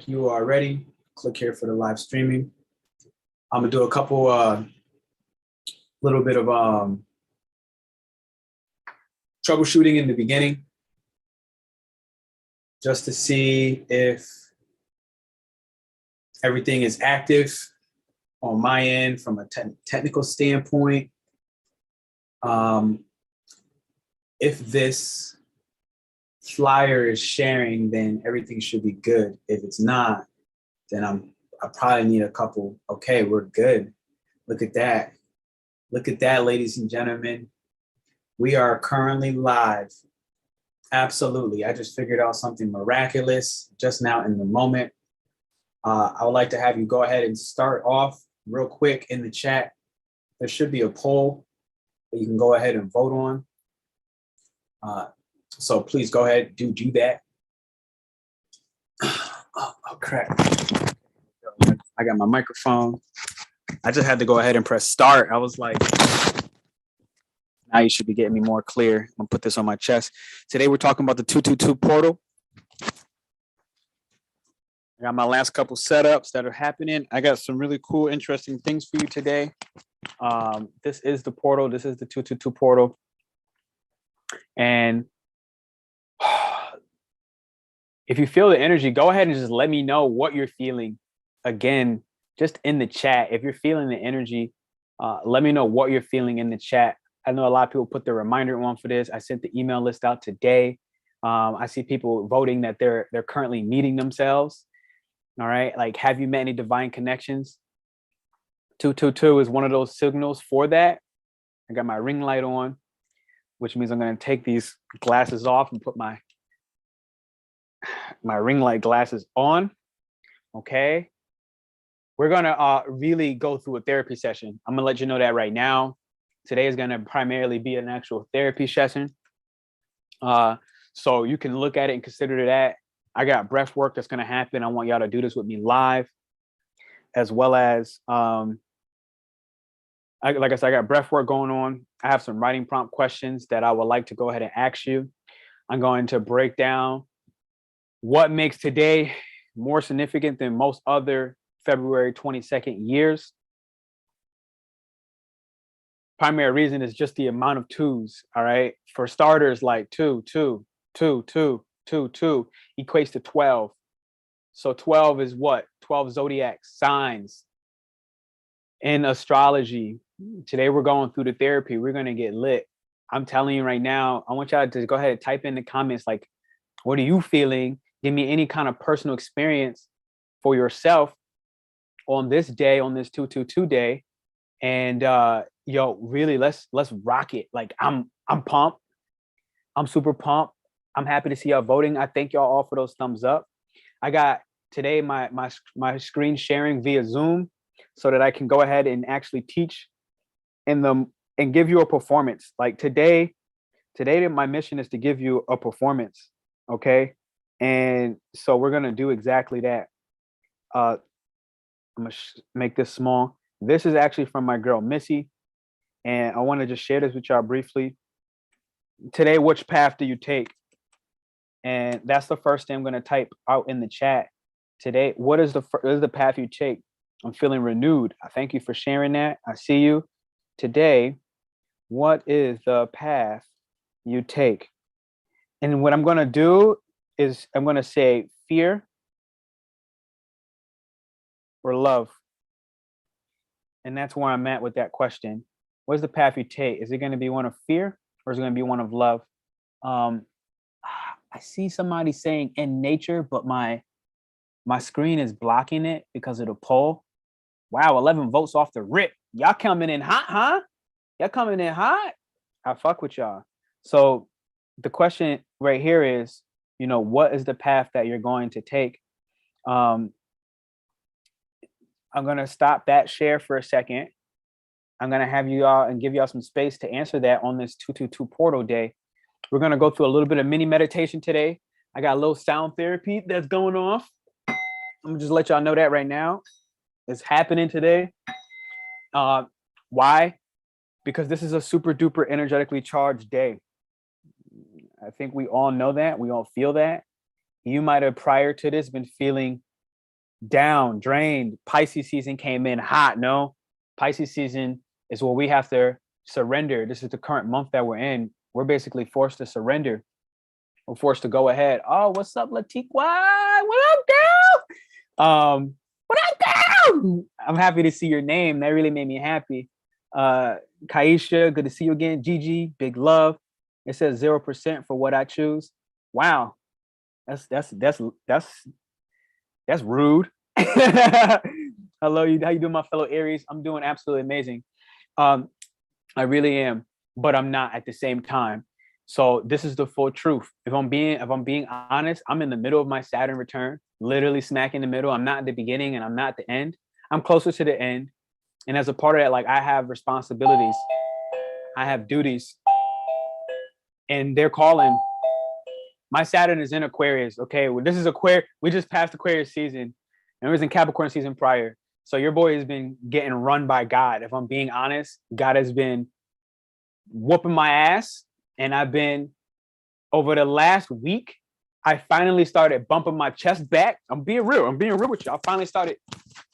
you are ready, click here for the live streaming. I'm gonna do a couple, little bit of troubleshooting in the beginning, just to see if everything is active on my end from a technical standpoint. If this flyer is sharing, then everything should be good. If it's not, then I probably need a couple. Okay, we're good. Look at that. Look at that, ladies and gentlemen. We are currently live. Absolutely. I just figured out something miraculous just now in the moment. I would like to have you go ahead and start off real quick in the chat. There should be a poll that you can go ahead and vote on. So please go ahead, do that. Oh, crap. I got my microphone. I just had to go ahead and press start. I was like, now you should be getting me more clear. I'm gonna put this on my chest. Today we're talking about the 222 portal. I got my last couple setups that are happening. I got some really cool, interesting things for you today. This is the portal. This is the 222 portal. And if you feel the energy, go ahead and just let me know what you're feeling. Again, just in the chat. If you're feeling the energy, let me know what you're feeling in the chat. I know a lot of people put the reminder on for this. I sent the email list out today. I see people voting that they're currently meeting themselves. All right. Like, have you met any divine connections? 222 is one of those signals for that. I got my ring light on, which means I'm going to take these glasses off and put my ring light glasses on. Okay. We're going to really go through a therapy session. I'm going to let you know that right now. Today is going to primarily be an actual therapy session. So you can look at it and consider that. I got breath work that's going to happen. I want y'all to do this with me live, as well as, like I said, I got breath work going on. I have some writing prompt questions that I would like to go ahead and ask you. I'm going to break down what makes today more significant than most other February 22nd years. Primary reason is just the amount of twos. All right. For starters, like 2, 2, 2, 2, 2, 2 equates to 12. So 12 is what? 12 zodiac signs in astrology. Today we're going through the therapy. We're going to get lit. I'm telling you right now, I want y'all to go ahead and type in the comments, like, what are you feeling? Give me any kind of personal experience for yourself on this day, on this 222 day. And yo, really, let's rock it. Like, I'm pumped. I'm super pumped. I'm happy to see y'all voting. I thank y'all all for those thumbs up. I got today my screen sharing via Zoom so that I can go ahead and actually teach and give you a performance. Like today my mission is to give you a performance. Okay. And so we're going to do exactly that. I'm going to make this small. This is actually from my girl, Missy. And I want to just share this with y'all briefly. Today, which path do you take? And that's the first thing I'm going to type out in the chat. Today, what is the path you take? I'm feeling renewed. I thank you for sharing that. I see you. Today, what is the path you take? And what I'm going to do is I'm going to say fear or love. And that's where I'm at with that question. What is the path you take? Is it going to be one of fear or is it going to be one of love? I see somebody saying in nature, but my screen is blocking it because of the poll. Wow, 11 votes off the rip. Y'all coming in hot, huh? Y'all coming in hot? I fuck with y'all. So the question right here is, what is the path that you're going to take? I'm going to stop that share for a second. I'm going to have you all and give y'all some space to answer that on this 222 portal day. We're going to go through a little bit of mini meditation today. I got a little sound therapy that's going off. I'm going to just let y'all know that right now. It's happening today. Why? Because this is a super duper energetically charged day. I think we all know that. We all feel that. You might have prior to this been feeling down, drained. Pisces season came in hot. No, Pisces season is where we have to surrender. This is the current month that we're in. We're basically forced to surrender. We're forced to go ahead. Oh, what's up, Latiqua? What up, girl? What up, girl? I'm happy to see your name. That really made me happy. Kaisha, good to see you again. Gigi, big love. It says 0% for what I choose. Wow, that's rude. Hello, you. How you doing, my fellow Aries? I'm doing absolutely amazing. I really am, but I'm not at the same time. So this is the full truth. If I'm being honest, I'm in the middle of my Saturn return, literally smack in the middle. I'm not at the beginning and I'm not at the end. I'm closer to the end. And as a part of that, like, I have responsibilities, I have duties, and they're calling. My Saturn is in Aquarius. Okay, well, this is Aquarius. We just passed Aquarius season, and it was in Capricorn season prior. So your boy has been getting run by God. If I'm being honest, God has been whooping my ass, and I've been, over the last week, I finally started bumping my chest back. I'm being real with you. I finally started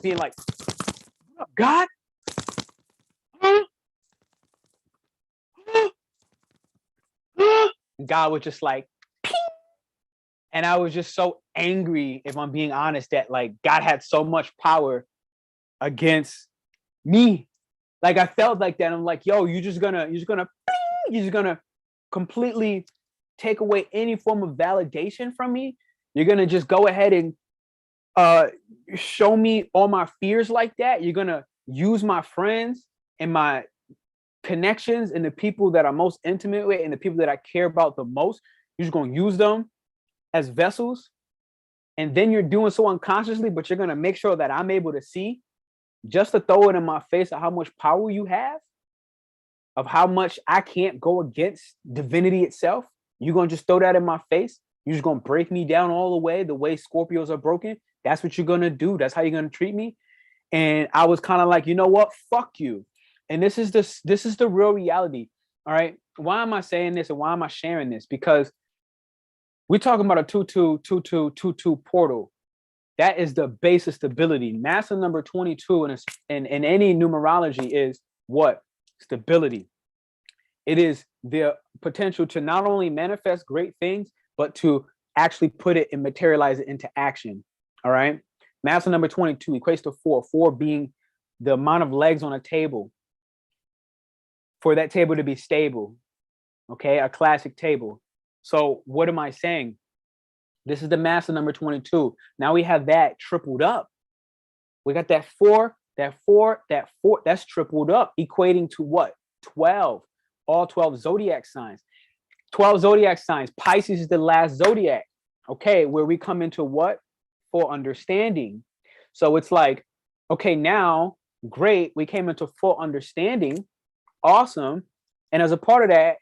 being like, what up, God? God was just like, ping! And I was just so angry, if I'm being honest, that like God had so much power against me. Like, I felt like that. I'm like, yo, you're just gonna completely take away any form of validation from me. You're gonna just go ahead and show me all my fears like that. You're gonna use my friends and my connections and the people that I'm most intimate with and the people that I care about the most. You're just gonna use them as vessels, and then you're doing so unconsciously, but you're gonna make sure that I'm able to see, just to throw it in my face of how much power you have, of how much I can't go against divinity itself. You're gonna just throw that in my face. You're just gonna break me down all the way Scorpios are broken. That's what you're gonna do. That's how you're gonna treat me. And I was kind of like, you know what? Fuck you. And this is the real reality. All right. Why am I saying this and why am I sharing this? Because we're talking about a 2-2 portal. That is the base of stability. Master number 22 in any numerology is what? Stability. It is the potential to not only manifest great things, but to actually put it and materialize it into action. All right. Master number 22 equates to 4, 4 being the amount of legs on a table for that table to be stable. Okay. A classic table. So what am I saying? This is the master number 22. Now we have that tripled up. We got that 4, that's tripled up, equating to what? 12. All 12 zodiac signs. 12 zodiac signs. Pisces is the last zodiac. Okay, where we come into what? For understanding. So it's like, okay, now, great, we came into full understanding. Awesome. And as a part of that,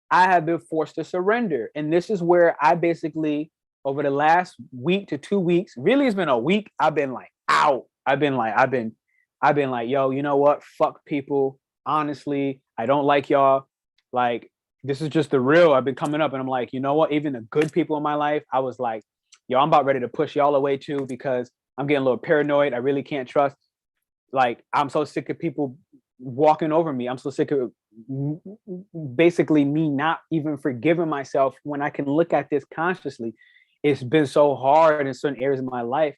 I have been forced to surrender. And this is where I basically, over the last week to 2 weeks, really it's been a week, I've been like out. I've been like, yo, you know what? Fuck people. Honestly, I don't like y'all. Like, this is just the real. I've been coming up and I'm like, you know what? Even the good people in my life, I was like, yo, I'm about ready to push y'all away too, because I'm getting a little paranoid. I really can't trust. Like, I'm so sick of people walking over me. I'm so sick of basically me not even forgiving myself when I can look at this consciously. It's been so hard in certain areas of my life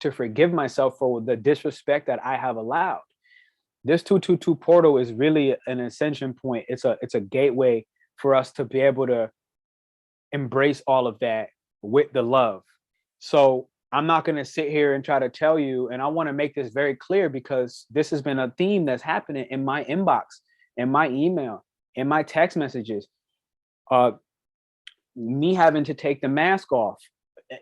to forgive myself for the disrespect that I have allowed. This 222 portal is really an ascension point. It's a gateway for us to be able to embrace all of that with the love. So I'm not going to sit here and try to tell you, and I want to make this very clear, because this has been a theme that's happening in my inbox, in my email, in my text messages. Me having to take the mask off.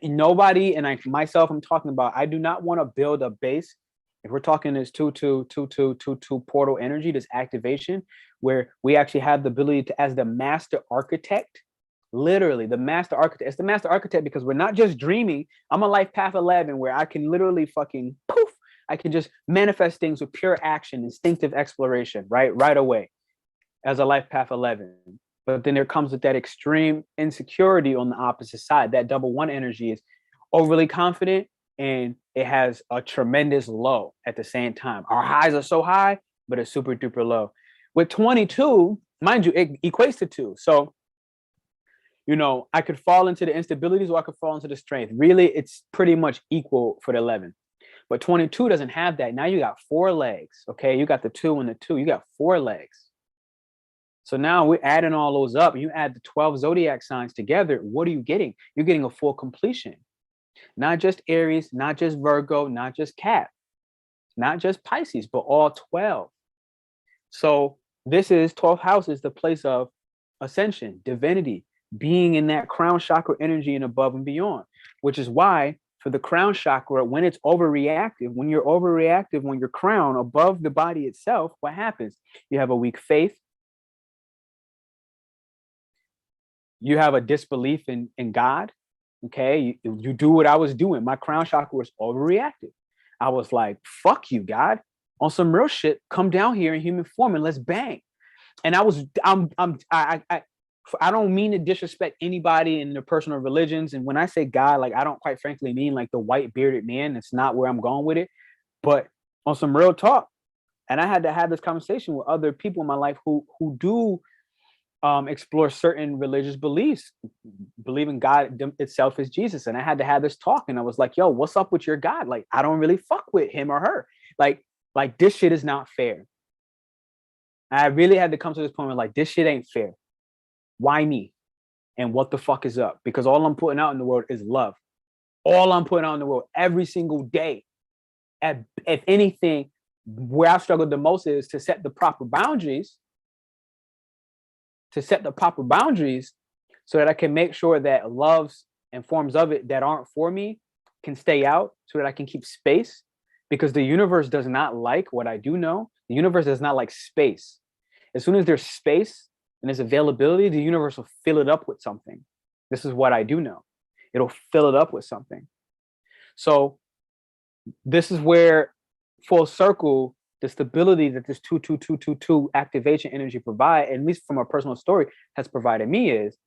Nobody, and myself, I'm talking about, I do not want to build a base. If we're talking this 2-2 portal energy, this activation, where we actually have the ability to, as the master architect, literally the master architect. It's the master architect because we're not just dreaming. I'm a life path 11 where I can literally fucking poof. I can just manifest things with pure action, instinctive exploration, right away as a life path 11. But then there comes with that extreme insecurity on the opposite side. That double 1 energy is overly confident and it has a tremendous low at the same time. Our highs are so high, but it's super duper low. With 22, mind you, it equates to 2. So, you know, I could fall into the instabilities or I could fall into the strength. Really, it's pretty much equal for the 11. But 22 doesn't have that. Now you got 4 legs, okay? You got the 2 and the 2. You got 4 legs. So now we're adding all those up. You add the 12 zodiac signs together. What are you getting? You're getting a full completion. Not just Aries, not just Virgo, not just Cap, not just Pisces, but all 12. So this is 12th house is the place of ascension, divinity, being in that crown chakra energy and above and beyond, which is why for the crown chakra, when it's overreactive, when you're overreactive, when your crown above the body itself, what happens? You have a weak faith. You have a disbelief in God. Okay, you do what I was doing. My crown chakra was overreactive. I was like, fuck you, God. On some real shit, come down here in human form and let's bang. And I don't mean to disrespect anybody in their personal religions. And when I say God, like, I don't quite frankly mean like the white bearded man. That's not where I'm going with it. But on some real talk, and I had to have this conversation with other people in my life who do explore certain religious beliefs, believe in God itself as Jesus. And I had to have this talk. And I was like, yo, what's up with your God? Like, I don't really fuck with him or her. Like this shit is not fair. I really had to come to this point where like, this shit ain't fair. Why me? And what the fuck is up? Because all I'm putting out in the world is love. All I'm putting out in the world every single day. If anything, where I've struggled the most is to set the proper boundaries, so that I can make sure that loves and forms of it that aren't for me can stay out, so that I can keep space, because the universe does not like what I do know. The universe does not like space. As soon as there's space and there's availability, the universe will fill it up with something. This is what I do know. It'll fill it up with something. So this is where, full circle, the stability that this 22222 activation energy provide, at least from a personal story, has provided me, is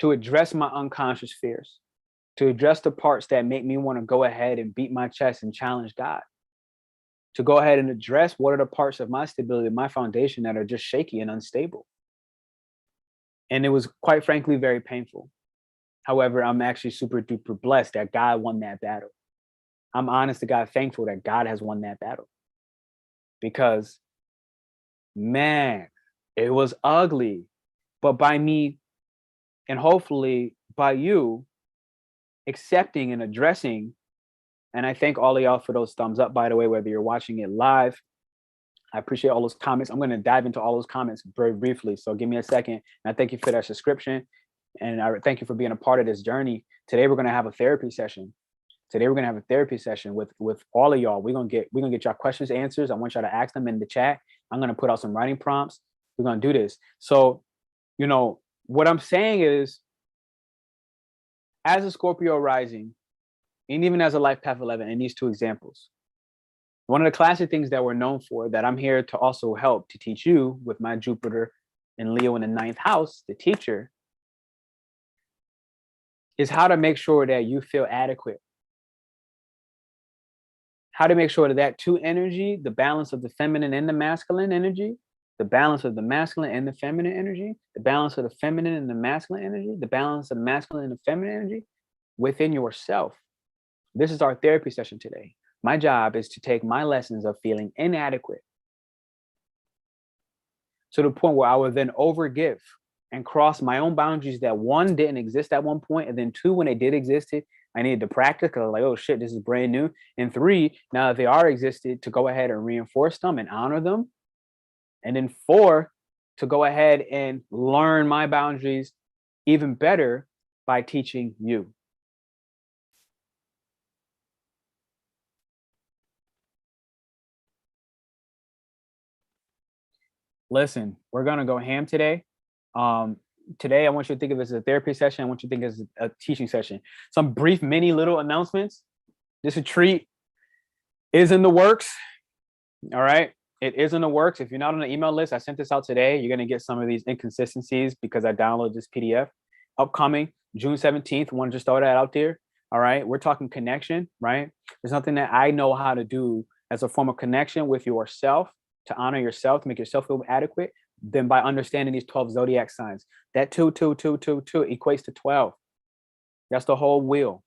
to address my unconscious fears, to address the parts that make me want to go ahead and beat my chest and challenge God, to go ahead and address what are the parts of my stability, my foundation, that are just shaky and unstable. And it was, quite frankly, very painful. However, I'm actually super duper blessed that God won that battle. I'm honest to God thankful that God has won that battle. Because, man, it was ugly. But by me, and hopefully by you, accepting and addressing, and I thank all of y'all for those thumbs up, by the way, whether you're watching it live. I appreciate all those comments. I'm going to dive into all those comments very briefly, so give me a second. And I thank you for that subscription, and I thank you for being a part of this journey. Today we're going to have a therapy session. With all of y'all. We're gonna get y'all questions, answers. I want y'all to ask them in the chat. I'm gonna put out some writing prompts. We're gonna do this. So, you know, what I'm saying is, as a Scorpio rising, and even as a life path 11, in these two examples, one of the classic things that we're known for, that I'm here to also help to teach you with my Jupiter and Leo in the 9th house, the teacher, is how to make sure that you feel adequate. How to make sure that that 2 energy, the balance of the feminine and the masculine energy, the balance of the masculine and the feminine energy, the balance of the feminine and the masculine energy, the balance of the masculine and the feminine energy within yourself. This is our therapy session today. My job is to take my lessons of feeling inadequate to the point where I would then overgive and cross my own boundaries that, 1, didn't exist at one point, and then 2, when they did exist, I needed to practice, because I was like, oh shit, this is brand new. And 3, now that they are existed, to go ahead and reinforce them and honor them. And then 4, to go ahead and learn my boundaries even better by teaching you. Listen, we're gonna go ham today. Today, I want you to think of it as a therapy session. I want you to think of it as a teaching session. Some brief, mini little announcements. This retreat is in the works. All right. It is in the works. If you're not on the email list, I sent this out today. You're going to get some of these inconsistencies because I downloaded this PDF. Upcoming June 17th. Want to just throw that out there. All right. We're talking connection, right? There's nothing that I know how to do as a form of connection with yourself, to honor yourself, to make yourself feel adequate, than by understanding these 12 zodiac signs. That 2 equates to 12. That's the whole wheel.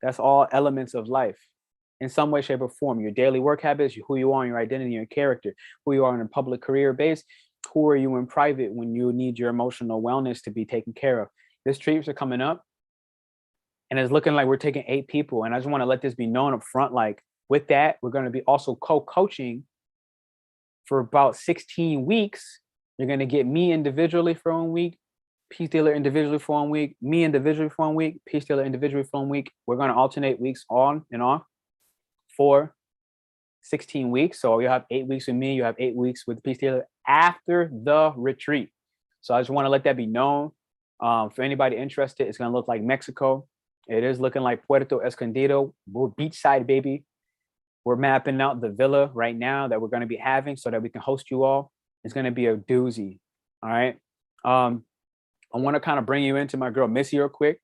That's all elements of life in some way, shape, or form. Your daily work habits, who you are, your identity, your character, who you are in a public career base, who are you in private when you need your emotional wellness to be taken care of. This treats are coming up, and it's looking like we're taking 8 people. And I just want to let this be known up front. Like with that, we're going to be also co-coaching for about 16 weeks. You're going to get me individually for 1 week, Peace Dealer individually for 1 week, me individually for 1 week, Peace Dealer individually for 1 week. We're going to alternate weeks on and off for 16 weeks. So you'll have 8 weeks with me. You have 8 weeks with Peace Dealer after the retreat. So I just want to let that be known. For anybody interested, it's going to look like Mexico. It is looking like Puerto Escondido. We're beachside, baby. We're mapping out the villa right now that we're going to be having so that we can host you all. It's going to be a doozy. All right. I want to kind of bring you into my girl Missy real quick.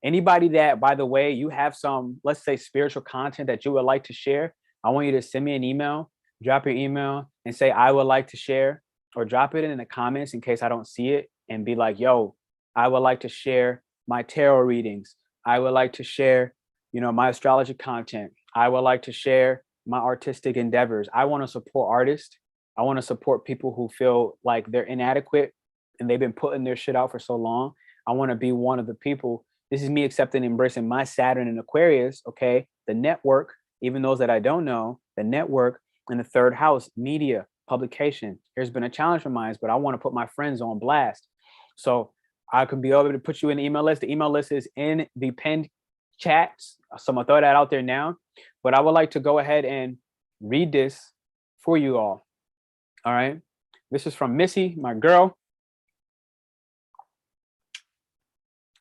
Anybody that, by the way, you have some, let's say, spiritual content that you would like to share, I want you to send me an email, drop your email and say, I would like to share, or drop it in the comments in case I don't see it, and be like, yo, I would like to share my tarot readings. I would like to share, my astrology content. I would like to share my artistic endeavors. I want to support artists. I want to support people who feel like they're inadequate and they've been putting their shit out for so long. I want to be one of the people. This is me accepting and embracing my Saturn and Aquarius, okay? The network, even those that I don't know, the network in the 3rd house, media, publication. There's been a challenge for mine, but I want to put my friends on blast. So I could be able to put you in the email list. The email list is in the pinned chats. So I'm gonna throw that out there now. But I would like to go ahead and read this for you all. All right. This is from Missy, my girl.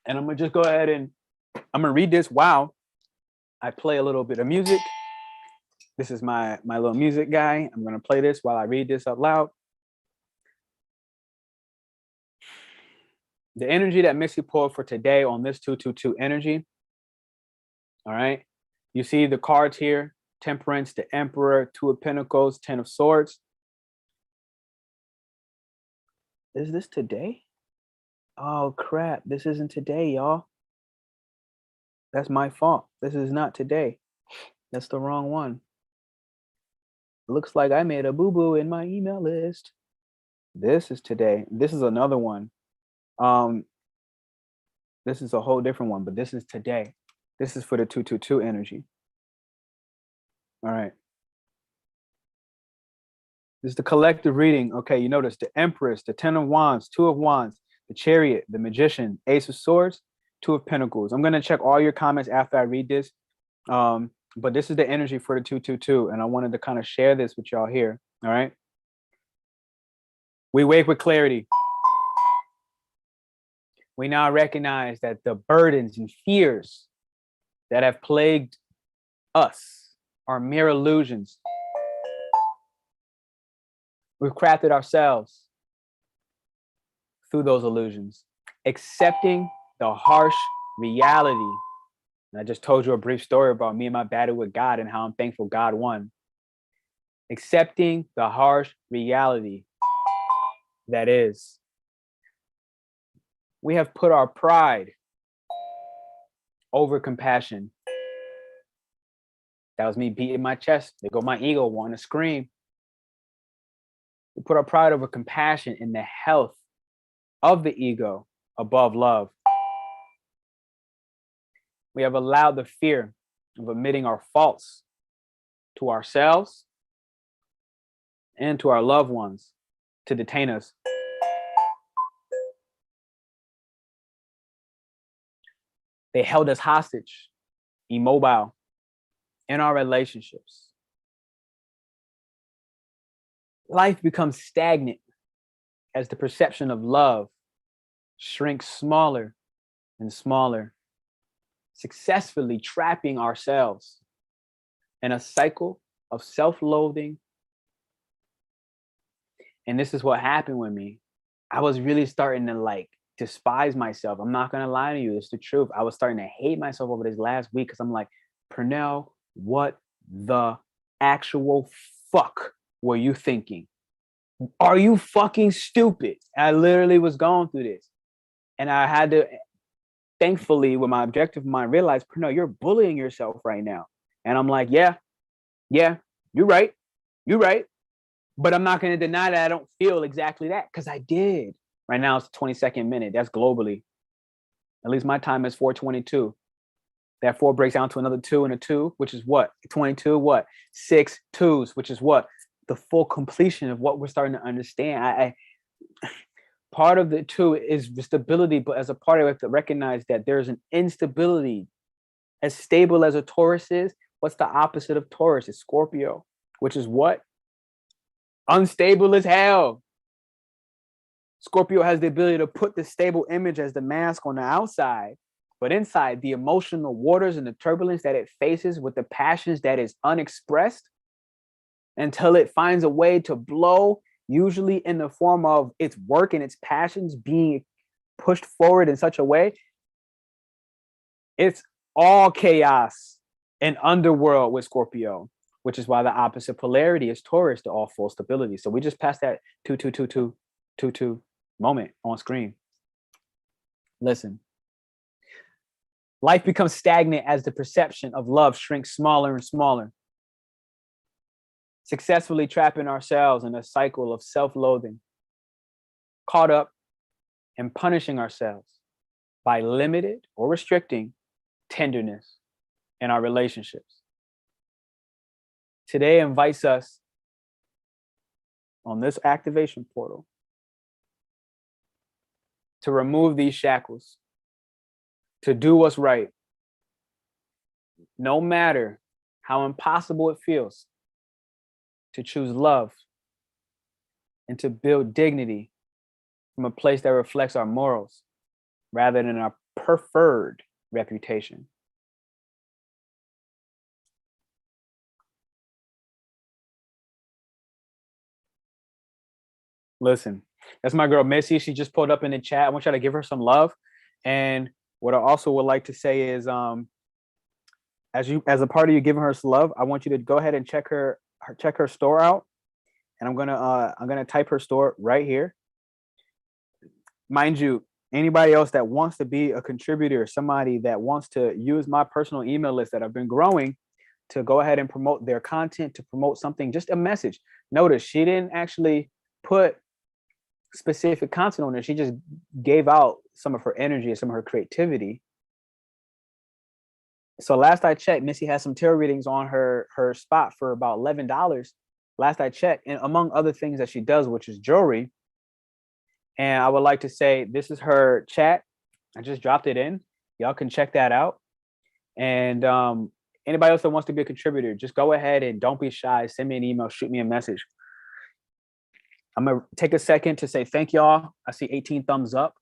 And I'm gonna just go ahead and I'm gonna read this while I play a little bit of music. This is my little music guy. I'm gonna play this while I read this out loud. The energy that Missy pulled for today on this 222 energy. All right. You see the cards here: Temperance, the Emperor, 2 of Pentacles, 10 of Swords. Is this today? Oh, crap. This isn't today, y'all. That's my fault. This is not today. That's the wrong one. Looks like I made a boo-boo in my email list. This is today. This is another one. This is a whole different one, but this is today. This is for the 222 energy. All right. This is the collective reading. Okay, you notice the Empress, the 10 of Wands, 2 of Wands, the Chariot, the Magician, Ace of Swords, 2 of Pentacles. I'm going to check all your comments after I read this. But this is the energy for the 222, and I wanted to kind of share this with y'all here. All right. We wake with clarity. We now recognize that the burdens and fears that have plagued us are mere illusions. We've crafted ourselves through those illusions, accepting the harsh reality. And I just told you a brief story about me and my battle with God and how I'm thankful God won. Accepting the harsh reality that is. We have put our pride over compassion. That was me beating my chest. There go my ego wanting to scream. We put our pride over compassion in the health of the ego above love. We have allowed the fear of admitting our faults to ourselves and to our loved ones to detain us. They held us hostage, immobile in our relationships. Life becomes stagnant as the perception of love shrinks smaller and smaller, successfully trapping ourselves in a cycle of self-loathing. And this is what happened with me. I was really starting to despise myself. I'm not going to lie to you. It's the truth. I was starting to hate myself over this last week because I'm like, Pernell, what the actual fuck were you thinking? Are you fucking stupid? I literally was going through this. And I had to, thankfully, with my objective mind, realize, Pernell, you're bullying yourself right now. And I'm like, yeah, you're right. You're right. But I'm not going to deny that I don't feel exactly that, because I did. Right now it's the 22nd minute. That's globally. At least my time is 4:22. That 4 breaks down to another 2 and a 2, which is what? 22, what? 6 2s, which is what? The full completion of what we're starting to understand. Part of the 2 is the stability, but as a part of it, we have to recognize that there's an instability. As stable as a Taurus is, what's the opposite of Taurus? It's Scorpio, which is what? Unstable as hell. Scorpio has the ability to put the stable image as the mask on the outside, but inside, the emotional waters and the turbulence that it faces with the passions that is unexpressed until it finds a way to blow, usually in the form of its work and its passions being pushed forward in such a way. It's all chaos and underworld with Scorpio, which is why the opposite polarity is Taurus, to all full stability. So we just passed that 2-2-2-2-2-2 moment on screen. Listen. Life becomes stagnant as the perception of love shrinks smaller and smaller, successfully trapping ourselves in a cycle of self-loathing, caught up and punishing ourselves by limited or restricting tenderness in our relationships. Today invites us on this activation portal to remove these shackles, to do what's right, no matter how impossible it feels, to choose love and to build dignity from a place that reflects our morals rather than our preferred reputation. Listen, that's my girl Missy. She just pulled up in the chat. I want y'all to give her some love. And what I also would like to say is, as a part of you giving her some love, I want you to go ahead and check her store out. And I'm gonna type her store right here. Mind you, anybody else that wants to be a contributor, somebody that wants to use my personal email list that I've been growing to go ahead and promote their content, to promote something, just a message. Notice she didn't actually put specific content on there. She just gave out some of her energy and some of her creativity. So last I checked, Missy has some tarot readings on her spot for about $11. Last I checked, and among other things that she does, which is jewelry. And I would like to say, this is her chat. I just dropped it in. Y'all can check that out. And anybody else that wants to be a contributor, just go ahead and don't be shy. Send me an email, shoot me a message. I'm going to take a second to say thank y'all. I see 18 thumbs up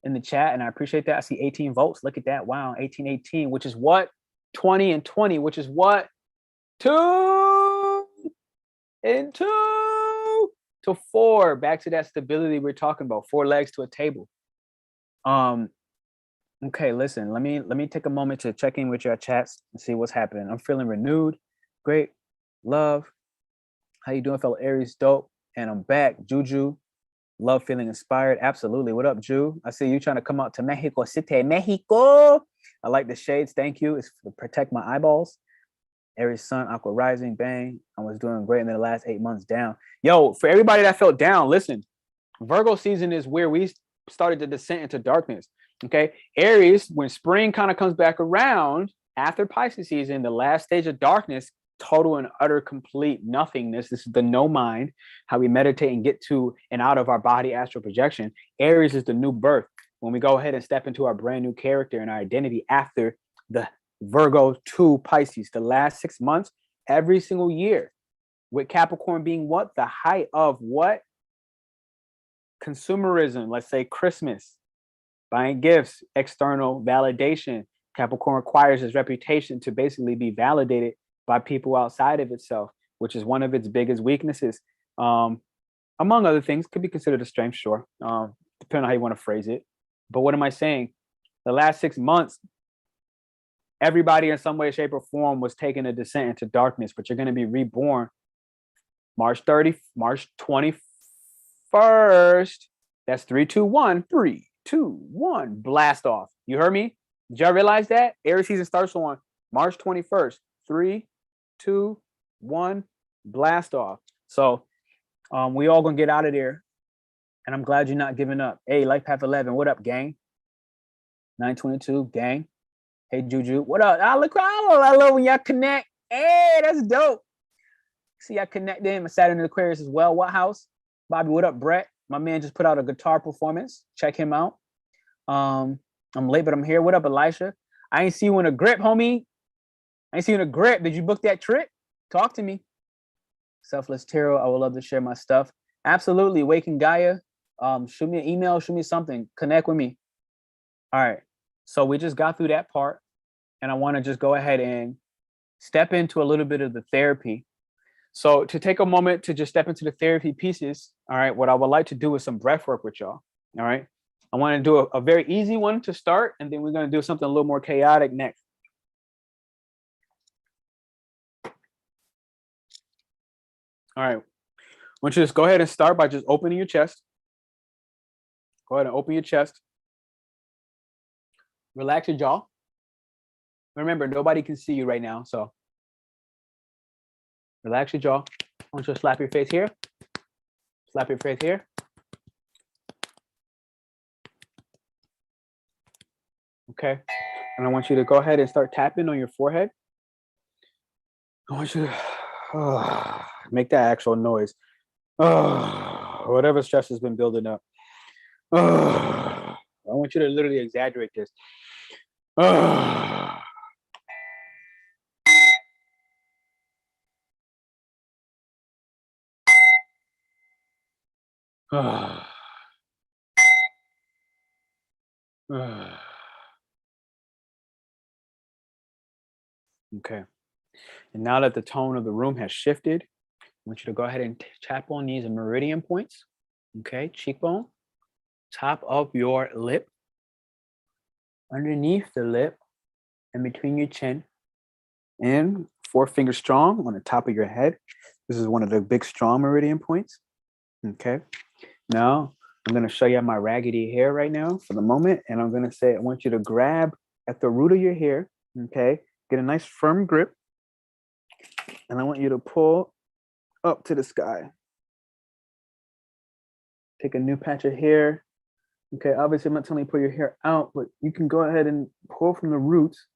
in the chat, and I appreciate that. I see 18 votes. Look at that. Wow, 18, which is what? 20 and 20, which is what? 2 and 2 to 4. Back to that stability we're talking about. 4 legs to a table. Okay, listen, let me take a moment to check in with your chats and see what's happening. I'm feeling renewed. Great. Love. How you doing, fellow Aries? Dope. And I'm back. Juju. Love feeling inspired. Absolutely. What up, Ju? I see you trying to come out to Mexico City. Mexico. I like the shades. Thank you. It's to protect my eyeballs. Aries Sun, Aqua Rising. Bang. I was doing great in the last 8 months down. Yo, for everybody that felt down, listen. Virgo season is where we started to descent into darkness. Okay. Aries, when spring kind of comes back around after Pisces season, the last stage of darkness, total and utter complete nothingness. This is the no mind, how we meditate and get to and out of our body astral projection. Aries is the new birth, when we go ahead and step into our brand new character and our identity after the Virgo to Pisces, the last 6 months, every single year, with Capricorn being what? The height of what? Consumerism. Let's say Christmas, buying gifts, external validation. Capricorn requires its reputation to basically be validated by people outside of itself, which is one of its biggest weaknesses. Among other things, could be considered a strength, sure, depending on how you want to phrase it. But what am I saying? The last 6 months, everybody in some way, shape, or form was taking a descent into darkness, but you're going to be reborn March 21st. That's 3, 2, 1. 3, 2, 1. Blast off. You heard me? Did y'all realize that? Aries season starts on March 21st. 3, 2, 1. Blast off. So we all going to get out of there. And I'm glad you're not giving up. Hey, Life Path 11. What up, gang? 922, gang. Hey, Juju. What up? I love when y'all connect. Hey, that's dope. See, y'all connected. My Saturn in Aquarius as well. What house? Bobby, what up, Brett? My man just put out a guitar performance. Check him out. I'm late, but I'm here. What up, Elisha? I ain't see you in a grip, homie. I ain't see you in a grip. Did you book that trip? Talk to me. Selfless Tarot. I would love to share my stuff. Absolutely. Waking Gaia. Shoot me an email. Shoot me something. Connect with me. All right. So we just got through that part. And I want to just go ahead and step into a little bit of the therapy. So to take a moment to just step into the therapy pieces, all right, what I would like to do is some breath work with y'all, all right? I want to do a very easy one to start, and then we're going to do something a little more chaotic next. All right, I want you to just go ahead and start by just opening your chest. Go ahead and open your chest. Relax your jaw. Remember, nobody can see you right now, so relax your jaw. I want you to slap your face here. Slap your face here. Okay. And I want you to go ahead and start tapping on your forehead. I want you to make that actual noise. Whatever stress has been building up. I want you to literally exaggerate this. Okay. And now that the tone of the room has shifted, I want you to go ahead and tap on these meridian points. Okay, cheekbone, top of your lip, underneath the lip, and between your chin, and 4 fingers strong on the top of your head. This is one of the big strong meridian points. Okay. Now I'm going to show you my raggedy hair right now for the moment. And I'm going to say, I want you to grab at the root of your hair. Okay. Get a nice firm grip. And I want you to pull up to the sky. Take a new patch of hair. Okay. Obviously, I'm not telling you to pull your hair out, but you can go ahead and pull from the roots.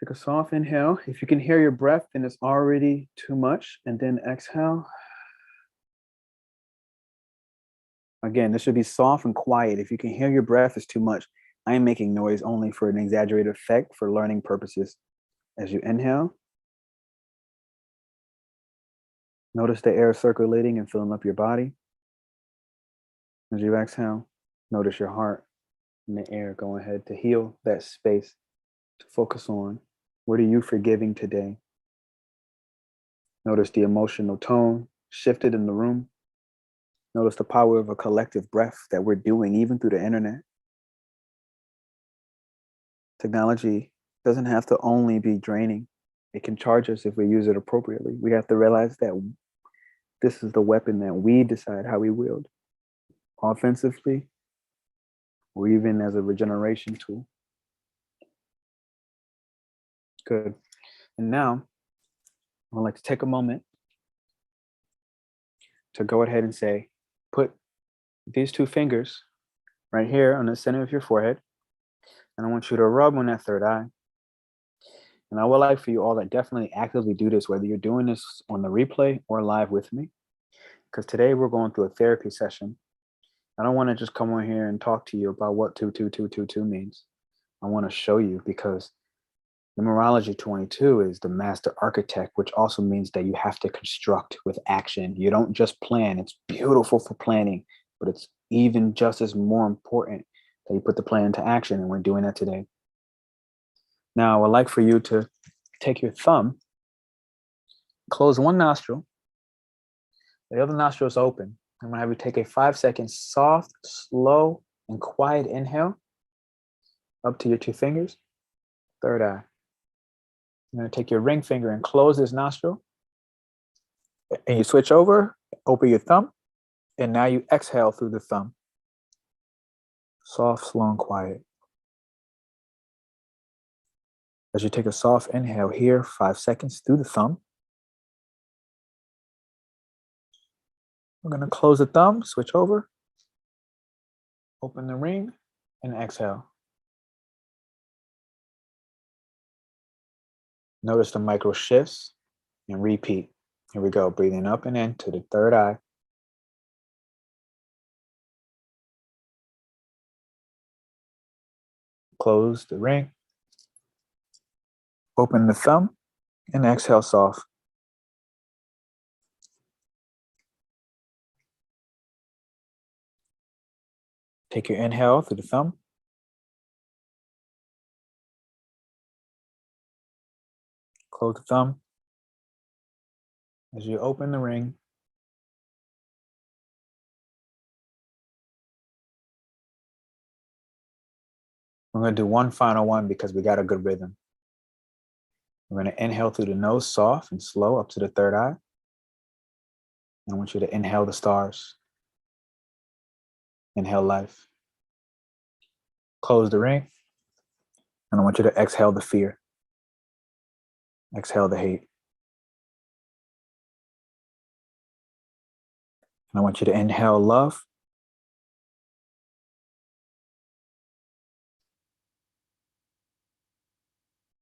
Take a soft inhale. If you can hear your breath, then it's already too much. And then exhale. Again, this should be soft and quiet. If you can hear your breath, it's too much. I am making noise only for an exaggerated effect for learning purposes. As you inhale, notice the air circulating and filling up your body. As you exhale, notice your heart and the air going ahead to heal that space, to focus on what are you forgiving today. Notice the emotional tone shifted in the room. Notice the power of a collective breath that we're doing even through the internet. Technology doesn't have to only be draining. It can charge us if we use it appropriately. We have to realize that this is the weapon that we decide how we wield, offensively, or even as a regeneration tool. Good. And now, I'd like to take a moment to go ahead and say, put these 2 fingers right here on the center of your forehead. And I want you to rub on that third eye. And I would like for you all to definitely actively do this, whether you're doing this on the replay or live with me. Because today we're going through a therapy session. I don't want to just come on here and talk to you about what 22222 means. I want to show you, because Numerology 22 is the master architect, which also means that you have to construct with action. You don't just plan. It's beautiful for planning, but it's even just as more important that you put the plan into action, and we're doing that today. Now, I would like for you to take your thumb, close one nostril, the other nostril is open. I'm gonna have you take a 5-second soft, slow, and quiet inhale up to your 2 fingers, third eye. You're gonna take your ring finger and close this nostril. And you switch over, open your thumb, and now you exhale through the thumb. Soft, slow, and quiet. As you take a soft inhale here, 5 seconds through the thumb. We're gonna close the thumb, switch over, open the ring, and exhale. Notice the micro shifts and repeat. Here we go, breathing up and in to the third eye. Close the ring. Open the thumb and exhale soft. Take your inhale through the thumb. Close the thumb. As you open the ring, we're going to do one final one because we got a good rhythm. We're going to inhale through the nose, soft and slow, up to the third eye. And I want you to inhale the stars. Inhale life. Close the ring. And I want you to exhale the fear. Exhale the hate. And I want you to inhale love.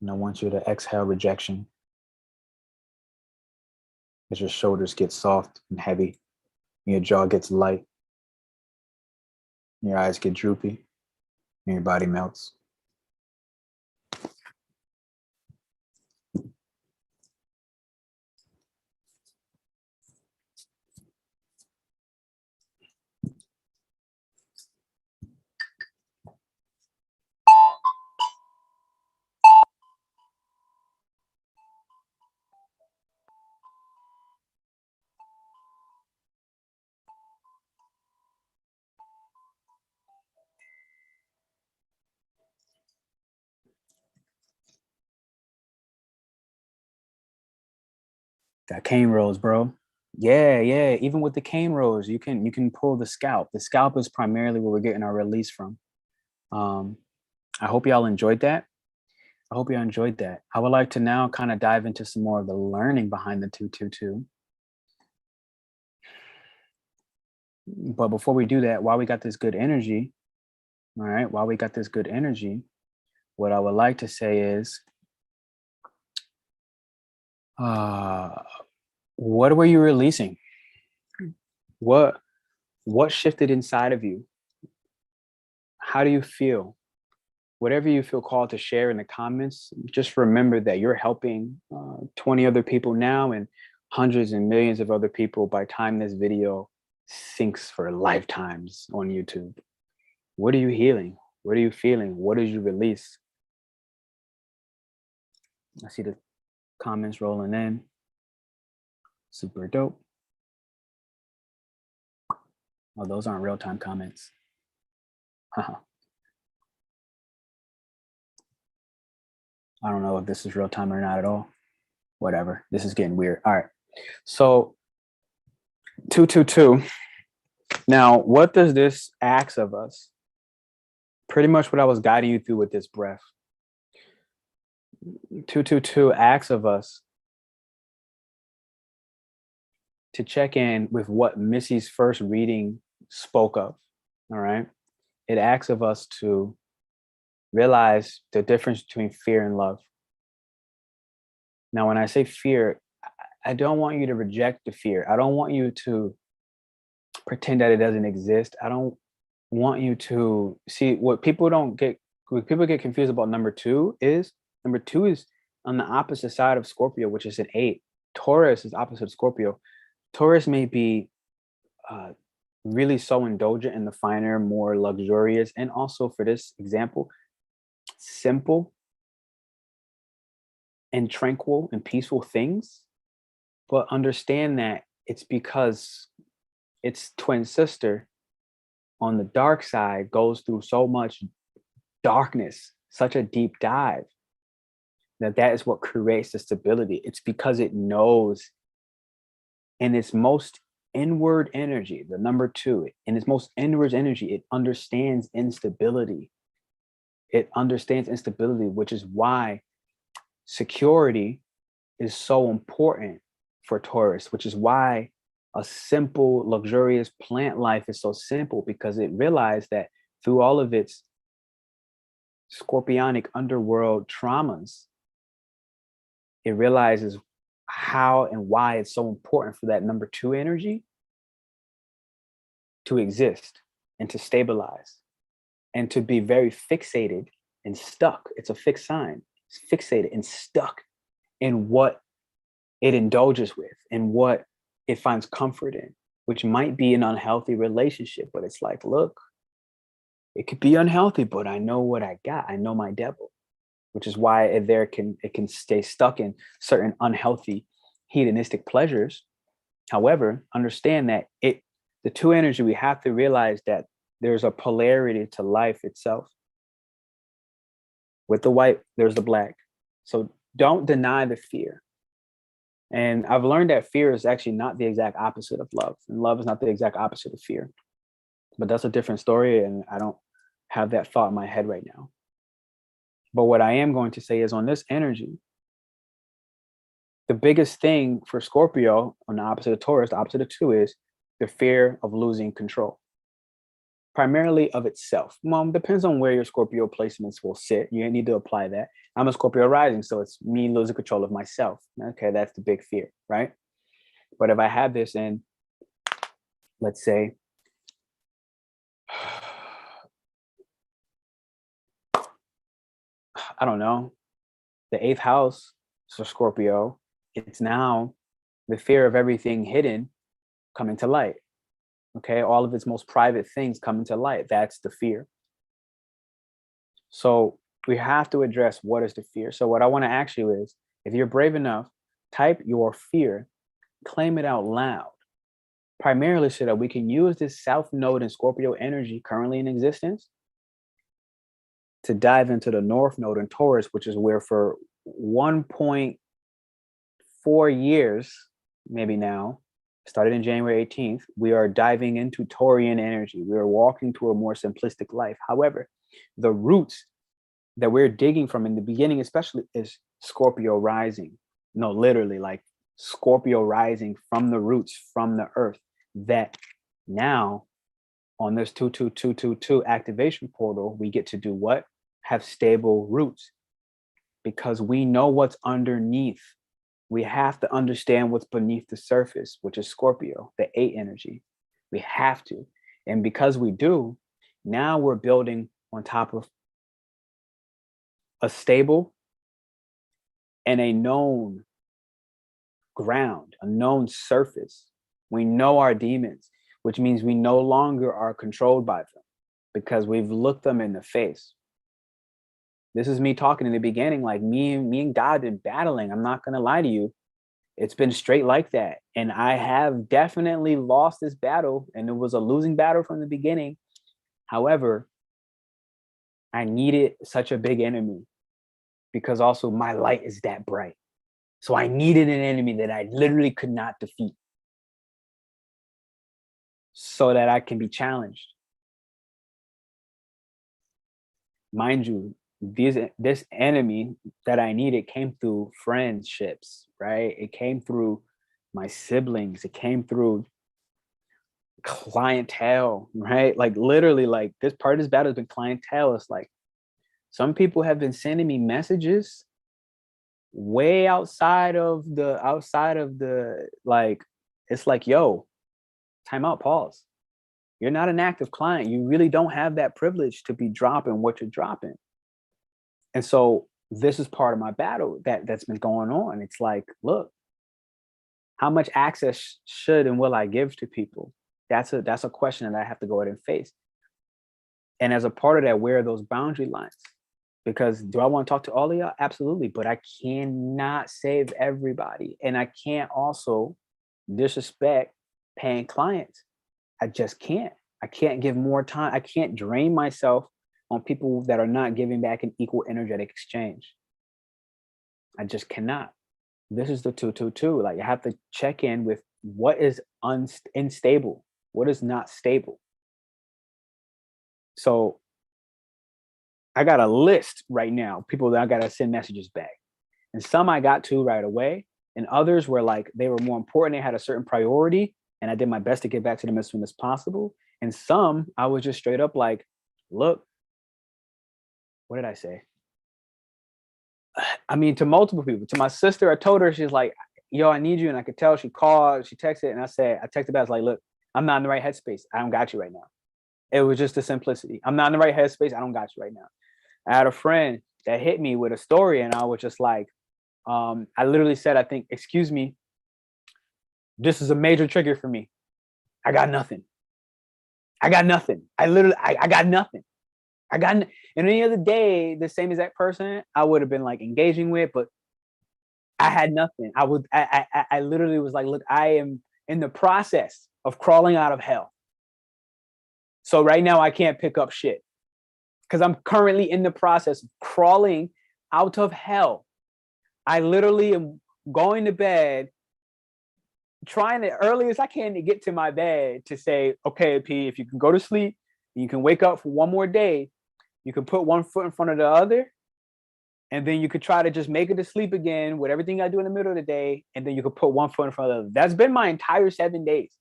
And I want you to exhale rejection. As your shoulders get soft and heavy, and your jaw gets light, and your eyes get droopy, and your body melts. Got cane rolls, bro. Yeah. Even with the cane rolls, you can pull the scalp. The scalp is primarily where we're getting our release from. I hope y'all enjoyed that. I hope y'all enjoyed that. I would like to now kind of dive into some more of the learning behind the 222. But before we do that, while we got this good energy, all right, while we got this good energy, what I would like to say is, what were you releasing? What shifted inside of you? How do you feel? Whatever you feel called to share in the comments, just remember that you're helping 20 other people now and hundreds and millions of other people by the time this video sinks for lifetimes on YouTube. What are you healing? What are you feeling? What did you release? I see the comments rolling in. Super dope. Oh, those aren't real-time comments. I don't know if this is real time or not at all. Whatever. This is getting weird. All right. So 222. Now, what does this ask of us? Pretty much what I was guiding you through with this breath. 222 asks of us to check in with what Missy's first reading spoke of. All right. It asks of us to realize the difference between fear and love. Now, when I say fear, I don't want you to reject the fear. I don't want you to pretend that it doesn't exist. I don't want you to see what people get confused about. Number two is on the opposite side of Scorpio, which is an 8. Taurus is opposite of Scorpio. Taurus may be really so indulgent in the finer, more luxurious, and also for this example, simple and tranquil and peaceful things. But understand that it's because its twin sister on the dark side goes through so much darkness, such a deep dive, that is what creates the stability. It's because it knows in its most inward energy, the number 2, in its most inward energy, it understands instability. It understands instability, which is why security is so important for Taurus, which is why a simple, luxurious plant life is so simple, because it realized that through all of its scorpionic underworld traumas, it realizes how and why it's so important for that number 2 energy to exist and to stabilize and to be very fixated and stuck. It's a fixed sign. It's fixated and stuck in what it indulges with and what it finds comfort in, which might be an unhealthy relationship. But it's like, look, it could be unhealthy, but I know what I got. I know my devil, which is why it can stay stuck in certain unhealthy hedonistic pleasures. However, understand that the 2 energy, we have to realize that there's a polarity to life itself. With the white, there's the black. So don't deny the fear. And I've learned that fear is actually not the exact opposite of love. And love is not the exact opposite of fear. But that's a different story, and I don't have that thought in my head right now. But what I am going to say is, on this energy, the biggest thing for Scorpio, on the opposite of Taurus, the opposite of 2, is the fear of losing control, primarily of itself. Well, depends on where your Scorpio placements will sit. You need to apply that. I'm a Scorpio rising, so it's me losing control of myself. Okay, that's the big fear, right? But if I have this in, let's say, I don't know, the 8th house for Scorpio, it's now the fear of everything hidden coming to light. Okay, all of its most private things coming to light. That's the fear. So we have to address what is the fear. So what I want to ask you is, if you're brave enough, type your fear, claim it out loud, primarily so that we can use this South Node and Scorpio energy currently in existence to dive into the North Node in Taurus, which is where for 1.4 years, maybe now, started in January 18th, we are diving into Taurian energy. We are walking to a more simplistic life. However, the roots that we're digging from in the beginning, especially, is Scorpio rising. No, literally, like Scorpio rising from the roots, from the earth, that now on this 22222 activation portal, we get to do what? Have stable roots, because we know what's underneath. We have to understand what's beneath the surface, which is Scorpio, the 8 energy. We have to. And because we do, now we're building on top of a stable and a known ground, a known surface. We know our demons, which means we no longer are controlled by them because we've looked them in the face. This is me talking in the beginning, like me and God been battling. I'm not going to lie to you. It's been straight like that. And I have definitely lost this battle, and it was a losing battle from the beginning. However, I needed such a big enemy because also my light is that bright. So I needed an enemy that I literally could not defeat so that I can be challenged. Mind you, this enemy that I needed came through friendships, right? It came through my siblings. It came through clientele, right? Like literally, like this part of this battle has been clientele. It's like some people have been sending me messages way outside of the like, it's like, yo, time out, pause. You're not an active client. You really don't have that privilege to be dropping what you're dropping. And so this is part of my battle that's been going on. It's like, look, how much access should and will I give to people? That's a question that I have to go ahead and face. And as a part of that, where are those boundary lines? Because do I want to talk to all of y'all? Absolutely. But I cannot save everybody. And I can't also disrespect paying clients. I just can't. I can't give more time. I can't drain myself on people that are not giving back an equal energetic exchange. I just cannot. This is the 222. Like, I have to check in with what is unstable, what is not stable. So I got a list right now, people that I got to send messages back. And some I got to right away. And others were like, they were more important. They had a certain priority. And I did my best to get back to them as soon as possible. And some I was just straight up like, look, what did I say? I mean, to multiple people. To my sister, I told her, she's like, yo, I need you. And I could tell she called, she texted, and I texted back, I was like, look, I'm not in the right headspace. I don't got you right now. It was just the simplicity. I'm not in the right headspace. I don't got you right now. I had a friend that hit me with a story, and I was just like, I literally said, I think, excuse me, this is a major trigger for me. I got nothing. I got nothing. I got nothing. And any other day, the same exact person I would have been like engaging with, but I had nothing. I literally was like, look, I am in the process of crawling out of hell. So right now I can't pick up shit because I'm currently in the process of crawling out of hell. I literally am going to bed, trying the earliest I can to get to my bed to say, okay, P, if you can go to sleep, you can wake up for one more day, you can put one foot in front of the other, and then you could try to just make it to sleep again with everything I do in the middle of the day, and then you could put one foot in front of the other. That's been my entire 7 days.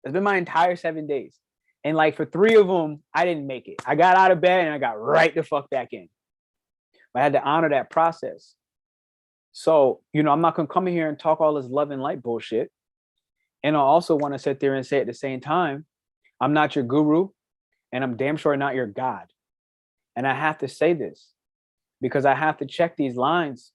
That's been my entire 7 days. And like for 3 of them, I didn't make it. I got out of bed and I got right the fuck back in. But I had to honor that process. So, you know, I'm not going to come in here and talk all this love and light bullshit. And I also want to sit there and say at the same time, I'm not your guru, and I'm damn sure not your God. And I have to say this because I have to check these lines.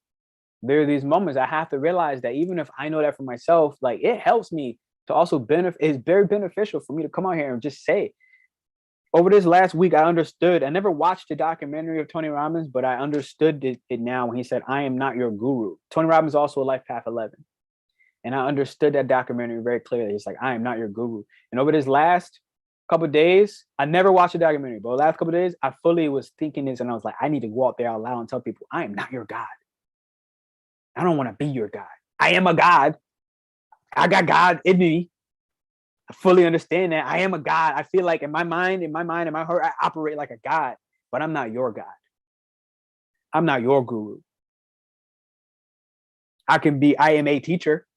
There are these moments I have to realize that even if I know that for myself, like it helps me to also benefit. It's very beneficial for me to come out here and just say, over this last week, I understood. I never watched the documentary of Tony Robbins, but I understood it now when he said, I am not your guru. Tony Robbins is also a Life Path 11. And I understood that documentary very clearly. It's like, I am not your guru. And over this last couple of days, I never watched the documentary, but the last couple of days, I fully was thinking this, and I was like, I need to go out there out loud and tell people, I am not your God. I don't want to be your God. I am a God. I got God in me. I fully understand that. I am a God. I feel like in my mind, in my heart, I operate like a God, but I'm not your God. I'm not your guru. I am a teacher.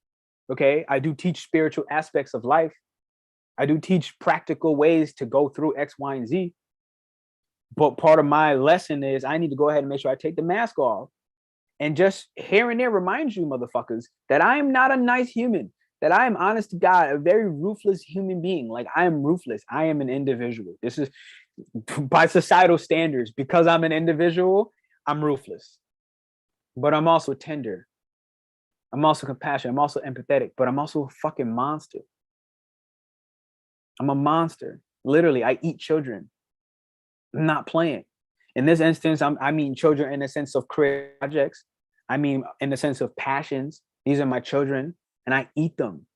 Okay. I do teach spiritual aspects of life. I do teach practical ways to go through X, Y, and Z. But part of my lesson is I need to go ahead and make sure I take the mask off and just here and there remind you motherfuckers that I am not a nice human, that I am, honest to God, a very ruthless human being. Like, I am ruthless. I am an individual. This is by societal standards. Because I'm an individual, I'm ruthless. But I'm also tender. I'm also compassionate. I'm also empathetic. But I'm also a fucking monster. I'm a monster. Literally, I eat children. I'm not playing. In this instance, I mean children in the sense of career projects. I mean in the sense of passions. These are my children. And I eat them.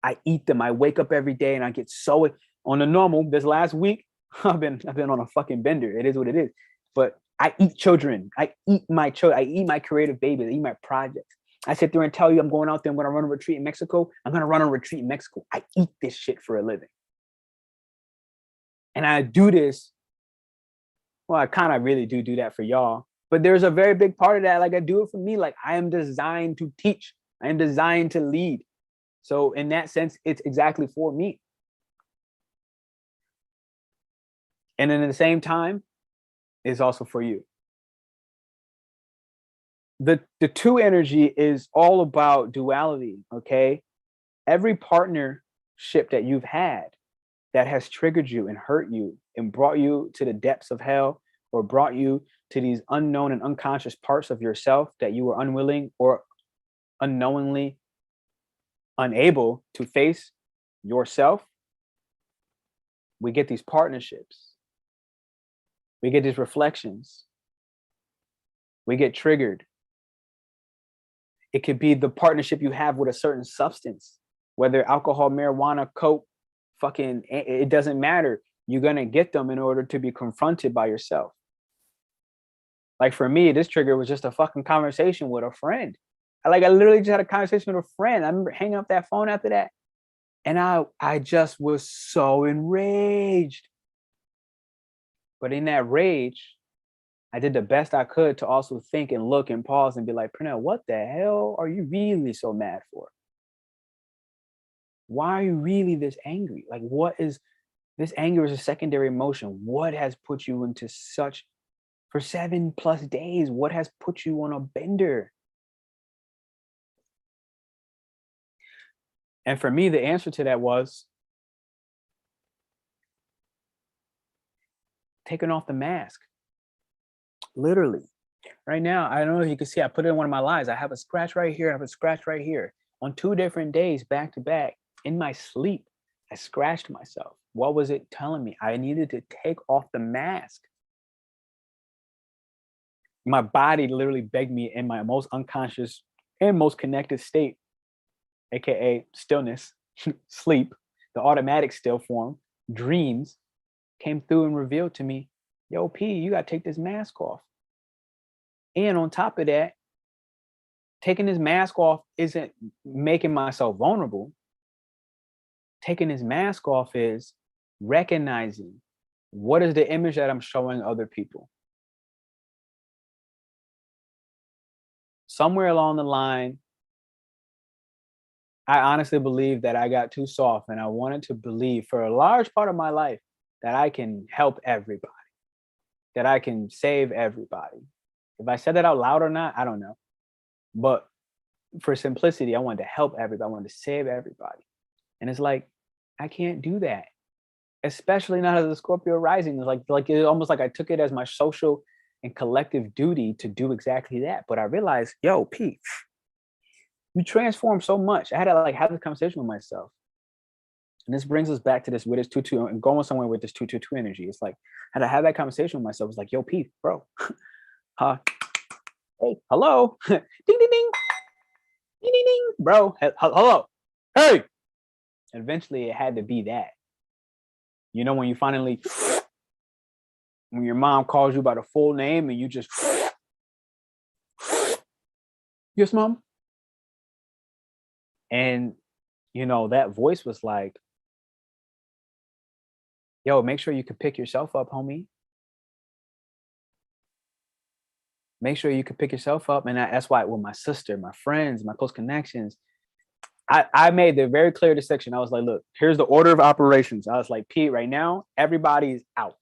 I wake up every day and I get so on the normal. This last week, I've been on a fucking bender. It is what it is. But I eat children. I eat my children. I eat my creative babies. I eat my projects. I sit there and tell you I'm going out there. I'm going to run a retreat in Mexico. I'm going to run a retreat in Mexico. I eat this shit for a living. And I do this. Well, I kind of really do that for y'all. But there's a very big part of that. Like, I do it for me. Like, I am designed to teach. I am designed to lead. So in that sense, it's exactly for me. And then at the same time, it's also for you. The 2 energy is all about duality, okay? Every partnership that you've had that has triggered you and hurt you and brought you to the depths of hell, or brought you to these unknown and unconscious parts of yourself that you were unwilling or unknowingly unable to face yourself, we get these partnerships. We get these reflections. We get triggered. It could be the partnership you have with a certain substance, whether alcohol, marijuana, coke, fucking, it doesn't matter. You're going to get them in order to be confronted by yourself. Like for me, this trigger was just a fucking conversation with a friend. I literally just had a conversation with a friend. I remember hanging up that phone after that. And I just was so enraged. But in that rage, I did the best I could to also think and look and pause and be like, Pernell, what the hell are you really so mad for? Why are you really this angry? Like, what is this anger is a secondary emotion. What has put you into such, for 7+ days, what has put you on a bender? And for me, the answer to that was taking off the mask. Literally. Right now, I don't know if you can see, I put it in one of my lives. I have a scratch right here. I have a scratch right here. On 2 different days, back to back, in my sleep, I scratched myself. What was it telling me? I needed to take off the mask. My body literally begged me in my most unconscious and most connected state, AKA stillness, sleep, the automatic still form, dreams, came through and revealed to me, yo, P, you got to take this mask off. And on top of that, taking this mask off isn't making myself vulnerable. Taking this mask off is recognizing what is the image that I'm showing other people. Somewhere along the line, I honestly believe that I got too soft, and I wanted to believe for a large part of my life that I can help everybody, that I can save everybody. If I said that out loud or not, I don't know. But for simplicity, I wanted to help everybody. I wanted to save everybody. And it's like, I can't do that, especially not as a Scorpio rising. It's almost like I took it as my social and collective duty to do exactly that. But I realized, yo, Pete, you transform so much. I had to have this conversation with myself. And this brings us back to this with this 2-2 and going somewhere with this 2-2-2 energy. It's like, I had to have that conversation with myself. It's like, yo, Pete, bro, hey, hello, ding, ding, ding, ding, ding, ding, bro, hello, hey. Eventually, it had to be that. You know, when you finally, when your mom calls you by the full name and you just, yes, mom. And, you know, that voice was like, yo, make sure you can pick yourself up, homie. Make sure you can pick yourself up. And that's why with my sister, my friends, my close connections, I made the very clear distinction. I was like, look, here's the order of operations. I was like, Pete, right now, everybody's out.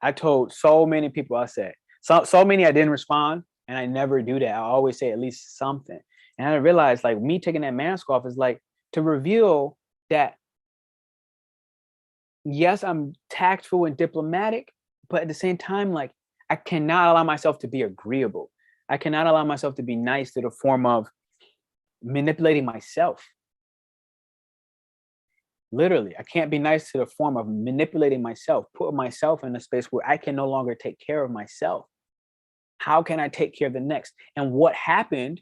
I told so many people, I said, so many I didn't respond. And I never do that. I always say at least something. And I realized like me taking that mask off is like to reveal that, yes, I'm tactful and diplomatic, but at the same time, like I cannot allow myself to be agreeable. I cannot allow myself to be nice to the form of manipulating myself. Literally, I can't be nice to the form of manipulating myself, put myself in a space where I can no longer take care of myself. How can I take care of the next? And what happened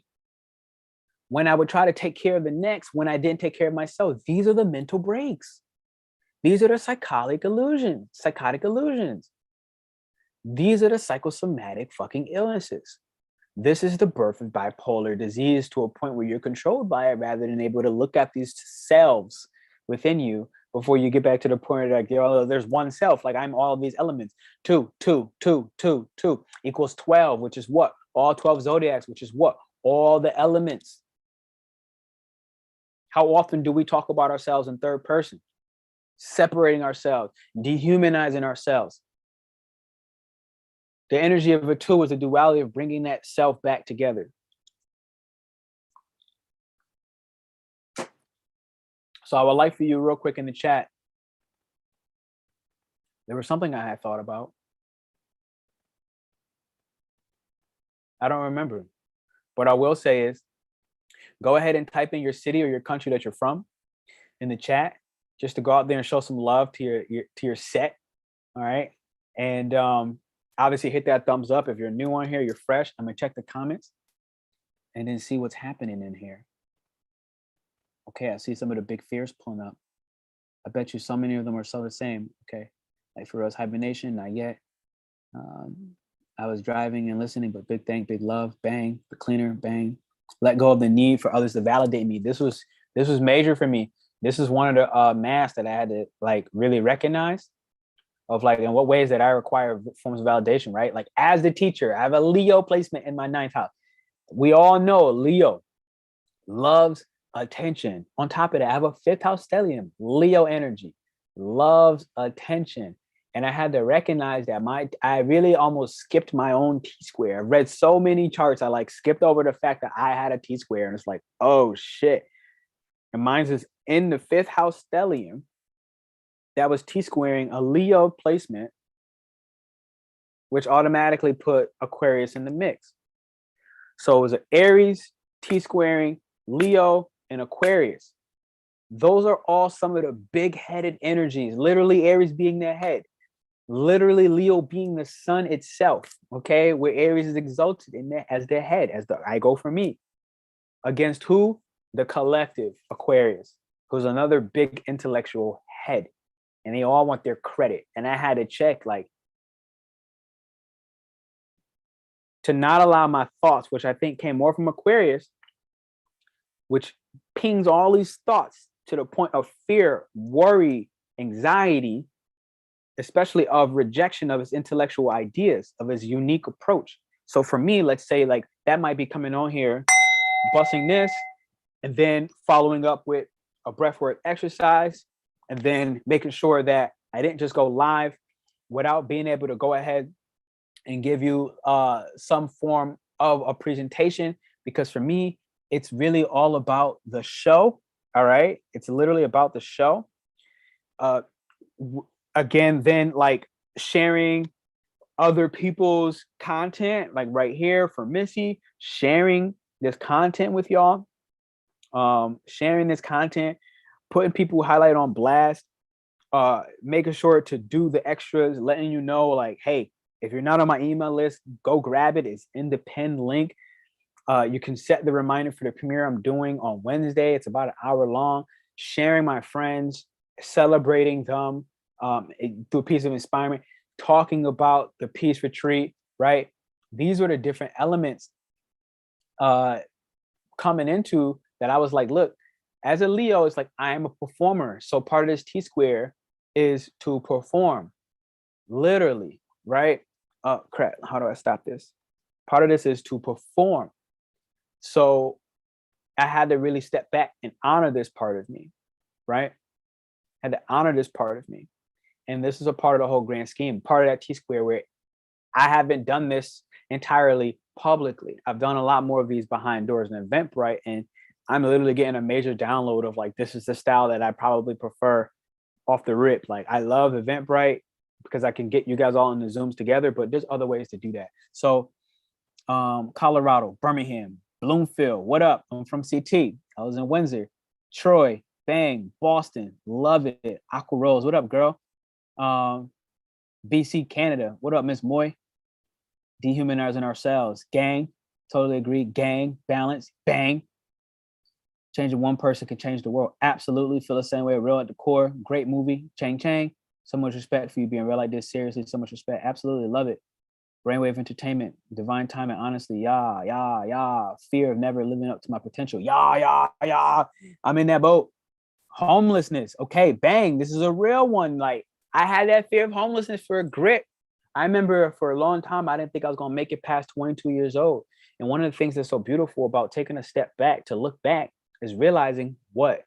when I would try to take care of the next when I didn't take care of myself? These are the mental breaks. These are the psychotic illusions. These are the psychosomatic fucking illnesses. This is the birth of bipolar disease to a point where you're controlled by it rather than able to look at these selves within you before you get back to the point of like, yo, there's one self. Like I'm all of these elements. 2, 2, 2, 2, 2 equals 12, which is what? All 12 zodiacs, which is what? All the elements. How often do we talk about ourselves in third person? Separating ourselves, dehumanizing ourselves. The energy of a 2 is the duality of bringing that self back together. So I would like for you real quick in the chat. There was something I had thought about. I don't remember. What I will say is go ahead and type in your city or your country that you're from in the chat, just to go out there and show some love to your set. All right. And obviously hit that thumbs up. If you're new on here, you're fresh, I'm gonna check the comments and then see what's happening in here. Okay, I see some of the big fears pulling up. I bet you so many of them are so the same. Okay. Like for us, hibernation, not yet. I was driving and listening, but big thank, big love, bang, the cleaner, bang. Let go of the need for others to validate me. This was major for me. This is one of the masks that I had to like really recognize of like in what ways that I require forms of validation, right? Like as the teacher, I have a Leo placement in my 9th house. We all know Leo loves attention. On top of that, I have a 5th house stellium, Leo energy, loves attention. And I had to recognize that I really almost skipped my own T-square. I've read so many charts, I like skipped over the fact that I had a T-square, and it's like, oh shit. And mine's is in the 5th house stellium that was T-squaring a Leo placement, which automatically put Aquarius in the mix. So it was an Aries, T-squaring, Leo, and Aquarius. Those are all some of the big-headed energies, literally Aries being their head. Literally Leo being the sun itself, okay, where Aries is exalted in there as their head, as the I go for me. Against who? The collective Aquarius, who's another big intellectual head, and they all want their credit. And I had to check, like, to not allow my thoughts, which I think came more from Aquarius, which pings all these thoughts to the point of fear, worry, anxiety, especially of rejection of his intellectual ideas, of his unique approach. So for me, let's say like that might be coming on here, busting this, and then following up with a breathwork exercise, and then making sure that I didn't just go live without being able to go ahead and give you some form of a presentation. Because for me, it's really all about the show. All right. It's literally about the show. Again, then like sharing other people's content, like right here for Missy, sharing this content with y'all, sharing this content, putting people highlight on blast, making sure to do the extras, letting you know like, hey, if you're not on my email list, go grab it. It's in the pinned link. You can set the reminder for the premiere I'm doing on Wednesday. It's about an hour long, sharing my friends, celebrating them, through a piece of inspiring, talking about the peace retreat, right? These were the different elements coming into that. I was like, look, as a Leo, it's like I am a performer. So part of this T-square is to perform, literally, right? Crap, how do I stop this? Part of this is to perform. So I had to really step back and honor this part of me, right? I had to honor this part of me. And this is a part of the whole grand scheme, part of that T-square where I haven't done this entirely publicly. I've done a lot more of these behind doors in Eventbrite, and I'm literally getting a major download of like, this is the style that I probably prefer off the rip. Like I love Eventbrite because I can get you guys all in the Zooms together, but there's other ways to do that. So Colorado, Birmingham, Bloomfield, what up? I'm from CT. I was in Windsor, Troy, bang, Boston, love it. Aqua Rose, what up, girl? BC, Canada, what up, Miss Moy? Dehumanizing ourselves, gang, totally agree, gang, balance, bang. Changing one person can change the world. Absolutely, feel the same way, real at the core. Great movie, Chang Chang. So much respect for you being real like this, seriously, so much respect. Absolutely, love it. Brainwave Entertainment, divine time and honestly, yeah. Fear of never living up to my potential, yeah. I'm in that boat. Homelessness, okay, bang, this is a real one. Like I had that fear of homelessness for a grip. I remember for a long time, I didn't think I was gonna make it past 22 years old. And one of the things that's so beautiful about taking a step back to look back is realizing what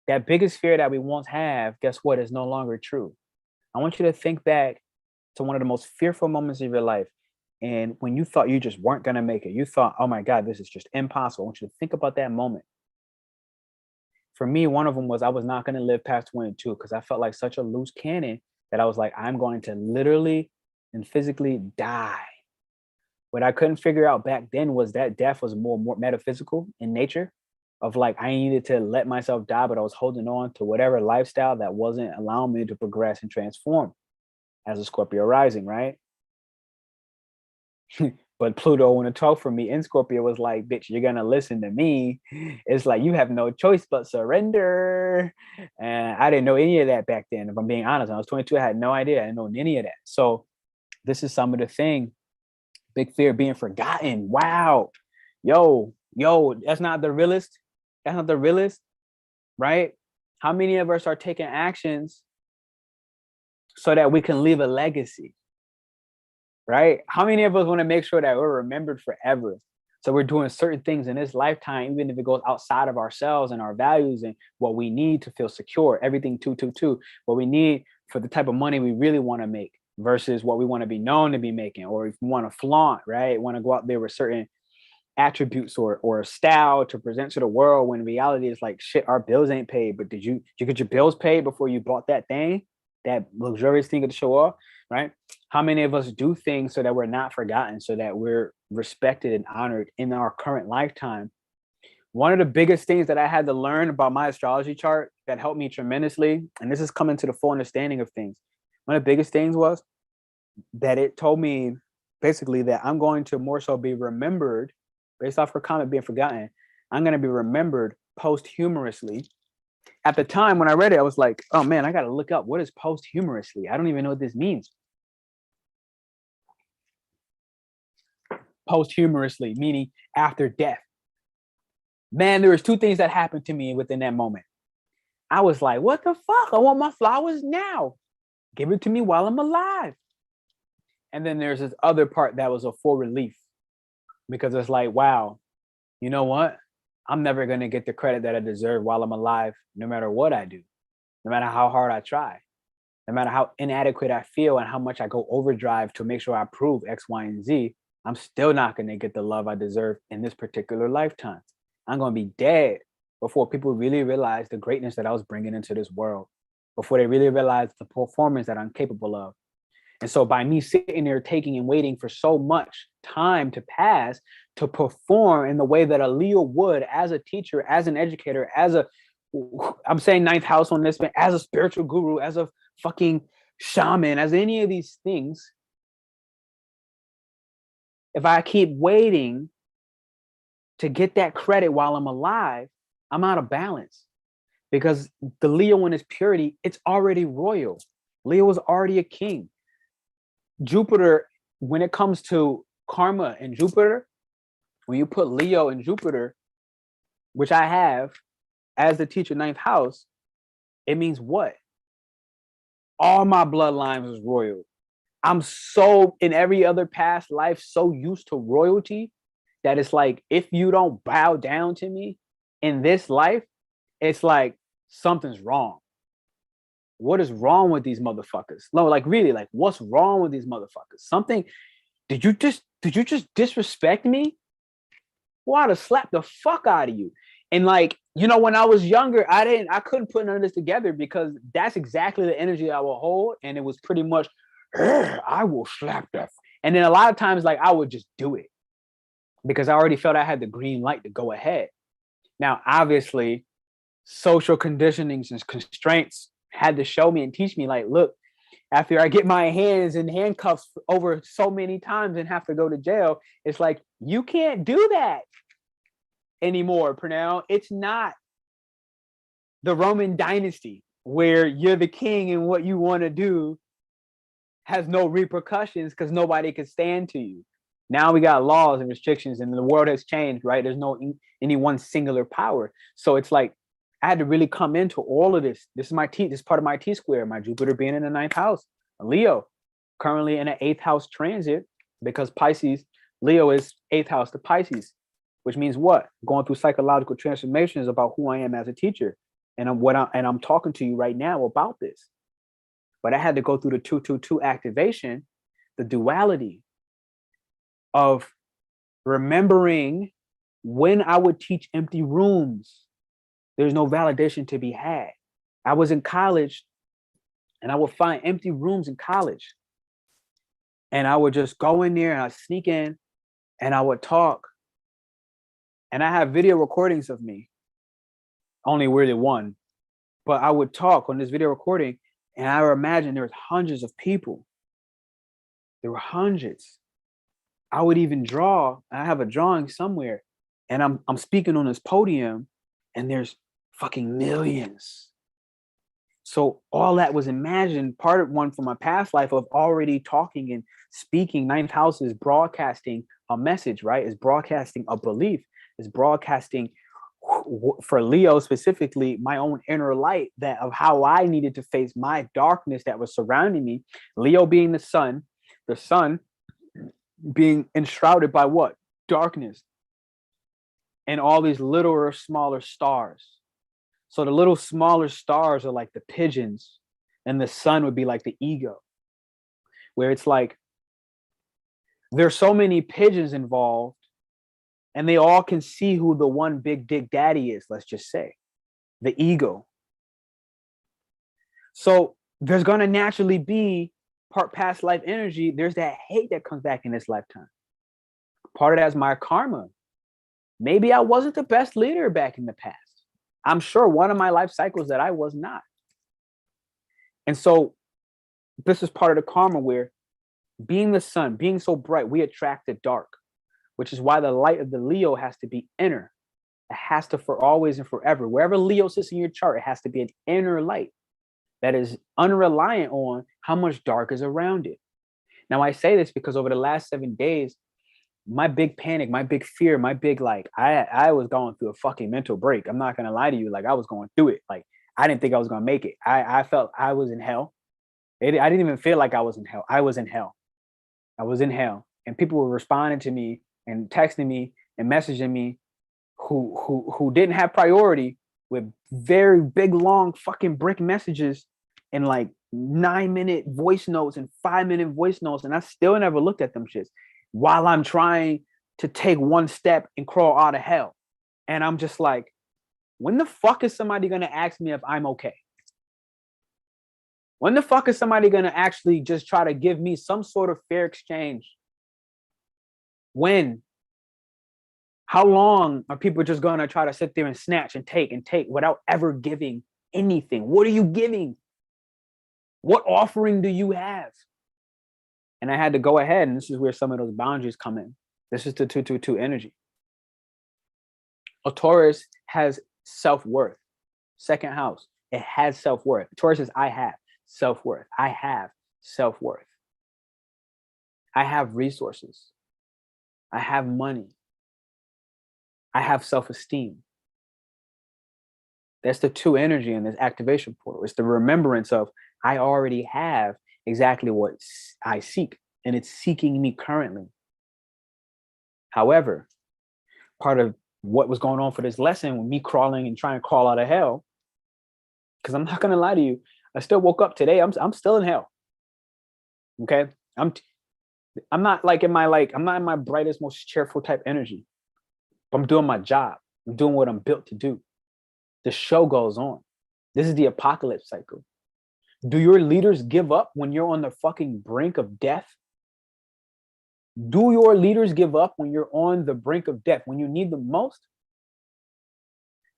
that biggest fear that we once have, guess what, is no longer true. I want you to think back to one of the most fearful moments of your life. And when you thought you just weren't going to make it, you thought, oh my God, this is just impossible. I want you to think about that moment. For me, one of them was I was not going to live past 22 because I felt like such a loose cannon that I was like, I'm going to literally and physically die. What I couldn't figure out back then was that death was more metaphysical in nature, of like I needed to let myself die, but I was holding on to whatever lifestyle that wasn't allowing me to progress and transform as a Scorpio rising, right? But Pluto in the 12th for me in Scorpio was like, bitch, you're gonna listen to me. It's like you have no choice but surrender. And I didn't know any of that back then. If I'm being honest, when I was 22, I had no idea. I didn't know any of that. So this is some of the thing. Big fear of being forgotten. Wow. Yo, that's not the realest. That's not the realest, right? How many of us are taking actions so that we can leave a legacy? Right? How many of us want to make sure that we're remembered forever? So we're doing certain things in this lifetime, even if it goes outside of ourselves and our values and what we need to feel secure, everything what we need for the type of money we really want to make versus what we want to be known to be making, or if we want to flaunt, right? Want to go out there with certain attributes or a style to present to the world, when reality is like, shit, our bills ain't paid. But did you get your bills paid before you bought that thing, that luxurious thing to show off, right? How many of us do things so that we're not forgotten, so that we're respected and honored in our current lifetime? One of the biggest things that I had to learn about my astrology chart that helped me tremendously, and this is coming to the full understanding of things, one of the biggest things was that it told me basically that I'm going to more so be remembered based off her comment being forgotten. I'm going to be remembered posthumously. At the time when I read it, I was like, oh man, I got to look up what is posthumously. I don't even know what this means. Posthumously, meaning after death. Man, there was two things that happened to me within that moment. I was like, what the fuck? I want my flowers now. Give it to me while I'm alive. And then there's this other part that was a full relief, because it's like, wow, you know what? I'm never going to get the credit that I deserve while I'm alive, no matter what I do, no matter how hard I try, no matter how inadequate I feel and how much I go overdrive to make sure I prove X, Y, and Z. I'm still not going to get the love I deserve in this particular lifetime. I'm going to be dead before people really realize the greatness that I was bringing into this world, before they really realize the performance that I'm capable of. And so by me sitting there taking and waiting for so much time to pass to perform in the way that a Leo would, as a teacher, as an educator, I'm saying ninth house on this, man, as a spiritual guru, as a fucking shaman, as any of these things, if I keep waiting to get that credit while I'm alive, I'm out of balance. Because the Leo in its purity, it's already royal. Leo is already a king. Jupiter, when it comes to karma and Jupiter, when you put Leo and Jupiter, which I have as the teacher ninth house, it means what? All my bloodlines is royal. I'm so, in every other past life, so used to royalty that it's like, if you don't bow down to me in this life, it's like something's wrong. What is wrong with these motherfuckers? No, like really, like what's wrong with these motherfuckers? Something, did you just disrespect me? Well, I'd have slapped the fuck out of you. And like, you know, when I was younger, I couldn't put none of this together, because that's exactly the energy I will hold. And it was pretty much, I will slap that. And then a lot of times, like, I would just do it because I already felt I had the green light to go ahead. Now, obviously, social conditionings and constraints had to show me and teach me, like, look, after I get my hands in handcuffs over so many times and have to go to jail, it's like, you can't do that anymore, Pernell. It's not the Roman dynasty where you're the king and what you want to do has no repercussions because nobody can stand to you. Now we got laws and restrictions and the world has changed, right? There's no any one singular power. So it's like, I had to really come into all of this. This is my T, this is part of my T square, my Jupiter being in the ninth house. Leo, currently in an eighth house transit, because Pisces, Leo is eighth house to Pisces, which means what? Going through psychological transformations about who I am as a teacher. And I'm talking to you right now about this. But I had to go through the 222 activation, the duality of remembering when I would teach empty rooms. There's no validation to be had. I was in college and I would find empty rooms in college. And I would just go in there and I'd sneak in and I would talk. And I have video recordings of me, only really one. But I would talk on this video recording and I would imagine there was hundreds of people. There were hundreds. I would even draw. I have a drawing somewhere, and I'm speaking on this podium, and there's fucking millions. So all that was imagined. Part of one from my past life of already talking and speaking. Ninth house is broadcasting a message, right? Is broadcasting a belief. Is broadcasting, for Leo specifically, my own inner light, that of how I needed to face my darkness that was surrounding me. Leo being the sun being enshrouded by what? Darkness. And all these littler, smaller stars. So the little smaller stars are like the pigeons, and the sun would be like the ego, where it's like there's so many pigeons involved, and they all can see who the one big dick daddy is, let's just say, the ego. So there's going to naturally be part past life energy. There's that hate that comes back in this lifetime. Part of that's my karma. Maybe I wasn't the best leader back in the past. I'm sure one of my life cycles that I was not. And so this is part of the karma, where being the sun, being so bright, we attract the dark, which is why the light of the Leo has to be inner. It has to, for always and forever. Wherever Leo sits in your chart, it has to be an inner light that is unreliant on how much dark is around it. Now, I say this because over the last 7 days, my big panic, my big fear, my big, like, I was going through a fucking mental break. I'm not going to lie to you. Like, I was going through it. Like, I didn't think I was going to make it. I felt I was in hell. I didn't even feel like I was in hell. I was in hell. I was in hell. And people were responding to me and texting me and messaging me who didn't have priority, with very big, long fucking brick messages and like 9-minute voice notes and 5-minute voice notes. And I still never looked at them shits while I'm trying to take one step and crawl out of hell. And I'm just like, when the fuck is somebody going to ask me if I'm okay? When the fuck is somebody going to actually just try to give me some sort of fair exchange? When? How long are people just going to try to sit there and snatch and take without ever giving anything? What are you giving? What offering do you have? And I had to go ahead, and this is where some of those boundaries come in. This is the 222 energy. A Taurus has self-worth. Second house, it has self-worth. Taurus says, I have self-worth. I have self-worth. I have resources. I have money. I have self-esteem. That's the 2 energy in this activation portal. It's the remembrance of, I already have exactly what I seek, and it's seeking me currently. However, part of what was going on for this lesson, with me crawling and trying to crawl out of hell, because I'm not going to lie to you, I still woke up today. I'm still in hell. Okay. I'm not like in my, I'm not in my brightest, most cheerful type energy, but I'm doing my job. I'm doing what I'm built to do. The show goes on. This is the apocalypse cycle. Do your leaders give up when you're on the fucking brink of death? Do your leaders give up when you're on the brink of death, when you need them most?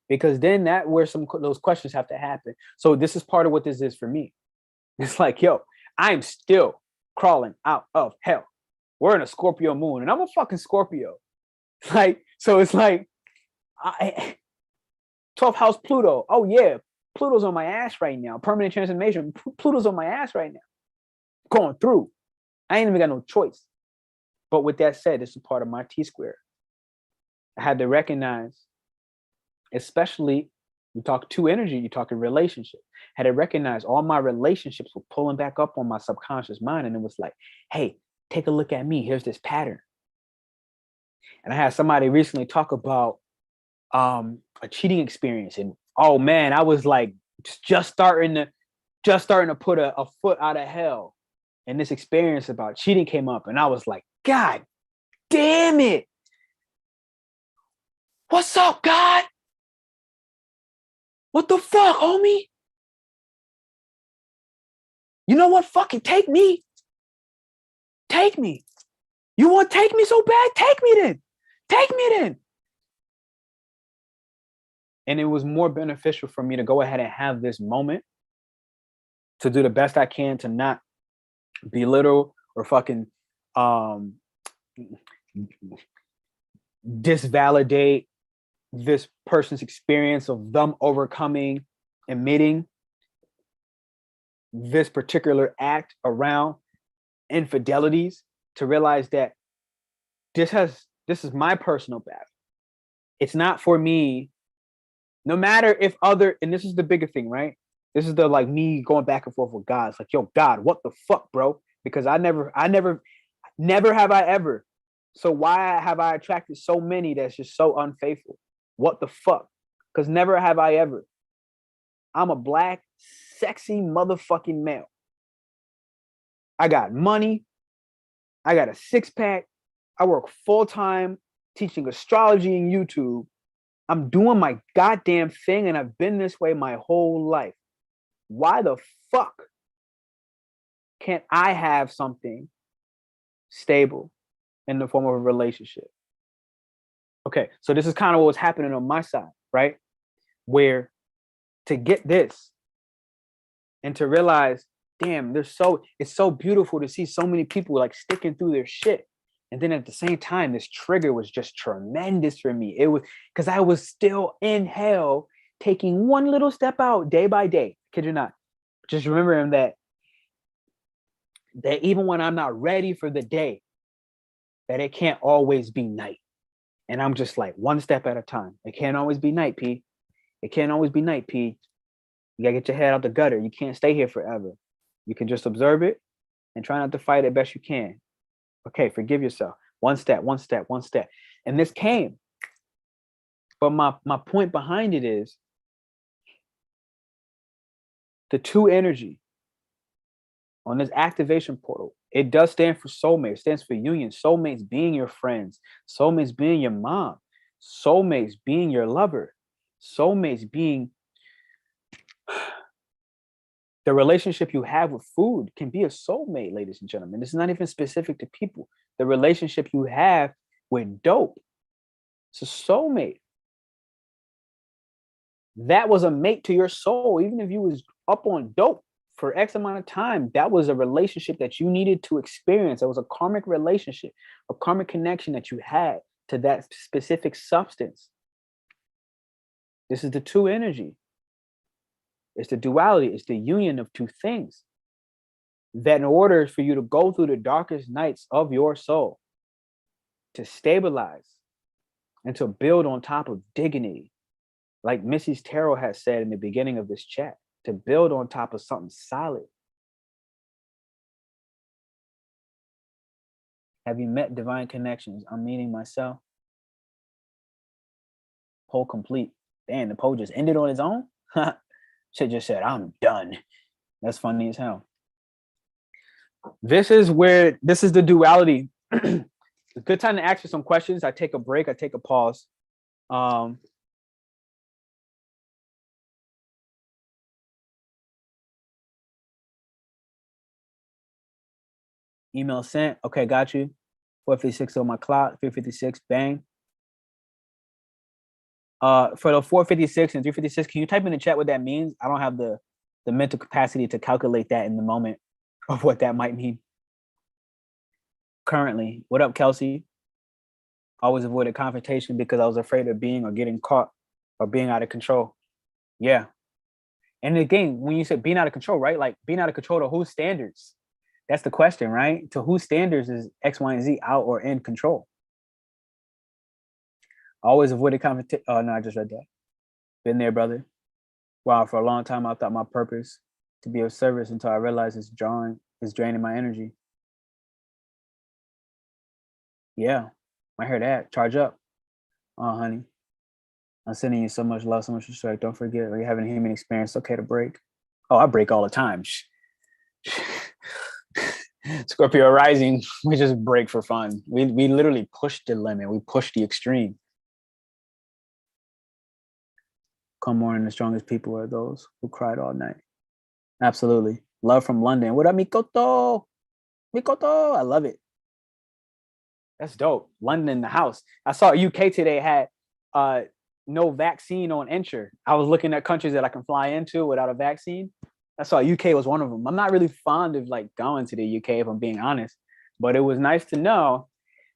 Because then that where those questions have to happen. So this is part of what this is for me. It's like, yo, I'm still crawling out of hell. We're in a Scorpio moon, and I'm a fucking Scorpio. Like, so it's like, 12th house Pluto. Oh yeah, Pluto's on my ass right now. Permanent transformation. Pluto's on my ass right now. Going through. I ain't even got no choice. But with that said, this is part of my T-square. I had to recognize, especially, you talk 2 energy, you talk a relationship. I had to recognize all my relationships were pulling back up on my subconscious mind. And it was like, hey, take a look at me. Here's this pattern. And I had somebody recently talk about a cheating experience. And oh man, I was like just starting to put a foot out of hell. And this experience about cheating came up, and I was like, God damn it. What's up, God? What the fuck, homie? You know what? Fucking take me. Take me. You want to take me so bad? Take me then. Take me then. And it was more beneficial for me to go ahead and have this moment, to do the best I can to not belittle or fucking disvalidate this person's experience of them overcoming, emitting this particular act around infidelities, to realize that this is my personal battle. It's not for me, no matter if other, and this is the bigger thing, right? This is the like me going back and forth with God. It's like, yo, God, what the fuck, bro? Because never have I ever. So why have I attracted so many that's just so unfaithful? What the fuck? Because never have I ever. I'm a black, sexy motherfucking male. I got money. I got a six-pack. I work full-time teaching astrology in YouTube. I'm doing my goddamn thing, and I've been this way my whole life. Why the fuck can't I have something stable in the form of a relationship? Okay, so this is kind of what was happening on my side, right? Where to get this and to realize, damn, it's so beautiful to see so many people like sticking through their shit. And then at the same time, this trigger was just tremendous for me. It was because I was still in hell, taking one little step out day by day. Kid you not. Just remembering that even when I'm not ready for the day, that it can't always be night. And I'm just like one step at a time. It can't always be night, P. It can't always be night, P. You gotta get your head out the gutter. You can't stay here forever. You can just observe it and try not to fight it best you can. Okay, forgive yourself. One step, one step, one step. And this came. But my point behind it is the two energy on this activation portal. It does stand for soulmate. It stands for union. Soulmates being your friends. Soulmates being your mom. Soulmates being your lover. Soulmates being the relationship you have with food can be a soulmate, ladies and gentlemen. It's not even specific to people. The relationship you have with dope, it's a soulmate. That was a mate to your soul. Even if you was up on dope for X amount of time, that was a relationship that you needed to experience. It was a karmic relationship, a karmic connection that you had to that specific substance. This is the two energy. It's the duality. It's the union of two things. That in order for you to go through the darkest nights of your soul, to stabilize and to build on top of dignity, like Mrs. Tarot has said in the beginning of this chat, to build on top of something solid. Have you met divine connections? I'm meeting myself. Poll complete. Damn, the poll just ended on its own? Shit just said, I'm done. That's funny as hell. This is the duality. It's a good time to ask for some questions. I take a break. I take a pause. Email sent. Okay, got you. 456 on my clock. 356, bang. For the 456 and 356, can you type in the chat what that means? I don't have the mental capacity to calculate that in the moment of what that might mean. Currently, what up, Kelsey? Always avoided confrontation because I was afraid of being or getting caught or being out of control. Yeah. And again, when you said being out of control, right? Like being out of control to whose standards? That's the question, right? To whose standards is X, Y, and Z out or in control? Always avoided confrontation. Oh, no, I just read that. Been there, brother. Wow, for a long time, I thought my purpose to be of service until I realized it's draining my energy. Yeah, I heard that. Charge up. Oh, honey. I'm sending you so much love, so much respect. Don't forget, when you're having a human experience, it's okay to break. Oh, I break all the time. Scorpio rising, we just break for fun. We literally push the limit. We push the extreme. Come on, the strongest people are those who cried all night. Absolutely. Love from London. What up, Mikoto? Mikoto, I love it. That's dope. London in the house. I saw UK today had no vaccine on entry. I was looking at countries that I can fly into without a vaccine. I saw UK was one of them. I'm not really fond of like going to the UK if I'm being honest, but it was nice to know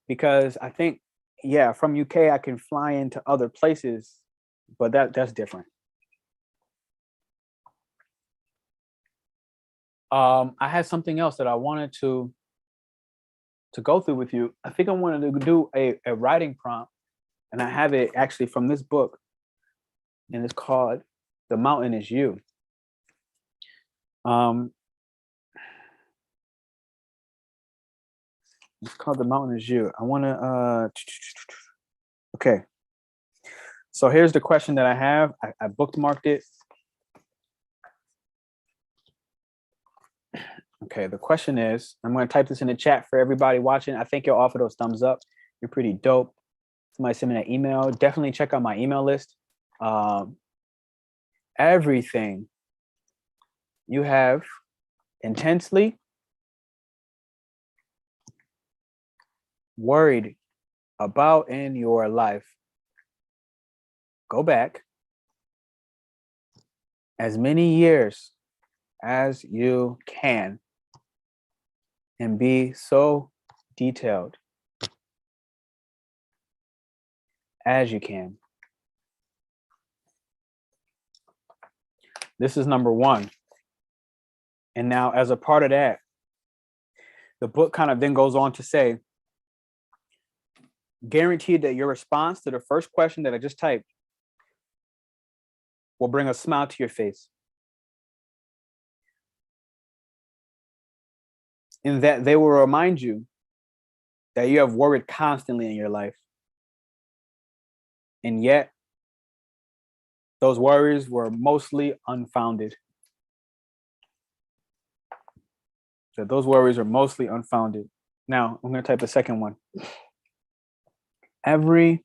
because I think, yeah, from UK I can fly into other places, but that's different. I had something else that I wanted to go through with you. I think I wanted to do a writing prompt, and I have it actually from this book, and it's called "The Mountain Is You." It's called "The Mountain Is You." I want to. Okay. So here's the question that I have. I bookmarked it. Okay, the question is, I'm going to type this in the chat for everybody watching. I think you'll offer those thumbs up. You're pretty dope. Somebody send me that email. Definitely check out my email list. Everything you have intensely worried about in your life, go back as many years as you can and be so detailed as you can. This is number one. And now, as a part of that, the book kind of then goes on to say, guaranteed that your response to the first question that I just typed will bring a smile to your face. In that they will remind you that you have worried constantly in your life. And yet, those worries were mostly unfounded. So those worries are mostly unfounded. Now, I'm going to type the second one. Every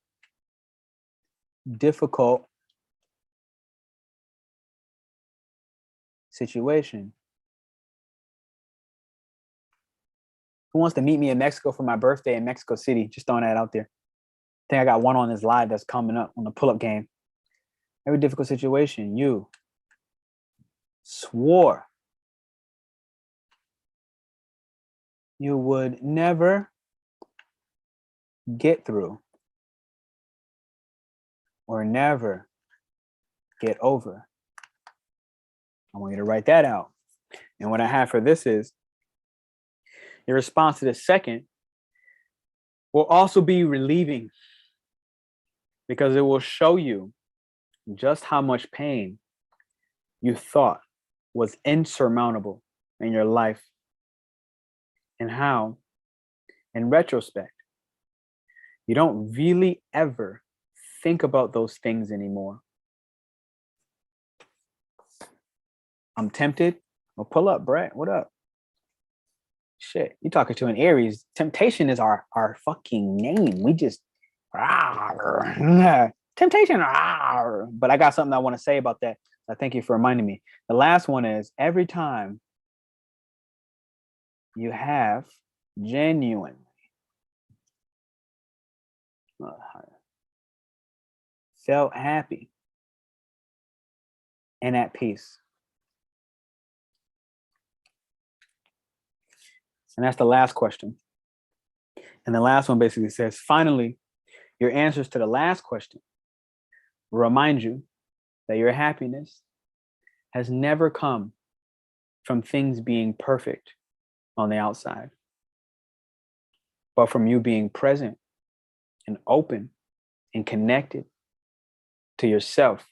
difficult situation. Who wants to meet me in Mexico for my birthday in Mexico City? Just throwing that out there. I think I got one on this live that's coming up on the pull-up game. Every difficult situation, you swore you would never get through or never get over. I want you to write that out. And what I have for this is, your response to the second will also be relieving, because it will show you just how much pain you thought was insurmountable in your life, and how, in retrospect, you don't really ever think about those things anymore. I'm tempted. Well, pull up, Brett. What up? Shit, you talking to an Aries. Temptation is our fucking name. We just temptation. But I got something I want to say about that. I thank you for reminding me. The last one is, every time you have genuine felt happy and at peace. And that's the last question. And the last one basically says, finally, your answers to the last question will remind you that your happiness has never come from things being perfect on the outside, but from you being present and open and connected to yourself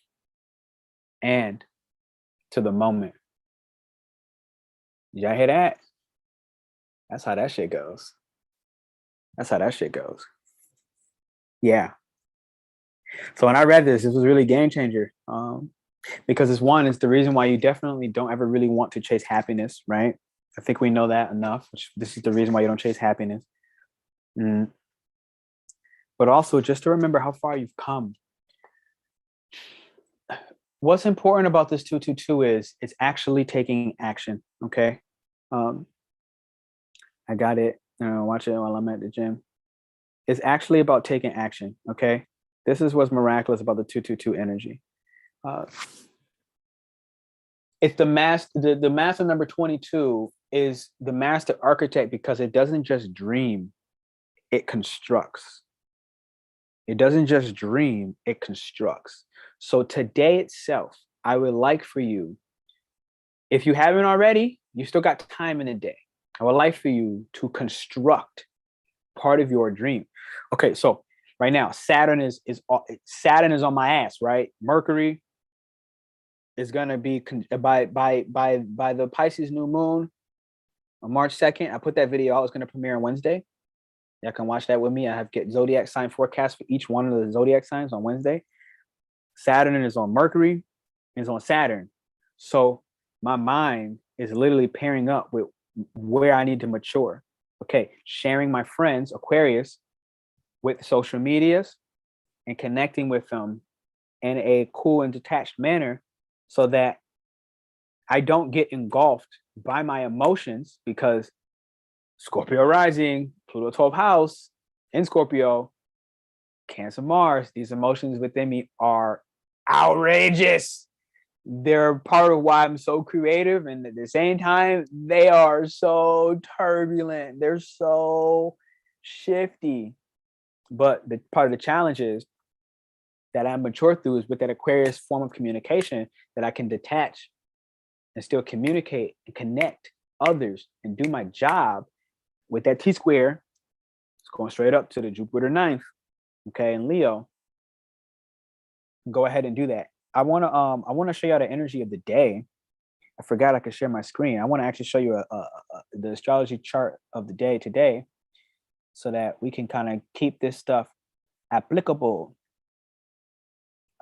and to the moment. Did y'all hear that? That's how that shit goes. That's how that shit goes. Yeah. So when I read this was really game changer. Because it's the reason why you definitely don't ever really want to chase happiness, right? I think we know that enough. This is the reason why you don't chase happiness. But also just to remember how far you've come. What's important about this 222 is it's actually taking action. Okay. I got it. Watch it while I'm at the gym. It's actually about taking action. Okay. This is what's miraculous about the 222 energy. It's the master number 22 is the master architect, because it doesn't just dream. it constructs. It doesn't just dream, it constructs. So today itself, I would like for you, if you haven't already, you still got time in the day. I would like for you to construct part of your dream. Okay, so right now, Saturn is on my ass, right? Mercury is gonna be by the Pisces new moon on March 2nd. I put that video out. It's gonna premiere on Wednesday. Y'all can watch that with me. I have get zodiac sign forecast for each one of the zodiac signs on Wednesday. Saturn is on Mercury, is on Saturn. So my mind is literally pairing up with where I need to mature. Okay, sharing my friends, Aquarius, with social medias and connecting with them in a cool and detached manner so that I don't get engulfed by my emotions, because Scorpio rising, Pluto 12th house in Scorpio, Cancer Mars, these emotions within me are outrageous. They're part of why I'm so creative, and at the same time, they are so turbulent. They're so shifty. But the part of the challenge is that I mature through is with that Aquarius form of communication that I can detach and still communicate and connect others and do my job with that T square. It's going straight up to the Jupiter 9th, okay, in Leo. Go ahead and do that. I want to show you the energy of the day. I forgot I could share my screen. I want to actually show you the astrology chart of the day today, so that we can kind of keep this stuff applicable.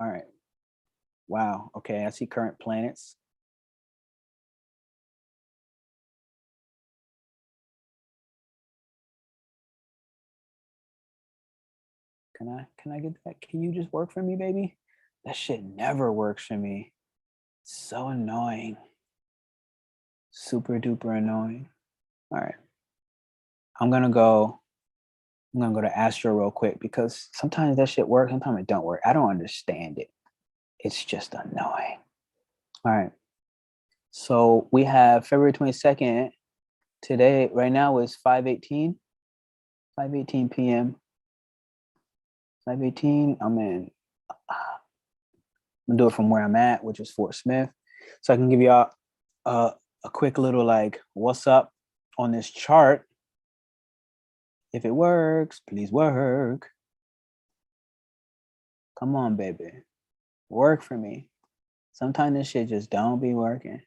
All right. Wow. Okay. I see current planets. Can I get that? Can you just work for me, baby? That shit never works for me. It's so annoying. Super duper annoying. All right. I'm gonna go to Astro real quick, because sometimes that shit works, sometimes it don't work. I don't understand it. It's just annoying. All right. So we have February 22nd. Today, right now is 5:18 p.m. 5:18. I'm gonna do it from where I'm at, which is Fort Smith. So I can give y'all a quick little like what's up on this chart. If it works, please work. Come on, baby. Work for me. Sometimes this shit just don't be working.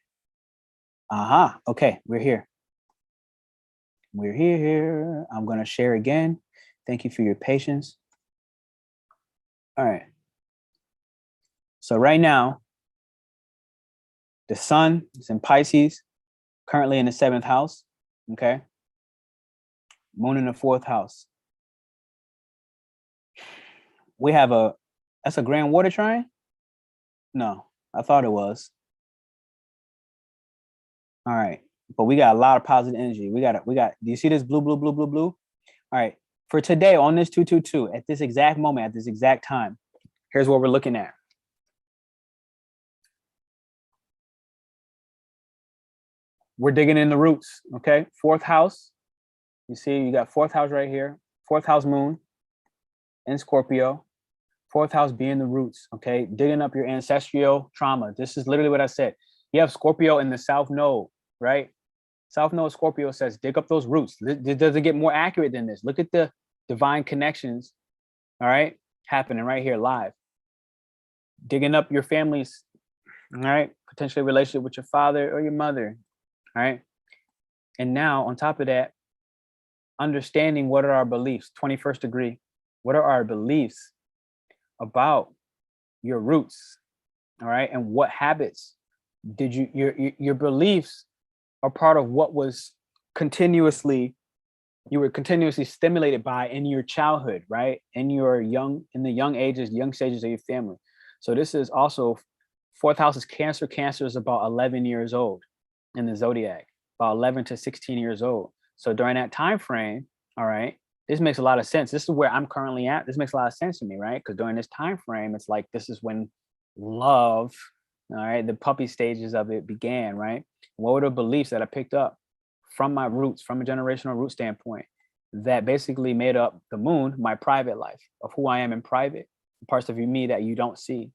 Aha. Okay, we're here. We're here. I'm gonna share again. Thank you for your patience. All right. So right now, the sun is in Pisces, currently in the 7th house. Okay. Moon in the 4th house. We have that's a grand water trine? No, I thought it was. All right. But we got a lot of positive energy. We got, do you see this blue, blue, blue, blue, blue? All right. For today on this 222, at this exact moment, at this exact time, here's what we're looking at. We're digging in the roots, okay? 4th house. You see, you got 4th house right here. 4th house moon in Scorpio. 4th house being the roots, okay? Digging up your ancestral trauma. This is literally what I said. You have Scorpio in the South Node, right? South Node Scorpio says, dig up those roots. It doesn't get more accurate than this. Look at the divine connections, all right? Happening right here live. Digging up your family's, all right? Potentially relationship with your father or your mother, all right? And now on top of that, understanding what are our beliefs, 21st degree. What are our beliefs about your roots, all right? And what habits did your beliefs are part of what was you were continuously stimulated by in your childhood, right? In the young stages of your family. So this is also 4th house is Cancer. Cancer is about 11 years old in the zodiac, about 11 to 16 years old. So during that time frame, all right, this makes a lot of sense. This is where I'm currently at. This makes a lot of sense to me, right? Because during this time frame, it's like this is when love, all right, the puppy stages of it began, right? What were the beliefs that I picked up from my roots, from a generational root standpoint? that basically made up the moon, my private life of who I am in private, parts of me that you don't see,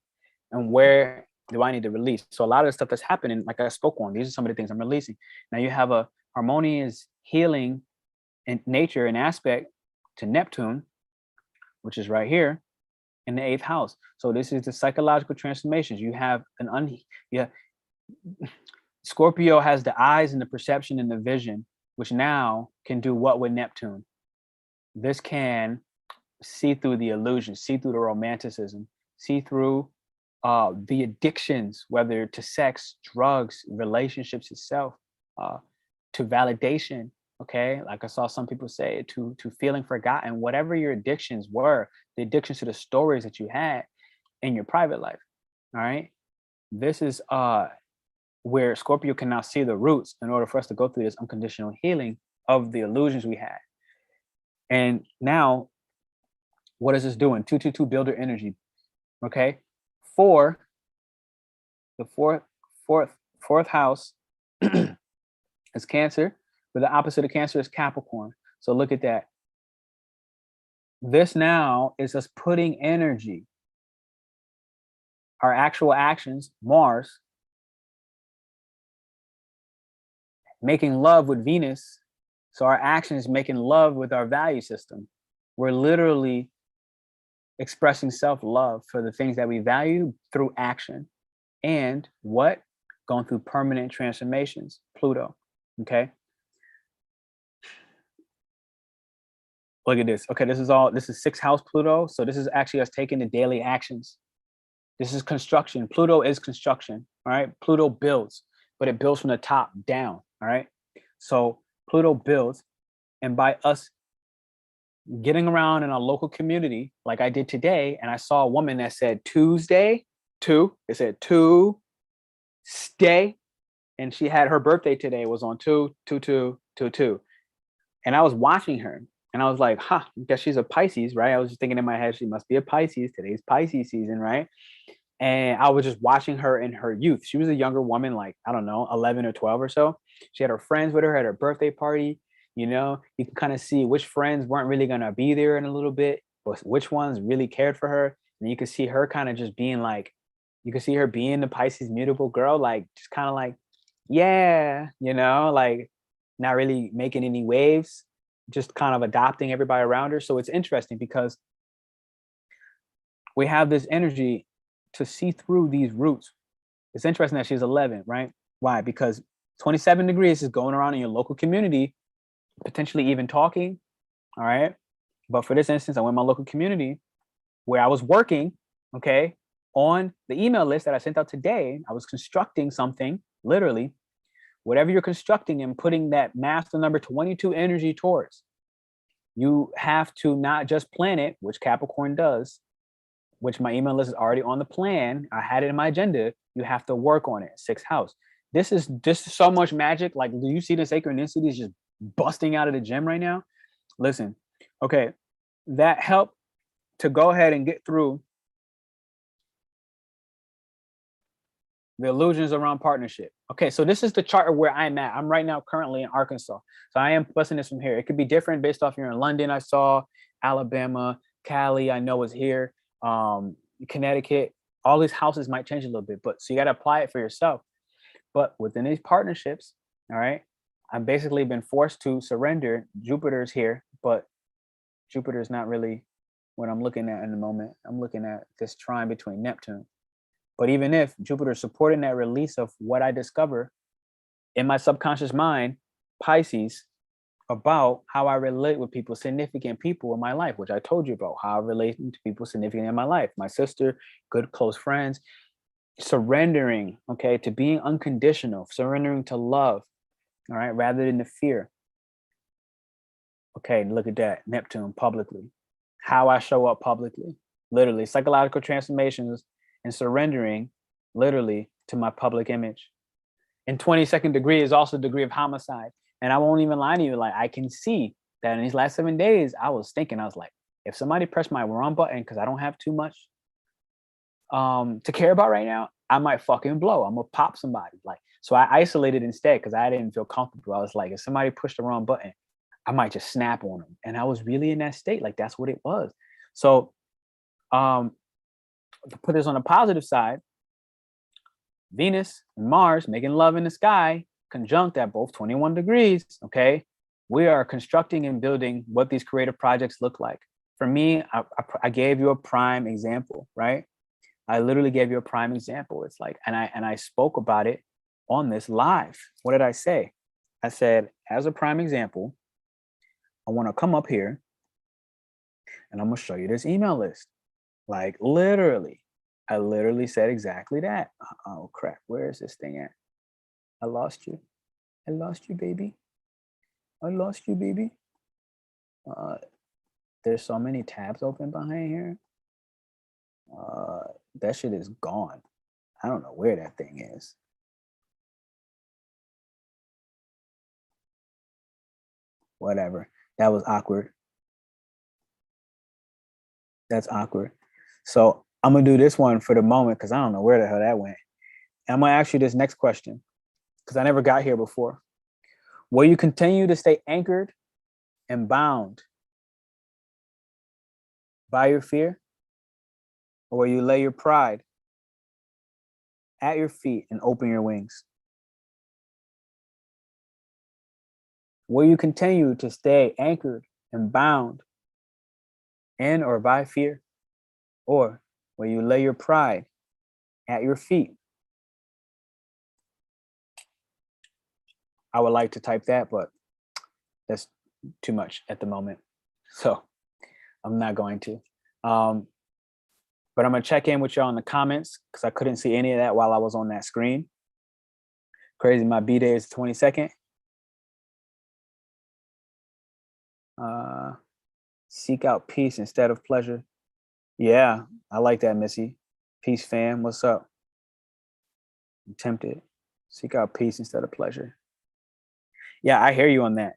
and where do I need to release. So a lot of the stuff that's happening, like I spoke on, these are some of the things I'm releasing. Now you have a harmonious healing in nature and aspect to Neptune, which is right here in the 8th house. So this is the psychological transformations. You have Scorpio has the eyes and the perception and the vision, which now can do what with Neptune? This can see through the illusion, see through the romanticism, see through the addictions, whether to sex, drugs, relationships itself, to validation. Okay, like I saw some people say, to feeling forgotten, whatever your addictions were, the addictions to the stories that you had in your private life. All right, this is where Scorpio can now see the roots in order for us to go through this unconditional healing of the illusions we had. And now, what is this doing? 222 builder energy. Okay, the fourth house is Cancer, but the opposite of Cancer is Capricorn. So look at that. This now is us putting energy, our actual actions, Mars, making love with Venus. So our actions making love with our value system. We're literally expressing self-love for the things that we value through action. And what? Going through permanent transformations, Pluto. Okay. Look at this. Okay, this is 6th house Pluto. So this is actually us taking the daily actions. This is construction. Pluto is construction. All right. Pluto builds, but it builds from the top down. All right. So Pluto builds, and by us getting around in a local community, like I did today, and I saw a woman that said Tuesday, it said Tuesday, and she had her birthday today was on 2/22/22. And I was watching her and I was like, I guess she's a Pisces, right? I was just thinking in my head, she must be a Pisces. Today's Pisces season, right? And I was just watching her in her youth. She was a younger woman, like, I don't know, 11 or 12 or so. She had her friends with her at her birthday party. You know, you can kind of see which friends weren't really going to be there in a little bit, but which ones really cared for her. And you could see her kind of just being like, you could see her being the Pisces mutable girl, like just kind of like, yeah, you know, like not really making any waves, just kind of adopting everybody around her. So it's interesting because we have this energy to see through these roots. It's interesting that she's 11, right? Why? Because 27 degrees is going around in your local community, potentially even talking, all right? But for this instance, I went to my local community where I was working, okay, on the email list that I sent out today. I was constructing something, literally, whatever you're constructing and putting that master number 22 energy towards. You have to not just plan it, which Capricorn does, which my email list is already on the plan. I had it in my agenda. You have to work on it. 6th house. This is so much magic. Like, do you see the synchronicities just busting out of the gym right now? Listen, okay, that helped to go ahead and get through the illusions around partnership. Okay, so this is the chart of where I'm at. I'm right now currently in Arkansas. So I am busting this from here. It could be different based off you're in London, I saw, Alabama, Cali, I know is here, Connecticut. All these houses might change a little bit, but so you got to apply it for yourself. But within these partnerships, all right, I've basically been forced to surrender. Jupiter's here, but Jupiter's not really what I'm looking at in the moment. I'm looking at this trine between Neptune. But even if Jupiter's supporting that release of what I discover in my subconscious mind, Pisces, about how I relate with people, significant people in my life, which I told you about, how I relate to people significant in my life, my sister, good close friends, surrendering, okay, to being unconditional, surrendering to love, all right, rather than the fear. Okay, look at that, Neptune publicly, how I show up publicly, literally, psychological transformations and surrendering literally to my public image. And 22nd degree is also a degree of homicide. And I won't even lie to you, like I can see that in these last 7 days, I was thinking, I was like, if somebody pressed my wrong button because I don't have too much to care about right now, I might fucking blow. I'm gonna pop somebody. Like, so I isolated instead because I didn't feel comfortable. I was like, if somebody pushed the wrong button, I might just snap on them. And I was really in that state. Like that's what it was. So to put this on the positive side, Venus and Mars making love in the sky, conjunct at both 21 degrees. Okay. We are constructing and building what these creative projects look like. For me, I gave you a prime example, right? I literally gave you a prime example. It's like, and I spoke about it on this live. What did I say? I said, as a prime example, I want to come up here and I'm going to show you this email list. Like literally, I literally said exactly that. Oh crap. Where is this thing at? I lost you. I lost you, baby. I lost you, baby. There's so many tabs open behind here. That shit is gone. I don't know where that thing is. Whatever. That was awkward. That's awkward. So I'm gonna do this one for the moment because I don't know where the hell that went. And I'm gonna ask you this next question because I never got here before. Will you continue to stay anchored and bound by your fear? Or will you lay your pride at your feet and open your wings? Will you continue to stay anchored and bound in or by fear? Or will you lay your pride at your feet? I would like to type that, but that's too much at the moment. So I'm not going to. But I'm going to check in with y'all in the comments because I couldn't see any of that while I was on that screen. Crazy, my B-Day is the 22nd. Seek out peace instead of pleasure. Yeah, I like that, Missy. Peace, fam. What's up? I'm tempted. Seek out peace instead of pleasure. Yeah, I hear you on that.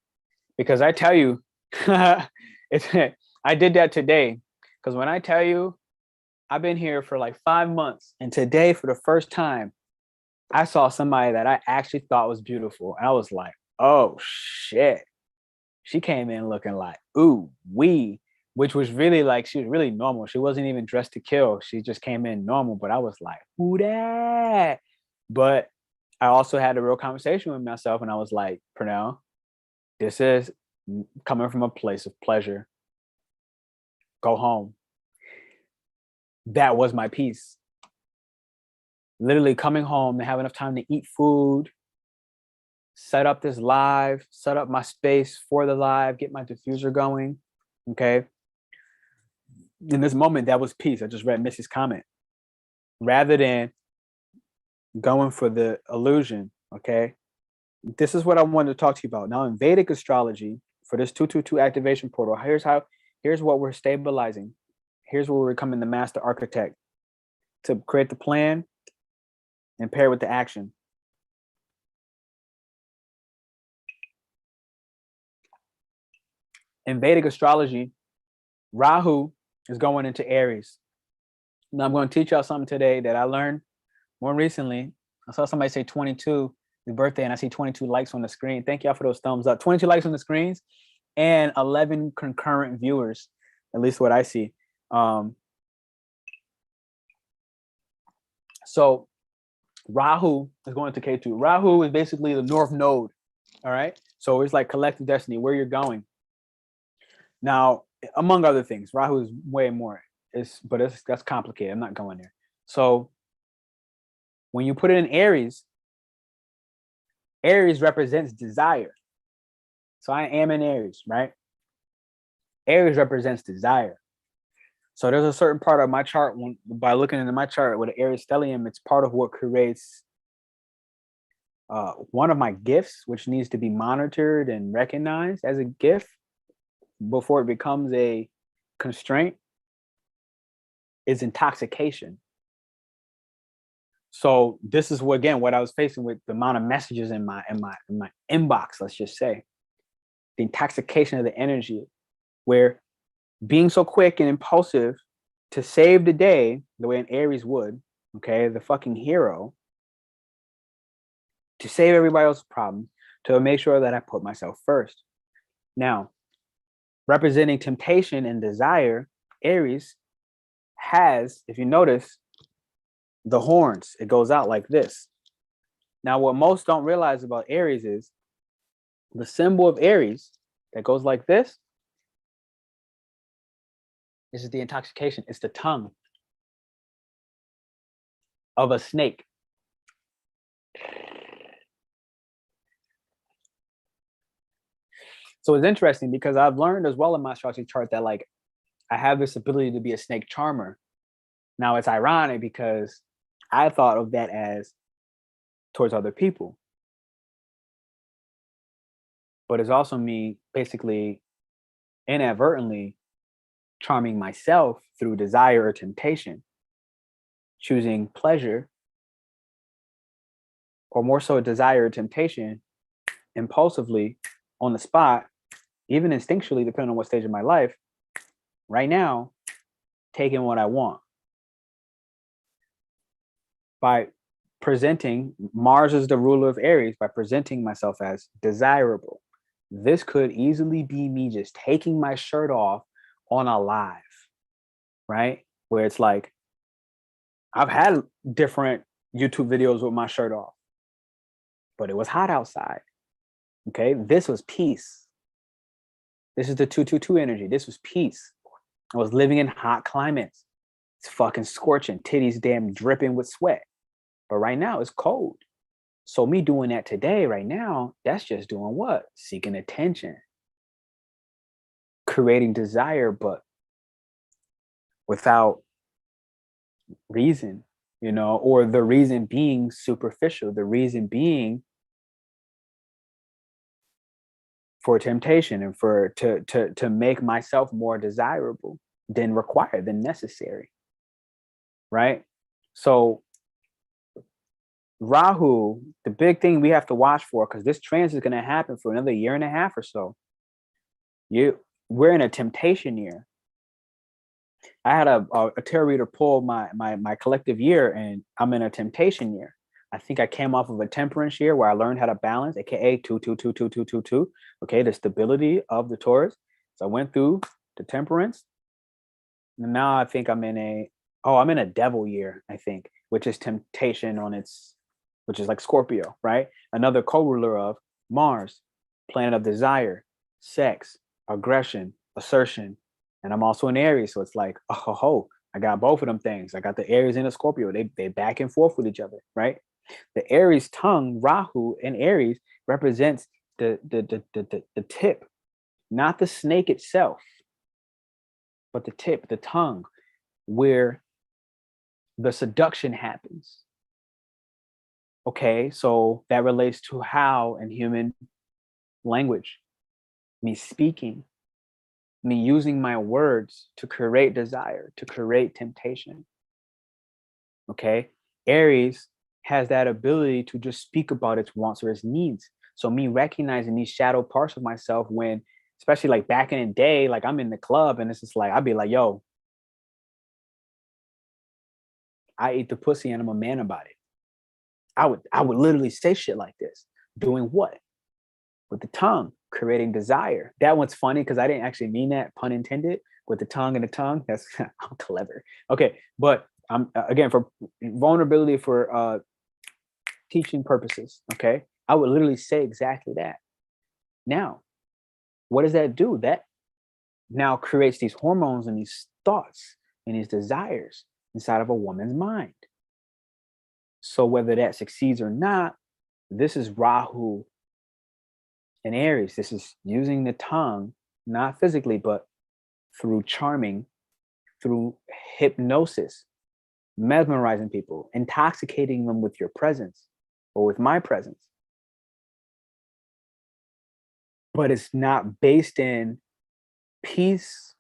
Because I tell you, I did that today. Because when I tell you, I've been here for like 5 months. And today, for the first time, I saw somebody that I actually thought was beautiful. And I was like, oh, shit. She came in looking like, ooh, which was really like, she was really normal. She wasn't even dressed to kill. She just came in normal. But I was like, who that? But I also had a real conversation with myself. And I was like, Pernell, this is coming from a place of pleasure. Go home. That was my peace. Literally coming home and have enough time to eat food, set up this live, set up my space for the live, get my diffuser going. Okay. In this moment, that was peace. I just read Missy's comment. Rather than going for the illusion, okay? This is what I wanted to talk to you about. Now, in Vedic astrology, for this 222 activation portal, here's what we're stabilizing. Here's where we're becoming the master architect to create the plan and pair with the action. In Vedic astrology, Rahu is going into Aries. Now I'm going to teach y'all something today that I learned more recently. I saw somebody say 22, his birthday, and I see 22 likes on the screen. Thank y'all for those thumbs up. 22 likes on the screens and 11 concurrent viewers, at least what I see. So Rahu is going to K2. Rahu is basically the north node. All right. So it's like collective destiny, where you're going. Now, among other things, Rahu is way more. That's complicated. I'm not going there. So when you put it in Aries, Aries represents desire. So I am in Aries, right? Aries represents desire. So there's a certain part of my chart, by looking into my chart with an Aries stellium, it's part of what creates one of my gifts, which needs to be monitored and recognized as a gift before it becomes a constraint, is intoxication. So this is what I was facing with the amount of messages in my inbox, let's just say. The intoxication of the energy, where being so quick and impulsive to save the day, the way an Aries would, okay, the fucking hero, to save everybody else's problem, to make sure that I put myself first. Now, representing temptation and desire, Aries has, if you notice, the horns. It goes out like this. Now, what most don't realize about Aries is the symbol of Aries that goes like this. This is the intoxication. It's the tongue of a snake. So it's interesting because I've learned as well in my astrology chart that like I have this ability to be a snake charmer. Now it's ironic because I thought of that as towards other people. But it's also me basically inadvertently charming myself through desire or temptation, choosing pleasure, or more so desire or temptation impulsively on the spot, even instinctually, depending on what stage of my life, right now, taking what I want. By presenting, Mars is the ruler of Aries, by presenting myself as desirable. This could easily be me just taking my shirt off on a live, right? Where it's like, I've had different YouTube videos with my shirt off, but it was hot outside. Okay, this was peace. This is the 222 energy. This was peace. I was living in hot climates. It's fucking scorching, titties damn dripping with sweat. But right now it's cold. So me doing that today, right now, that's just doing what? Seeking attention, creating desire, but without reason, you know, or the reason being superficial, the reason being for temptation and for to make myself more desirable than required, than necessary, right? So Rahu, the big thing we have to watch for, because this transit is going to happen for another year and a half or so. We're in a temptation year. I had a tarot reader pull my collective year, and I'm in a temptation year. I think I came off of a temperance year where I learned how to balance, aka 2 2 2 2 2 2 2. Okay, the stability of the Taurus. So I went through the temperance, and now I think I'm in a devil year, I think, which is temptation on its, which is like Scorpio, right? Another co-ruler of Mars, planet of desire, sex, aggression, assertion. And I'm also in Aries. So it's like, oh, I got both of them things. I got the Aries and the Scorpio. They back and forth with each other, right? The Aries tongue, Rahu in Aries, represents the tip, not the snake itself, but the tip, the tongue, where the seduction happens. Okay, so that relates to how in human language, me speaking, me using my words to create desire, to create temptation. Okay, Aries has that ability to just speak about its wants or its needs. So me recognizing these shadow parts of myself when, especially like back in the day, like I'm in the club and it's just like, I'd be like, yo, I ate the pussy and I'm a man about it. I would literally say shit like this. Doing what? With the tongue, creating desire. That one's funny because I didn't actually mean that, pun intended, with the tongue and the tongue. That's I'm clever. Okay, but I'm again for vulnerability for teaching purposes. Okay, I would literally say exactly that. Now, what does that do? That now creates these hormones and these thoughts and these desires inside of a woman's mind. So whether that succeeds or not, this is Rahu in Aries. This is using the tongue, not physically, but through charming, through hypnosis, mesmerizing people, intoxicating them with your presence or with my presence. But it's not based in peace.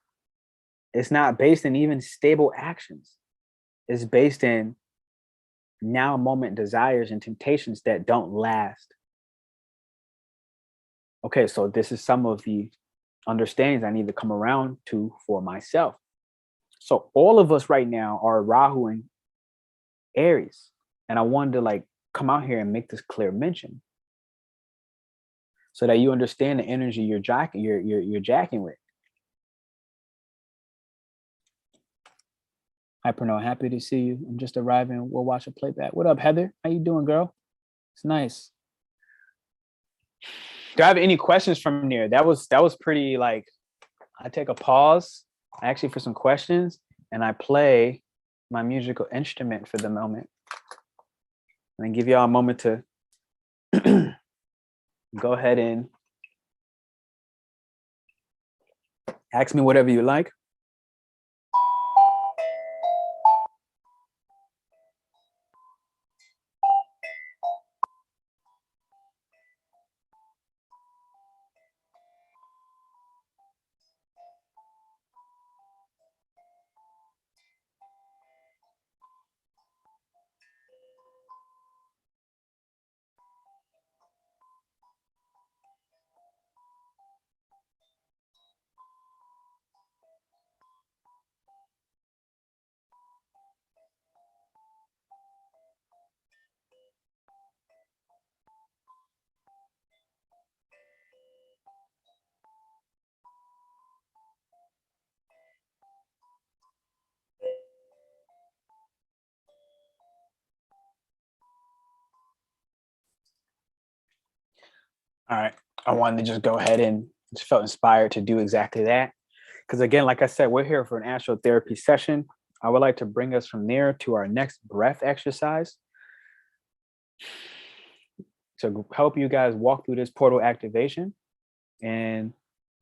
It's not based in even stable actions. It's based in now moment desires and temptations that don't last. Okay, so this is some of the understandings I need to come around to for myself. So all of us right now are Rahu and Aries. And I wanted to like come out here and make this clear mention. so that you understand the energy you're jacking with. Hi, Pernell. Happy to see you. I'm just arriving. We'll watch a playback. What up, Heather? How you doing, girl? It's nice. Do I have any questions from there? That was pretty, like, I take a pause actually for some questions, and I play my musical instrument for the moment. And give y'all a moment to go ahead and ask me whatever you like. All right. I wanted to just go ahead and just felt inspired to do exactly that. Because again, like I said, we're here for an AstroTherapy session. I would like to bring us from there to our next breath exercise to help you guys walk through this portal activation. And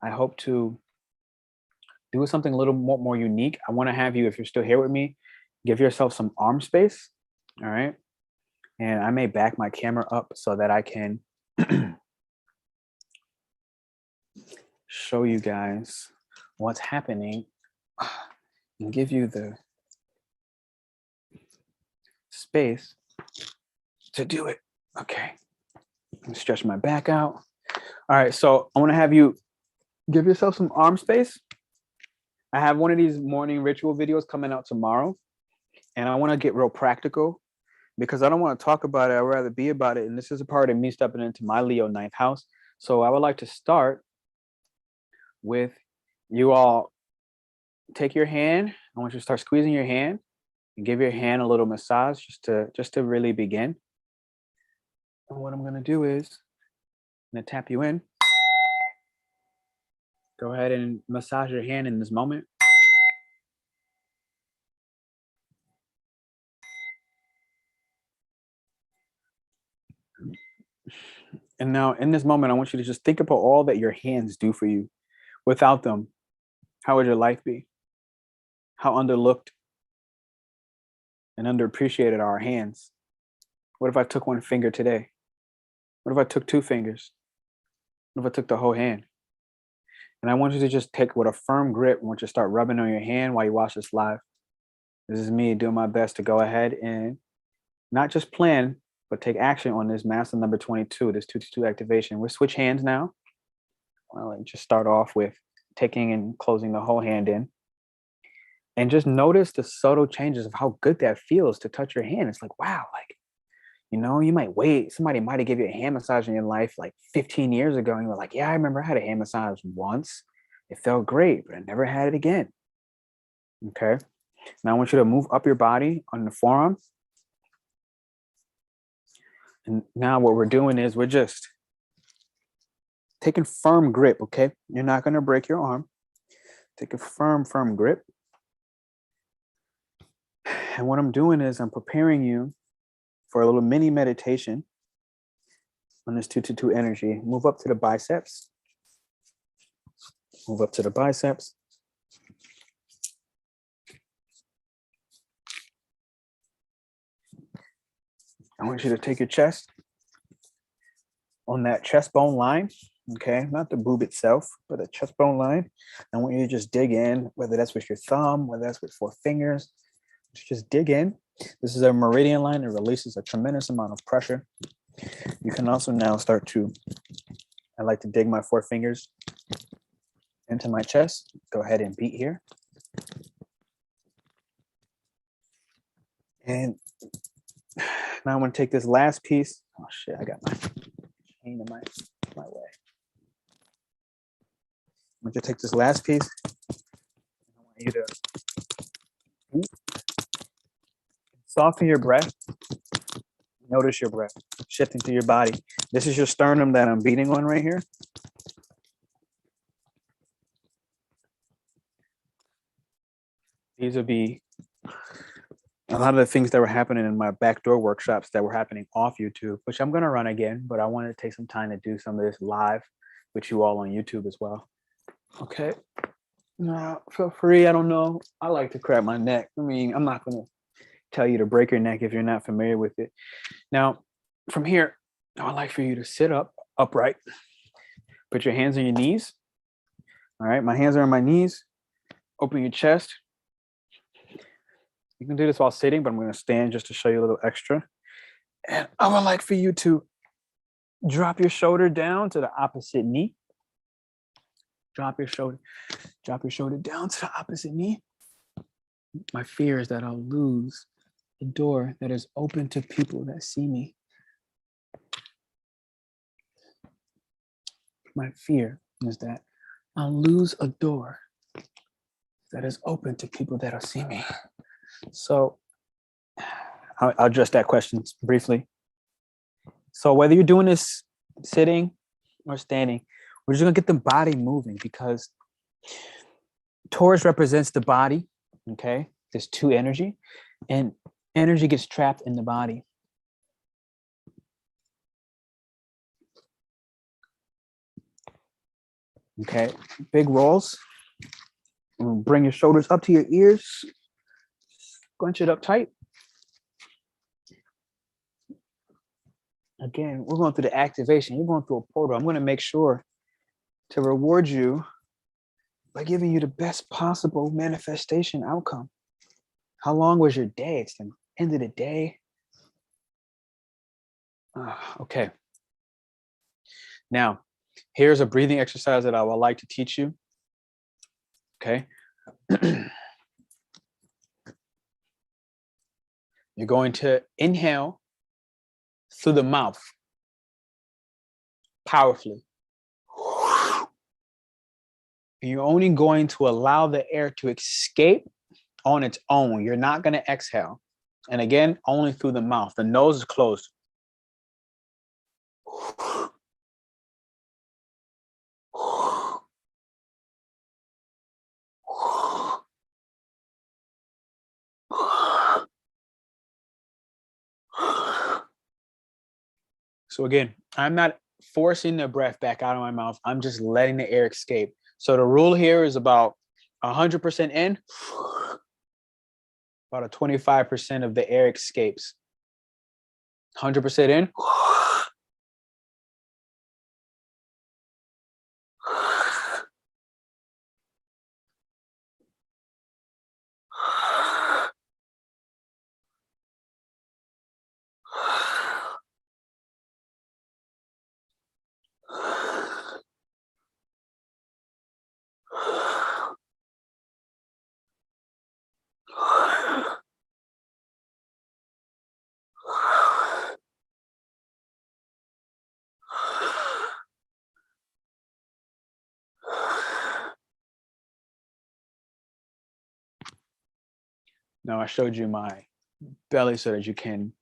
I hope to do something a little more unique. I want to have you, if you're still here with me, give yourself some arm space. All right. And I may back my camera up so that I can show you guys what's happening and give you the space to do it. Okay. Stretch my back out. All right. So I want to have you give yourself some arm space. I have one of these morning ritual videos coming out tomorrow, and I want to get real practical because I don't want to talk about it. I'd rather be about it. And this is a part of me stepping into my Leo 9th house. So I would like to start with you all take your hand. I want you to start squeezing your hand and give your hand a little massage just to really begin. And what I'm going to do is I'm going to tap you in. Go ahead and massage your hand in this moment. And now in this moment, I want you to just think about all that your hands do for you. Without them, how would your life be? How underlooked and underappreciated are our hands? What if I took one finger today? What if I took two fingers? What if I took the whole hand? And I want you to just take with a firm grip. I want you to start rubbing on your hand while you watch this live. This is me doing my best to go ahead and not just plan, but take action on this master number 22, this 222 activation. We'll switch hands now. I'll just start off with taking and closing the whole hand in. And just notice the subtle changes of how good that feels to touch your hand. It's like, wow, like, you know, you might wait. Somebody might have given you a hand massage in your life like 15 years ago. And you were like, yeah, I remember I had a hand massage once. It felt great, but I never had it again. Okay. Now I want you to move up your body on the forearm. And now what we're doing is we're just taking firm grip, okay? You're not going to break your arm. Take a firm grip. And what I'm doing is I'm preparing you for a little mini meditation on this 222 energy. Move up to the biceps. Move up to the biceps. I want you to take your chest on that chest bone line, okay? Not the boob itself, but the chest bone line. I want you to just dig in, whether that's with your thumb, whether that's with 4 fingers. Just dig in. This is a meridian line. It releases a tremendous amount of pressure. You can also now start to, I like to dig my 4 fingers into my chest. Go ahead and beat here. And now I'm going to take this last piece. Oh shit, I got my chain in my My way. I'm going to take this last piece. I want you to soften your breath. Notice your breath shifting through your body. This is your sternum that I'm beating on right here. These would be a lot of the things that were happening in my backdoor workshops that were happening off YouTube, which I'm going to run again, but I wanted to take some time to do some of this live with you all on YouTube as well. Okay. Now, feel free. I don't know. I like to crack my neck. I mean, I'm not going to tell you to break your neck if you're not familiar with it. Now, from here, I would like for you to sit up upright. Put your hands on your knees. All right. My hands are on my knees. Open your chest. You can do this while sitting, but I'm going to stand just to show you a little extra. And I would like for you to drop your shoulder down to the opposite knee. Drop your shoulder down to the opposite knee. My fear is that I'll lose the door that is open to people that see me. My fear is that I'll lose a door that is open to people that'll see me. So I'll address that question briefly. So whether you're doing this sitting or standing, we're just gonna get the body moving because Taurus represents the body, okay? There's two energy, and energy gets trapped in the body. Okay, big rolls. Bring your shoulders up to your ears. Bunch it up tight. Again, we're going through the activation. You're going through a portal. I'm going to make sure to reward you by giving you the best possible manifestation outcome. How long was your day? It's the end of the day. Okay. Now, here's a breathing exercise that I would like to teach you. Okay. You're going to inhale through the mouth powerfully. You're only going to allow the air to escape on its own. You're not going to exhale. And again, only through the mouth. The nose is closed. So again, I'm not forcing the breath back out of my mouth. I'm just letting the air escape. So the rule here is about 100% in, about a 25% of the air escapes. 100% in. Now I showed you my belly so that you can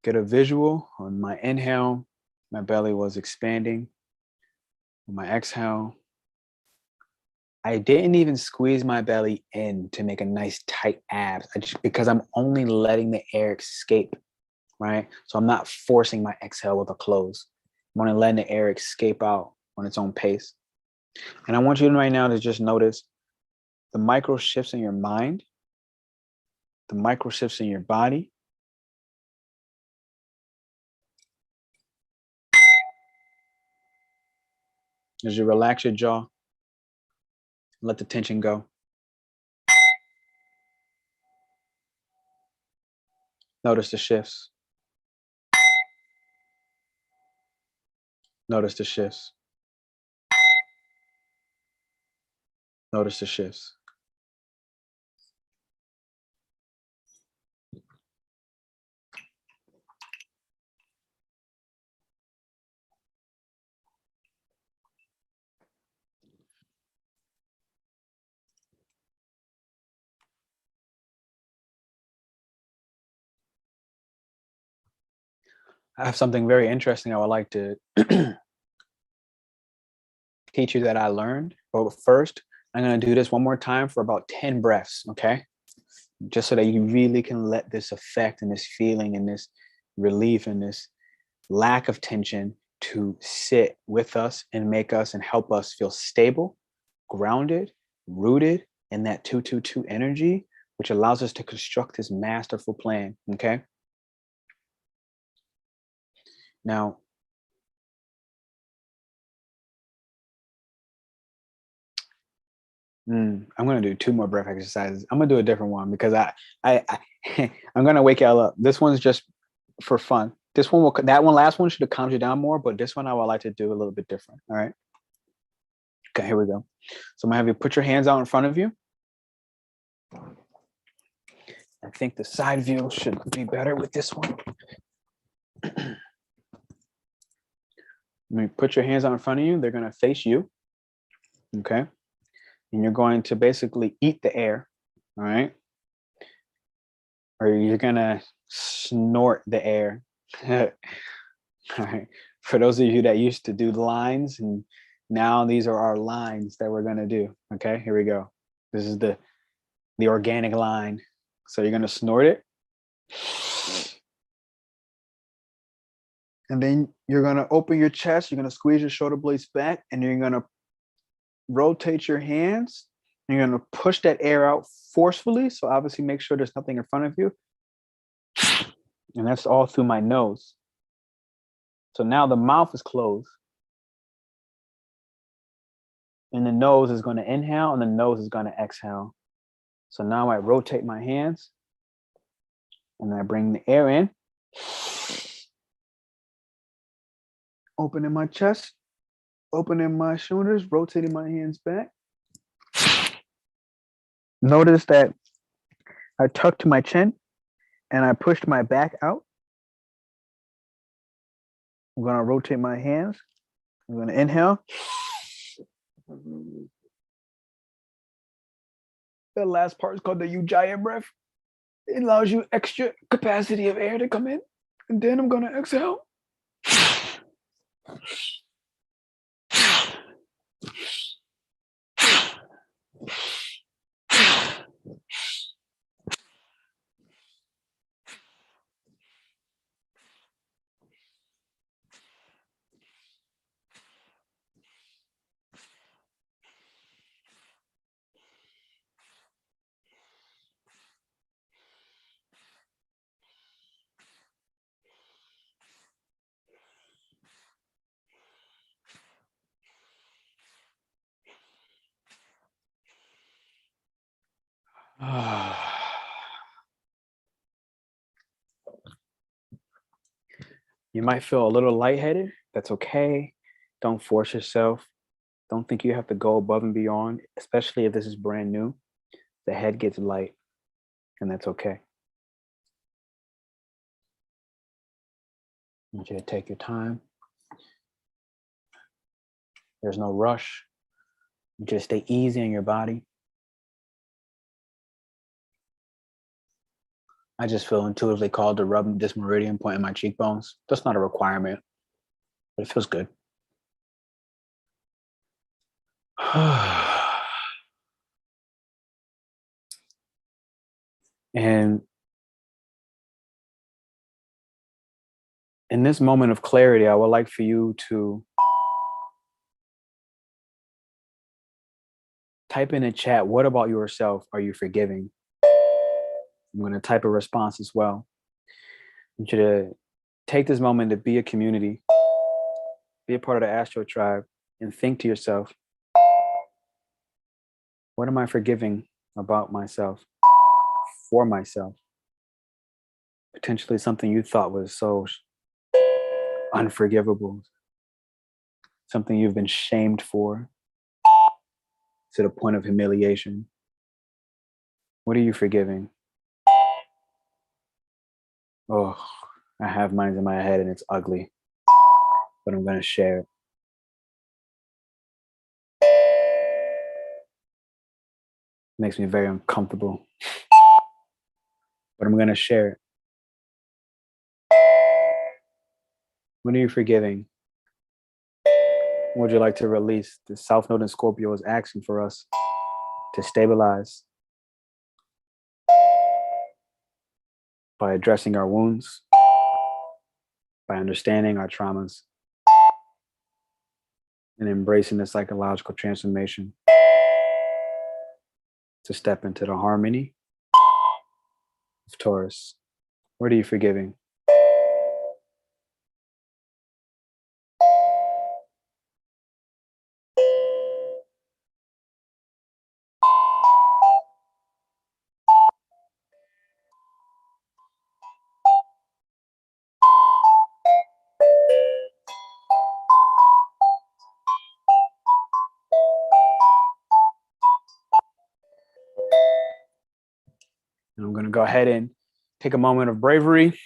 get a visual. On my inhale, my belly was expanding. On my exhale, I didn't even squeeze my belly in to make a nice tight abs because I'm only letting the air escape, right? So I'm not forcing my exhale with a close. I'm only letting the air escape out on its own pace. And I want you right now to just notice the micro shifts in your mind, the micro shifts in your body. As you relax your jaw, let the tension go. Notice the shifts. Notice the shifts. Notice the shifts. I have something very interesting I would like to teach you that I learned. But first, I'm going to do this one more time for about 10 breaths, okay? Just so that you really can let this effect and this feeling and this relief and this lack of tension to sit with us and make us and help us feel stable, grounded, rooted in that 222 energy, which allows us to construct this masterful plan, okay? Now, I'm going to do 2 more breath exercises. I'm going to do a different one because I'm going to wake y'all up. This one's just for fun. This one last one should have calmed you down more, but this one I would like to do a little bit different. All right. Okay, here we go. So I'm gonna have you put your hands out in front of you. I think the side view should be better with this one. Let me put your hands out in front of you. They're gonna face you. Okay. And you're going to basically eat the air. All right. Or you're gonna snort the air. All right. For those of you that used to do lines, and now these are our lines that we're gonna do. Okay, here we go. This is the organic line. So you're gonna snort it. And then you're gonna open your chest, you're gonna squeeze your shoulder blades back, and you're gonna rotate your hands. And you're gonna push that air out forcefully. So obviously make sure there's nothing in front of you. And that's all through my nose. So now the mouth is closed. And the nose is going to inhale and the nose is going to exhale. So now I rotate my hands and I bring the air in. Opening my chest, opening my shoulders, rotating my hands back. Notice that I tucked my chin and I pushed my back out. I'm going to rotate my hands. I'm going to inhale. The last part is called the Ujjayi breath. It allows you extra capacity of air to come in. And then I'm going to exhale. You might feel a little lightheaded. That's okay. Don't force yourself. Don't think you have to go above and beyond, especially if this is brand new. The head gets light, and that's okay. I want you to take your time. There's no rush. Just stay easy in your body. I just feel intuitively called to rub this meridian point in my cheekbones. That's not a requirement, but it feels good. And in this moment of clarity, I would like for you to type in the chat, what about yourself are you forgiving? I'm going to type a response as well. I want you to take this moment to be a community, be a part of the Astro Tribe, and think to yourself, what am I forgiving about myself, for myself? Potentially something you thought was so unforgivable, something you've been shamed for to the point of humiliation. What are you forgiving? Oh, I have mine in my head and it's ugly, but I'm going to share it. It makes me very uncomfortable, but I'm going to share it. What are you forgiving? What would you like to release? The South Node in Scorpio is asking for us to stabilize by addressing our wounds, by understanding our traumas, and embracing the psychological transformation to step into the harmony of Taurus. What are you forgiving? And I'm going to go ahead and take a moment of bravery.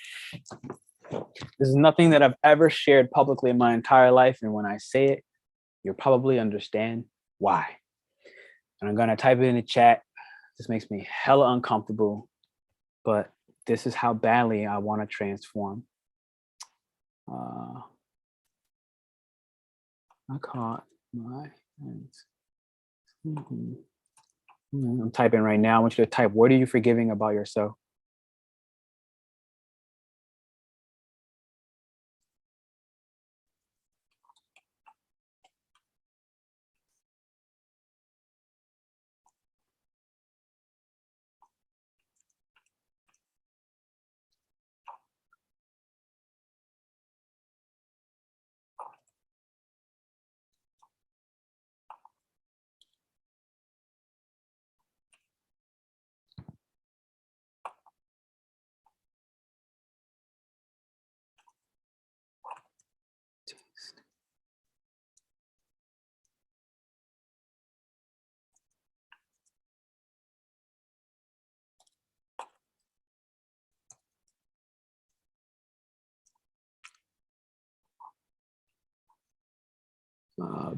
This is nothing that I've ever shared publicly in my entire life. And when I say it, you'll probably understand why. And I'm going to type it in the chat. This makes me hella uncomfortable, but this is how badly I want to transform. I caught my hands. I'm typing right now. I want you to type, what are you forgiving about yourself?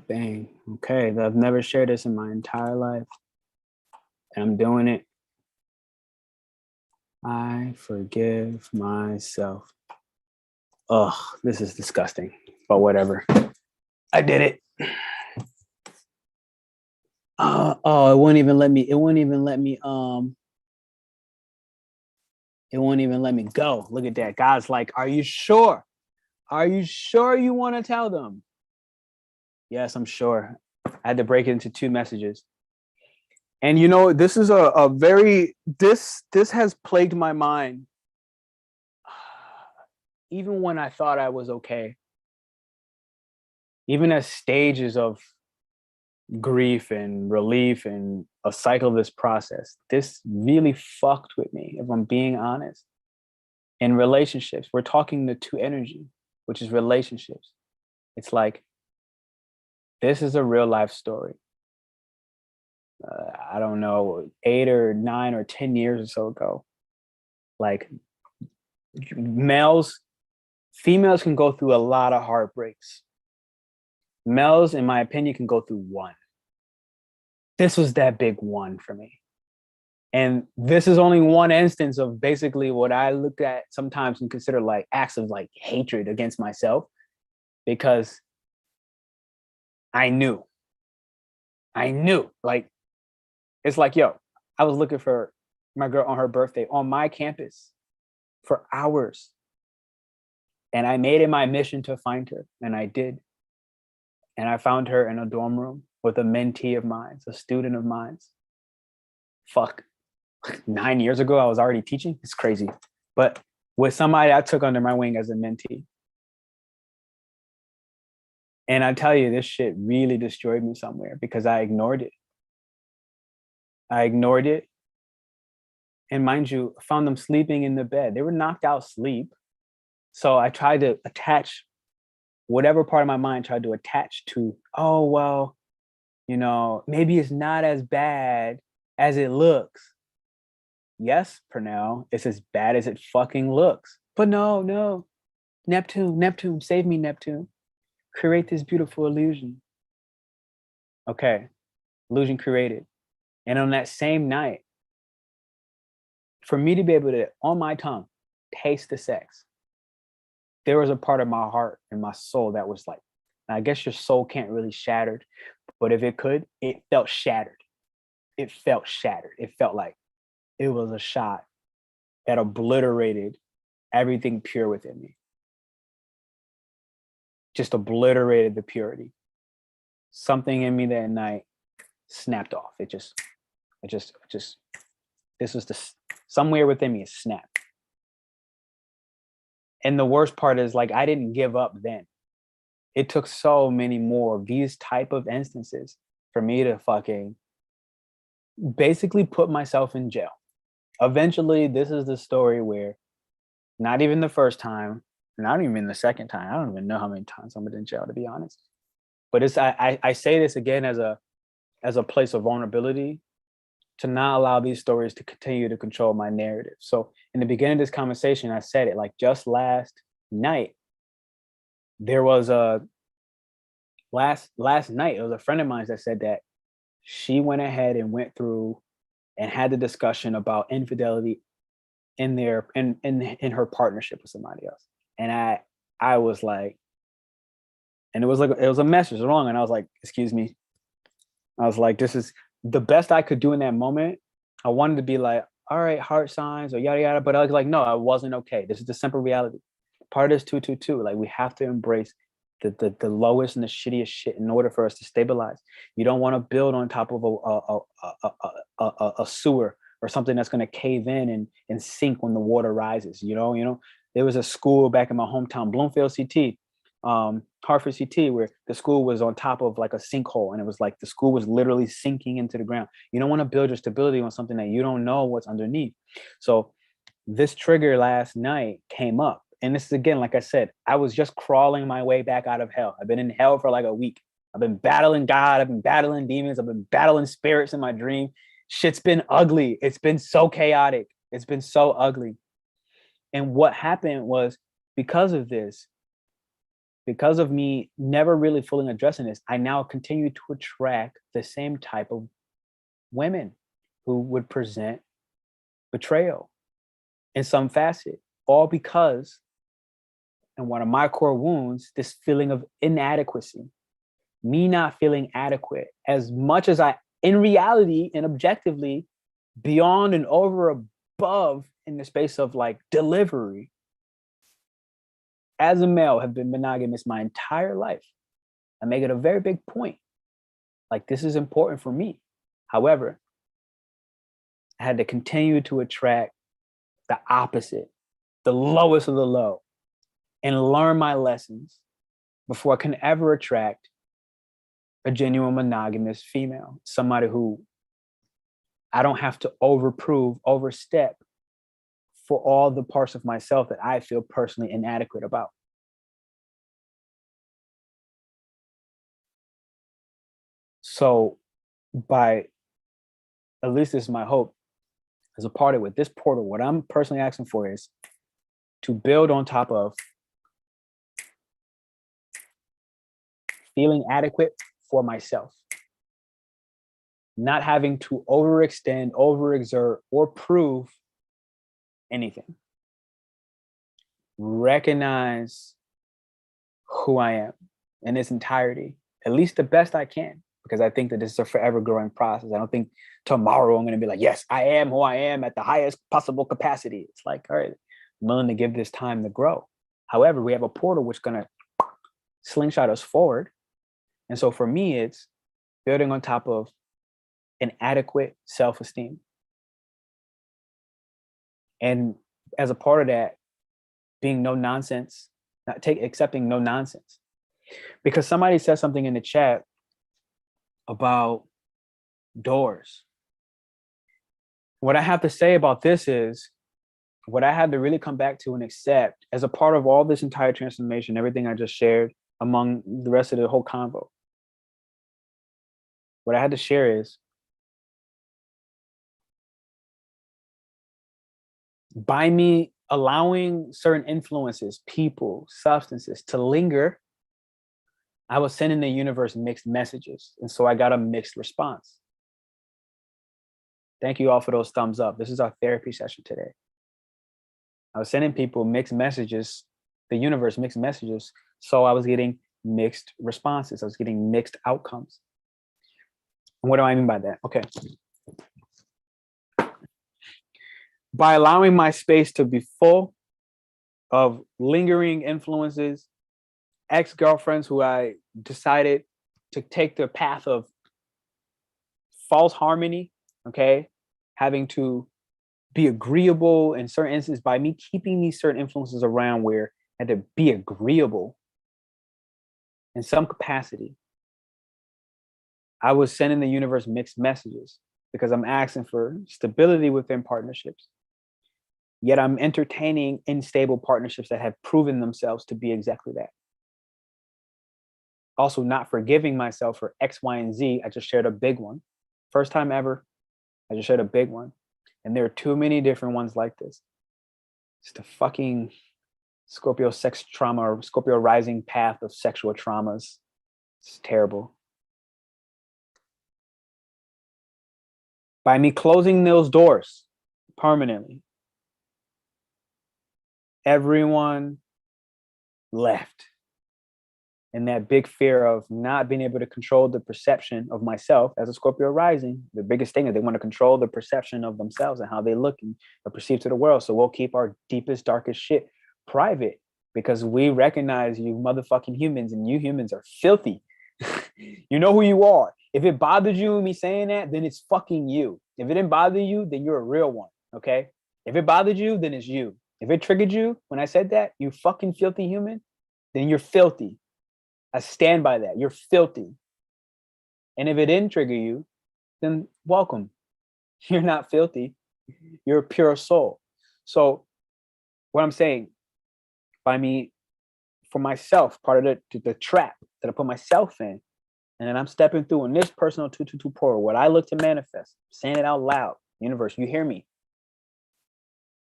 Bang. Okay, I've never shared this in my entire life. And I'm doing it. I forgive myself. Ugh, this is disgusting, but whatever. I did it. Oh, it won't even let me. It won't even let me go. Look at that. God's like, are you sure? Are you sure you want to tell them? Yes, I'm sure. I had to break it into 2 messages. And you know, this is a very, this has plagued my mind. Even when I thought I was okay. Even as stages of grief and relief and a cycle of this process, this really fucked with me, if I'm being honest. In relationships, we're talking the 2 energy, which is relationships. It's like, this is a real life story. I don't know, 8 or 9 or 10 years or so ago. Like, females can go through a lot of heartbreaks. Males, in my opinion, can go through one. This was that big one for me. And this is only one instance of basically what I look at sometimes and consider like acts of like hatred against myself, because I knew, like, it's like, yo, I was looking for my girl on her birthday on my campus for hours. And I made it my mission to find her, and I did. And I found her in a dorm room with a mentee of mine, a student of mine. Fuck, 9 years ago, I was already teaching. It's crazy. But with somebody I took under my wing as a mentee. And I tell you, this shit really destroyed me somewhere because I ignored it. And mind you, I found them sleeping in the bed. They were knocked out sleep. So I tried to attach whatever part of my mind tried to attach to, oh, well, you know, maybe it's not as bad as it looks. Yes, Pernell, it's as bad as it fucking looks. But no. Neptune, save me, Neptune. Create this beautiful illusion. Okay, illusion created. And on that same night, for me to be able to, on my tongue, taste the sex, there was a part of my heart and my soul that was like, I guess your soul can't really shatter, but if it could, it felt shattered. It felt shattered. It felt like it was a shot that obliterated everything pure within me. Just obliterated the purity. Something in me that night snapped off. It just, this was the, somewhere within me, it snapped. And the worst part is, like, I didn't give up then. It took so many more of these type of instances for me to fucking basically put myself in jail. Eventually, this is the story where not even the first time, not even the second time, I don't even know how many times I've been in jail, to be honest. But it's I say this again as a place of vulnerability, to not allow these stories to continue to control my narrative. So in the beginning of this conversation, I said it, like, just last night, there was a last night, it was a friend of mine that said that she went ahead and went through and had the discussion about infidelity in her partnership with somebody else. And I was like, and it was a message wrong. And I was like, excuse me. I was like, this is the best I could do in that moment. I wanted to be like, all right, heart signs or yada yada, but I was like, no, I wasn't okay. This is the simple reality. Part of this 222, like, we have to embrace the lowest and the shittiest shit in order for us to stabilize. You don't want to build on top of a sewer or something that's going to cave in and sink when the water rises. You know, there was a school back in my hometown, Bloomfield CT, Hartford CT, where the school was on top of like a sinkhole, and it was like the school was literally sinking into the ground. You don't want to build your stability on something that you don't know what's underneath. So this trigger last night came up. And this is, again, like I said, I was just crawling my way back out of hell. I've been in hell for like a week. I've been battling God. I've been battling demons. I've been battling spirits in my dream. Shit's been ugly. It's been so chaotic. It's been so ugly. And what happened was, because of this, because of me never really fully addressing this, I now continue to attract the same type of women who would present betrayal in some facet, all because, and one of my core wounds, this feeling of inadequacy, me not feeling adequate as much as I, in reality and objectively, beyond and over above in the space of like delivery, as a male, have been monogamous my entire life. I make it a very big point. Like, this is important for me. However, I had to continue to attract the opposite, the lowest of the low, and learn my lessons before I can ever attract a genuine monogamous female, somebody who I don't have to overstep for all the parts of myself that I feel personally inadequate about. So by, at least this is my hope, as a part of with this portal, what I'm personally asking for is to build on top of feeling adequate for myself, not having to overextend, overexert, or prove anything. Recognize who I am in its entirety, at least the best I can, because I think that this is a forever growing process. I don't think tomorrow I'm going to be like, yes, I am who I am at the highest possible capacity. It's like, all right, I'm willing to give this time to grow. However, we have a portal which is going to slingshot us forward. And so for me, it's building on top of an adequate self-esteem. And as a part of that, being no nonsense, accepting no nonsense. Because somebody said something in the chat about doors. What I have to say about this is, what I had to really come back to and accept as a part of all this entire transformation, everything I just shared among the rest of the whole convo, what I had to share is, by me allowing certain influences, people, substances to linger, I was sending the universe mixed messages. And so I got a mixed response. Thank you all for those thumbs up. This is our therapy session today. I was sending people mixed messages the universe mixed messages. So I was getting mixed responses. I was getting mixed outcomes. And what do I mean by that? Okay. By allowing my space to be full of lingering influences, ex-girlfriends who I decided to take the path of false harmony, okay, having to be agreeable in certain instances, by me keeping these certain influences around where I had to be agreeable in some capacity, I was sending the universe mixed messages because I'm asking for stability within partnerships. Yet I'm entertaining unstable partnerships that have proven themselves to be exactly that. Also, not forgiving myself for X, Y, and Z. I just shared a big one. First time ever, I just shared a big one. And there are too many different ones like this. It's the fucking Scorpio sex trauma or Scorpio rising path of sexual traumas. It's terrible. By me closing those doors permanently, everyone left. And that big fear of not being able to control the perception of myself as a Scorpio rising, the biggest thing is they want to control the perception of themselves and how they look and are perceived to the world. So we'll keep our deepest, darkest shit private because we recognize you motherfucking humans, and you humans are filthy. You know who you are. If it bothered you, me saying that, then it's fucking you. If it didn't bother you, then you're a real one, okay? If it bothered you, then it's you. If it triggered you when I said that, you fucking filthy human, then you're filthy. I stand by that. You're filthy. And if it didn't trigger you, then welcome. You're not filthy. You're a pure soul. So what I'm saying, by me, for myself, part of the trap that I put myself in, and then I'm stepping through in this personal 222 portal, what I look to manifest, saying it out loud, universe, you hear me.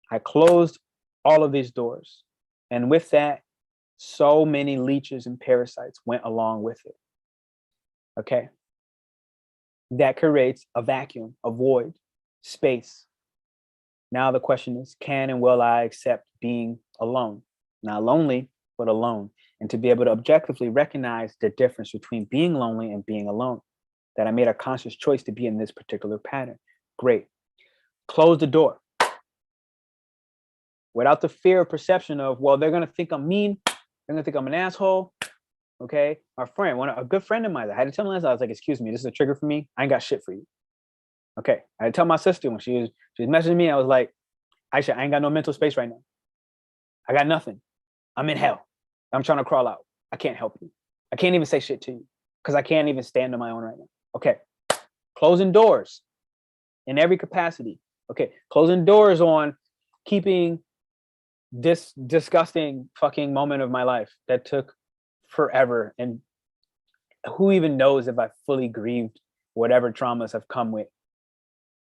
I closed all of these doors. And with that, so many leeches and parasites went along with it. Okay. That creates a vacuum, a void, space. Now the question is, can and will I accept being alone? Not lonely, but alone. And to be able to objectively recognize the difference between being lonely and being alone. That I made a conscious choice to be in this particular pattern. Great. Close the door. Without the fear of perception of, well, they're going to think I'm mean. They're going to think I'm an asshole. Okay. My friend, a good friend of mine, I had to tell him this. I was like, excuse me, this is a trigger for me. I ain't got shit for you. Okay. I had to tell my sister when she was messaging me. I was like, Aisha, I ain't got no mental space right now. I got nothing. I'm in hell. I'm trying to crawl out. I can't help you. I can't even say shit to you because I can't even stand on my own right now. Okay. Closing doors in every capacity. Okay. Closing doors on keeping this disgusting fucking moment of my life that took forever. And who even knows if I fully grieved whatever traumas have come with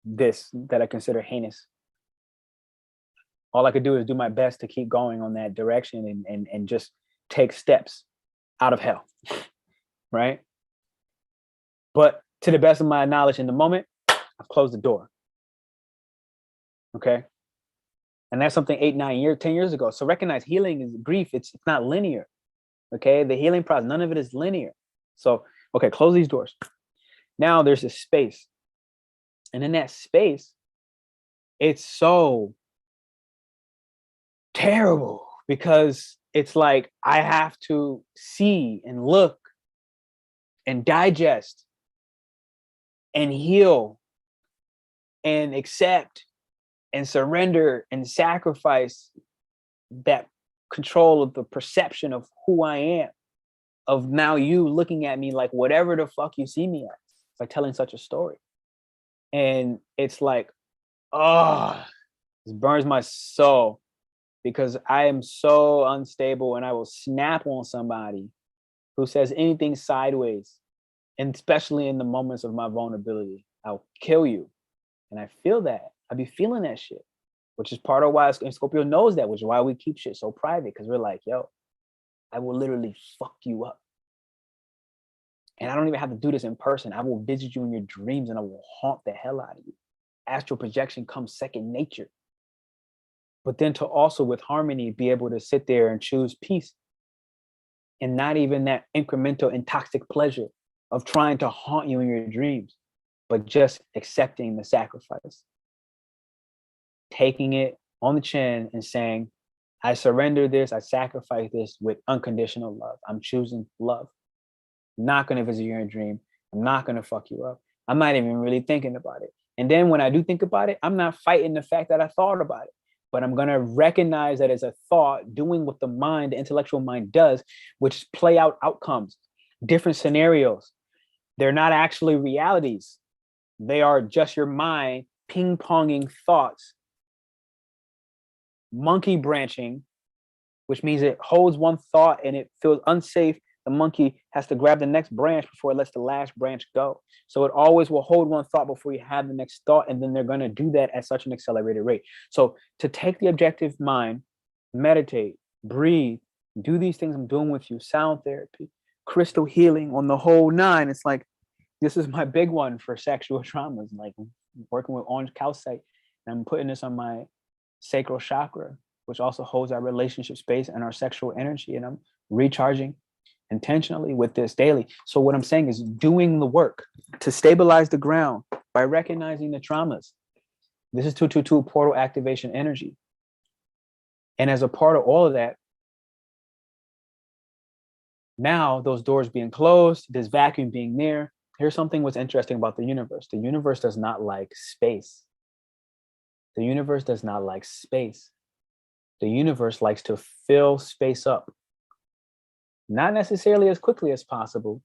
this that I consider heinous. All I could do is do my best to keep going on that direction and just take steps out of hell, right? But to the best of my knowledge in the moment, I've closed the door, okay? And that's something 8, 9 years, 10 years ago. So recognize healing is grief. It's not linear, okay? The healing process, none of it is linear. So, okay, close these doors. Now there's a space. And in that space, it's so terrible because it's like I have to see and look and digest and heal and accept and surrender and sacrifice that control of the perception of who I am, of now you looking at me like whatever the fuck you see me as. It's like telling such a story. And it's like, oh, this burns my soul because I am so unstable and I will snap on somebody who says anything sideways, and especially in the moments of my vulnerability. I'll kill you. And I feel that. I be feeling that shit, which is part of why Scorpio knows that, which is why we keep shit so private, because we're like, yo, I will literally fuck you up. And I don't even have to do this in person. I will visit you in your dreams and I will haunt the hell out of you. Astral projection comes second nature. but then to also with harmony be able to sit there and choose peace, and not even that incremental and toxic pleasure of trying to haunt you in your dreams, but just accepting the sacrifice, taking it on the chin and saying, I surrender this, I sacrifice this with unconditional love. I'm choosing love. I'm not going to visit you in a dream. I'm not going to fuck you up. I'm not even really thinking about it. And then when I do think about it, I'm not fighting the fact that I thought about it, but I'm going to recognize that as a thought, doing what the mind, the intellectual mind does, which play out outcomes, different scenarios. They're not actually realities. They are just your mind ping-ponging thoughts, monkey branching, which means it holds one thought and it feels unsafe. The monkey has to grab the next branch before it lets the last branch go. So it always will hold one thought before you have the next thought, and then they're going to do that at such an accelerated rate. So to take the objective mind, meditate, breathe, do these things I'm doing with you, sound therapy, crystal healing on the whole nine. It's like, this is my big one for sexual traumas, like working with orange calcite, and I'm putting this on my sacral chakra, which also holds our relationship space and our sexual energy, and I'm recharging intentionally with this daily. So what I'm saying is doing the work to stabilize the ground by recognizing the traumas. This is 222 portal activation energy. And as a part of all of that, now those doors being closed, this vacuum being there, here's something what's interesting about the universe. The universe does not like space. The universe does not like space. The universe likes to fill space up. Not necessarily as quickly as possible,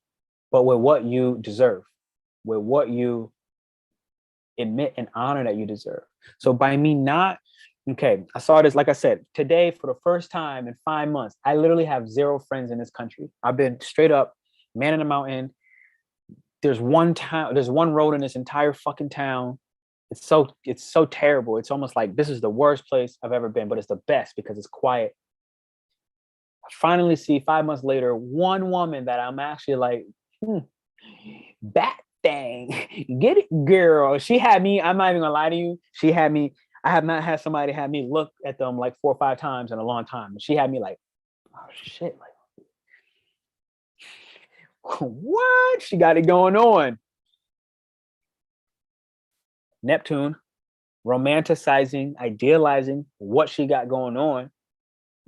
but with what you deserve, with what you admit and honor that you deserve. So by me not, okay, I saw this, like I said, today for the first time in 5 months, I literally have 0 friends in this country. I've been straight up man in the mountain. There's one town, there's one road in this entire fucking town. It's so terrible. It's almost like this is the worst place I've ever been, but it's the best because it's quiet. I finally see 5 months later, one woman that I'm actually like, that thing, get it, girl. She had me, I'm not even gonna lie to you. She had me, I have not had somebody have me look at them like 4 or 5 times in a long time. She had me like, oh shit, like, what? She got it going on. Neptune, romanticizing, idealizing what she got going on.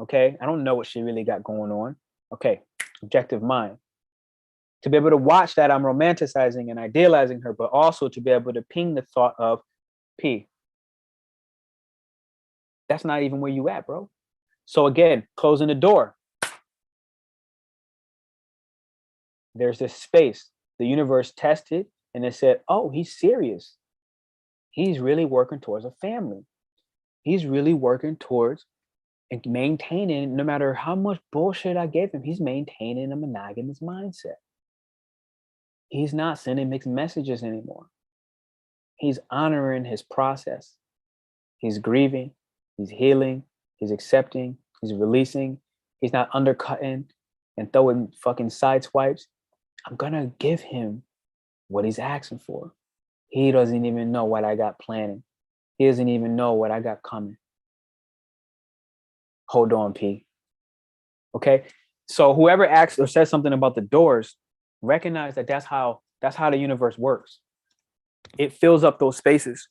Okay, I don't know what she really got going on. Okay, objective mind. To be able to watch that, I'm romanticizing and idealizing her, but also to be able to ping the thought of, P, that's not even where you at, bro. So again, closing the door. There's this space. The universe tested and it said, oh, he's serious. He's really working towards a family. He's really working towards and maintaining, no matter how much bullshit I gave him, he's maintaining a monogamous mindset. He's not sending mixed messages anymore. He's honoring his process. He's grieving, he's healing, he's accepting, he's releasing. He's not undercutting and throwing fucking side swipes. I'm gonna give him what he's asking for. He doesn't even know what I got planning. He doesn't even know what I got coming. Hold on, P. Okay. So whoever asks or says something about the doors, recognize that that's how the universe works. It fills up those spaces.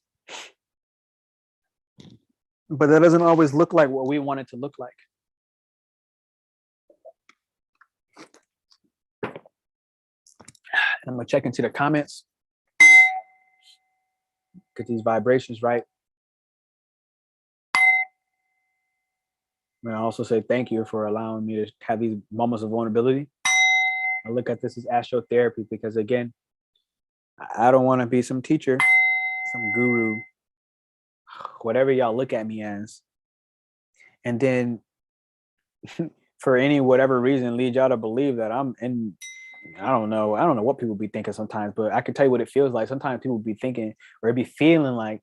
But that doesn't always look like what we want it to look like. And I'm gonna check into the comments. Get these vibrations right. And I also say thank you for allowing me to have these moments of vulnerability. I look at this as AstroTherapy because, again, I don't want to be some teacher, some guru, whatever y'all look at me as. And then for any whatever reason lead y'all to believe that I'm in, I don't know what people be thinking sometimes, but I can tell you what it feels like. Sometimes people be thinking or be feeling like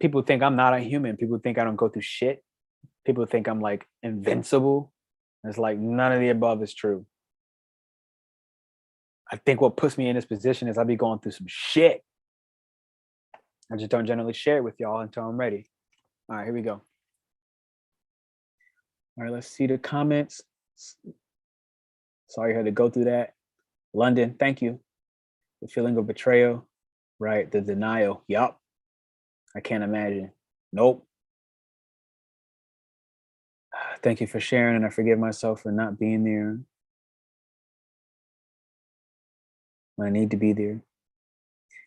people think I'm not a human. People think I don't go through shit. People think I'm like invincible. It's like none of the above is true. I think what puts me in this position is I be going through some shit. I just don't generally share it with y'all until I'm ready. All right, here we go. All right, let's see the comments. Sorry you had to go through that. London, thank you. The feeling of betrayal, right? The denial. Yup. I can't imagine. Nope. Thank you for sharing, and I forgive myself for not being there when I need to be there.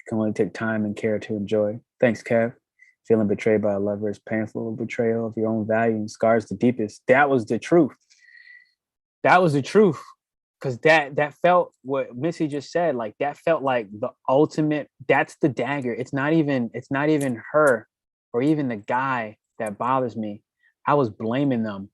Can only take time and care to enjoy. Thanks, Kev. Feeling betrayed by a lover is painful. Betrayal of your own value and scars the deepest. That was the truth. That was the truth. Because that felt what Missy just said. Like that felt like the ultimate. That's the dagger. It's not even her or even the guy that bothers me. I was blaming them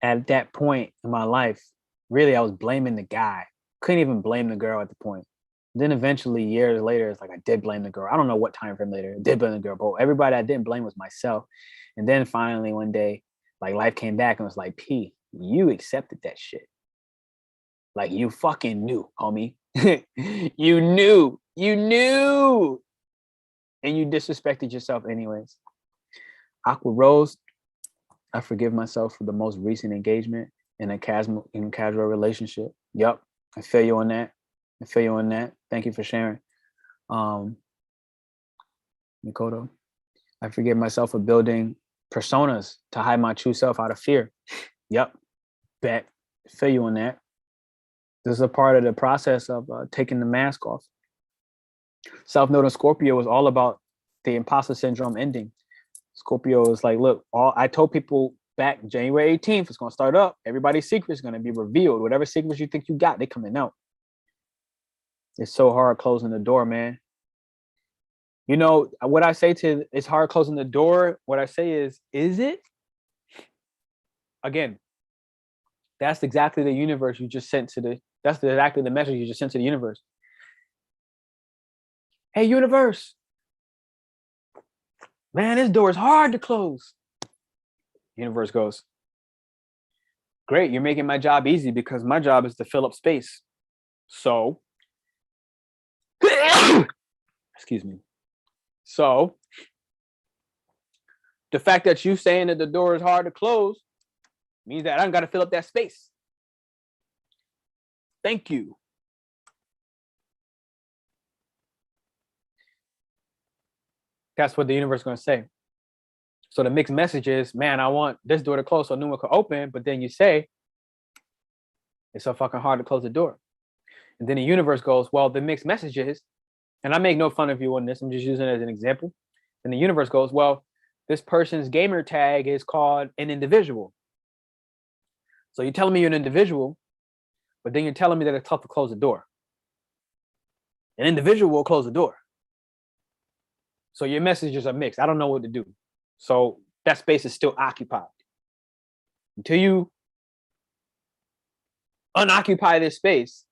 at that point in my life. Really, I was blaming the guy. Couldn't even blame the girl at the point. Then eventually, years later, it's like I did blame the girl. I don't know what time frame later. I did blame the girl, but everybody I didn't blame was myself. And then finally, one day, like life came back and was like, P, you accepted that shit. Like you fucking knew, homie. You knew. And you disrespected yourself anyways. Aqua Rose, I forgive myself for the most recent engagement in a casual relationship. Yup, I feel you on that. Thank you for sharing. Mikoto, I forgive myself for building personas to hide my true self out of fear. Yup, bet. I feel you on that. This is a part of the process of taking the mask off. South Node in Scorpio was all about the imposter syndrome ending. Scorpio is like, look, I told people back January 18th, it's going to start up. Everybody's secret is going to be revealed. Whatever secrets you think you got, they're coming out. It's so hard closing the door, man. You know, what I say to it's hard closing the door. What I say is it? Again, that's exactly the universe you just sent to that's exactly the message you just sent to the universe. Hey, universe. Man, this door is hard to close. Universe goes, great, you're making my job easy because my job is to fill up space. So, excuse me. So, the fact that you saying that the door is hard to close means that I don't got to fill up that space. Thank you. That's what the universe is going to say. So the mixed message is, man, I want this door to close so new one could open. But then you say, it's so fucking hard to close the door. And then the universe goes, well, the mixed message is, and I make no fun of you on this, I'm just using it as an example. And the universe goes, well, this person's gamer tag is called an individual. So you're telling me you're an individual, but then you're telling me that it's tough to close the door. An individual will close the door. So your messages are mixed. I don't know what to do. So that space is still occupied. Until you unoccupy this space,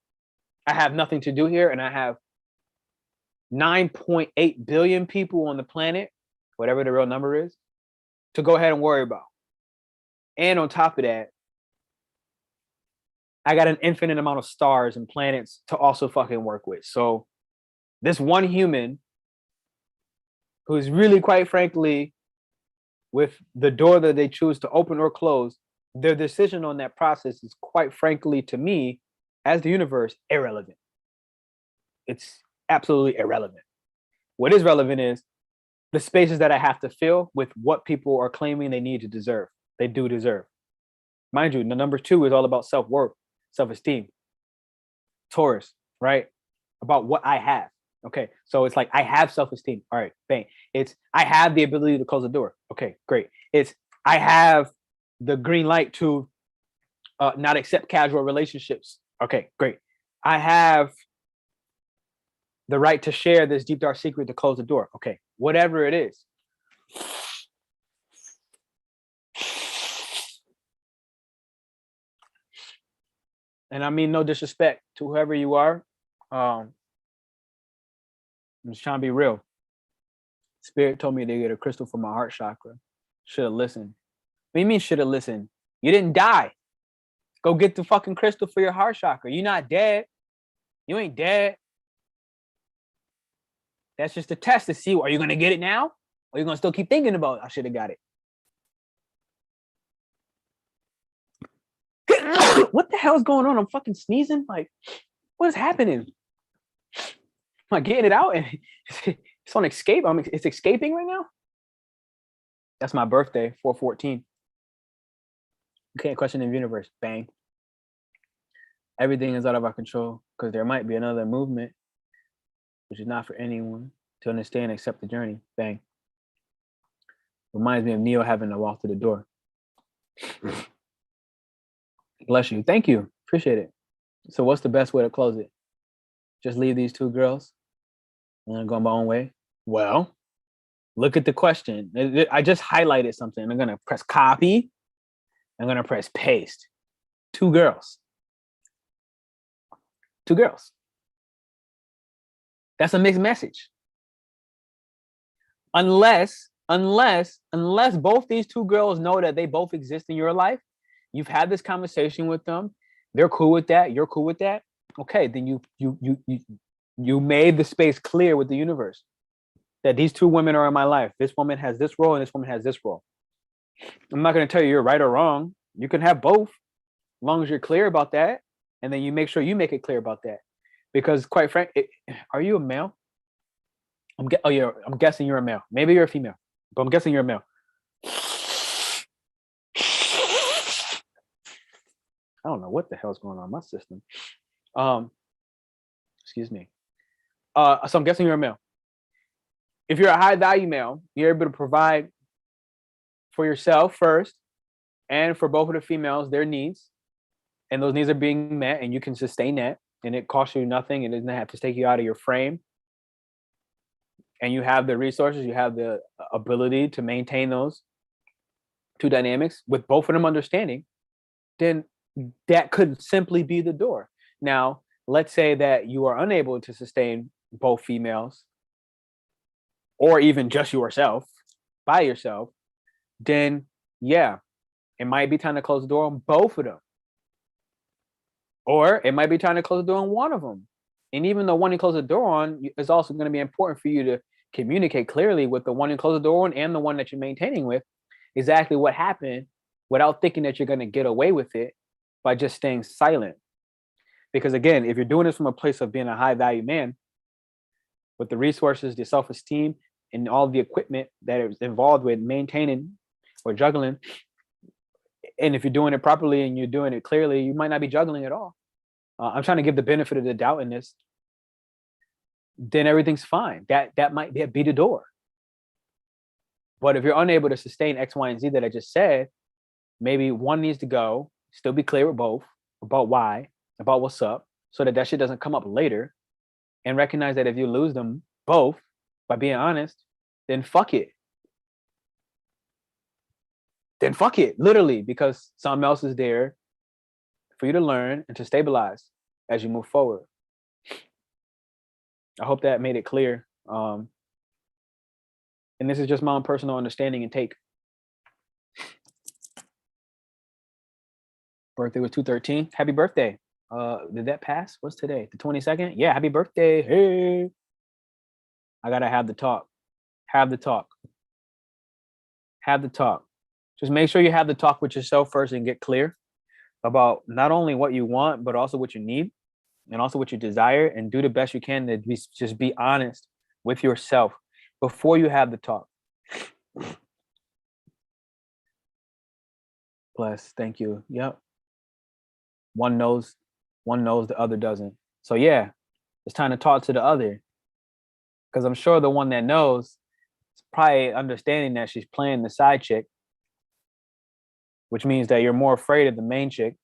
I have nothing to do here, and I have 9.8 billion people on the planet, whatever the real number is, to go ahead and worry about. And on top of that, I got an infinite amount of stars and planets to also fucking work with. So this one human who's really, quite frankly, with the door that they choose to open or close, their decision on that process is, quite frankly, to me, as the universe, irrelevant. It's absolutely irrelevant. What is relevant is the spaces that I have to fill with what people are claiming they need to deserve. They do deserve. Mind you, the number 2 is all about self-worth, self-esteem. Taurus, right? About what I have. Okay, so it's like I have self-esteem. All right, bang. It's I have the ability to close the door. Okay, great. It's I have the green light to not accept casual relationships. Okay, great. I have the right to share this deep dark secret to close the door. Okay, whatever it is. And I mean no disrespect to whoever you are. I'm just trying to be real. Spirit told me to get a crystal for my heart chakra. Should have listened. What do you mean should have listened? You didn't die. Go get the fucking crystal for your heart chakra. You're not dead. You ain't dead. That's just a test to see, are you going to get it now? Or are you going to still keep thinking about, I should have got it? What the hell is going on? I'm fucking sneezing. Like, what is happening? Am I getting it out? And it's on escape. It's escaping right now. That's my birthday, 4/14. You can't question the universe. Bang. Everything is out of our control because there might be another movement, which is not for anyone to understand except the journey. Bang. Reminds me of Neo having to walk to the door. Bless you. Thank you. Appreciate it. So what's the best way to close it? Just leave these two girls and go my own way? Well, look at the question. I just highlighted something. I'm going to press copy. I'm going to press paste. Two girls. Two girls. That's a mixed message. Unless both these two girls know that they both exist in your life, you've had this conversation with them, they're cool with that, you're cool with that. Okay, then you made the space clear with the universe that these two women are in my life. This woman has this role and this woman has this role. I'm not going to tell you you're right or wrong. You can have both, as long as you're clear about that, and then you make sure you make it clear about that. Because quite frankly, are you a male? I'm guessing you're a male. Maybe you're a female, but I'm guessing you're a male. I don't know what the hell's going on in my system. Excuse me. So I'm guessing you're a male. If you're a high value male, you're able to provide for yourself first and for both of the females their needs, and those needs are being met, and you can sustain that, and it costs you nothing. It doesn't have to take you out of your frame. And you have the resources, you have the ability to maintain those two dynamics with both of them understanding, then that could simply be the door. Now, let's say that you are unable to sustain both females, or even just yourself, by yourself, then yeah, it might be time to close the door on both of them. Or it might be time to close the door on one of them. And even the one you close the door on is also going to be important for you to communicate clearly with the one you close the door on and the one that you're maintaining with exactly what happened, without thinking that you're going to get away with it by just staying silent. Because again, if you're doing this from a place of being a high value man with the resources, the self-esteem, and all the equipment that is involved with maintaining or juggling, and if you're doing it properly and you're doing it clearly, you might not be juggling at all. I'm trying to give the benefit of the doubt in this. Then everything's fine. That might be the door. But if you're unable to sustain X, Y, and Z that I just said, maybe one needs to go. Still be clear with both about why, about what's up, so that shit doesn't come up later. And recognize that if you lose them both by being honest, then fuck it. Then fuck it, literally, because something else is there for you to learn and to stabilize as you move forward. I hope that made it clear. And this is just my own personal understanding and take. Birthday was 2/13. Happy birthday. Did that pass? What's today? The 22nd? Yeah, happy birthday. Hey. I gotta have the talk. Have the talk. Have the talk. Just make sure you have the talk with yourself first and get clear about not only what you want, but also what you need and also what you desire, and do the best you can to just be honest with yourself before you have the talk. Bless. Thank you. Yep. One knows, the other doesn't. So yeah, it's time to talk to the other. Because I'm sure the one that knows is probably understanding that she's playing the side chick, which means that you're more afraid of the main chick.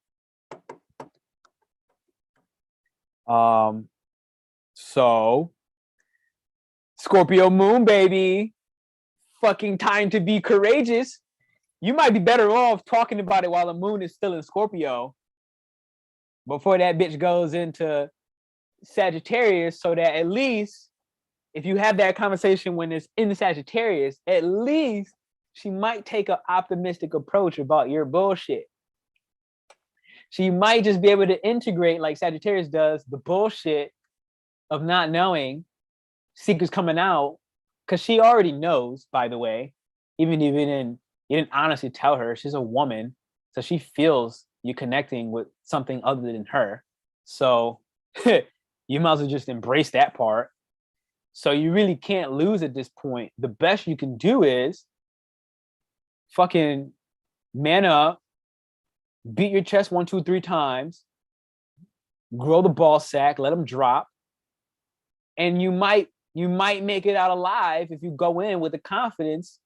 So Scorpio moon, baby. Fucking time to be courageous. You might be better off talking about it while the moon is still in Scorpio before that bitch goes into Sagittarius, so that at least if you have that conversation when it's in Sagittarius, at least she might take an optimistic approach about your bullshit. She might just be able to integrate, like Sagittarius does, the bullshit of not knowing, secrets coming out, because she already knows, by the way, even if you didn't honestly tell her. She's a woman, so she feels you're connecting with something other than her. So you might as well just embrace that part. So you really can't lose at this point. The best you can do is fucking man up, beat your chest 1, 2, 3 times, grow the ball sack, let them drop, and you might make it out alive if you go in with the confidence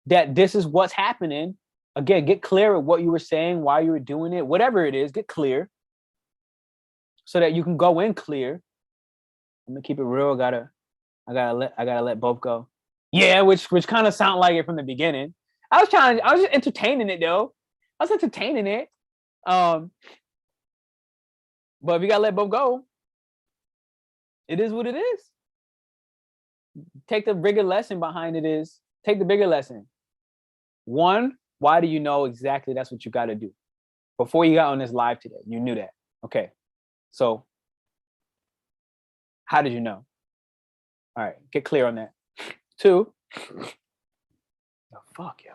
that this is what's happening. Again, get clear with what you were saying, why you were doing it, whatever it is, get clear so that you can go in clear. I'm gonna keep it real. I gotta let both go. Yeah, which kind of sound like it from the beginning. I was just entertaining it though. I was entertaining it. But if you gotta let both go, it is what it is. Take the bigger lesson behind it is, take the bigger lesson. One, why do you know exactly that's what you gotta do? Before you got on this live today, you knew that. Okay. So how did you know? All right, get clear on that. 2, oh, fuck, yo.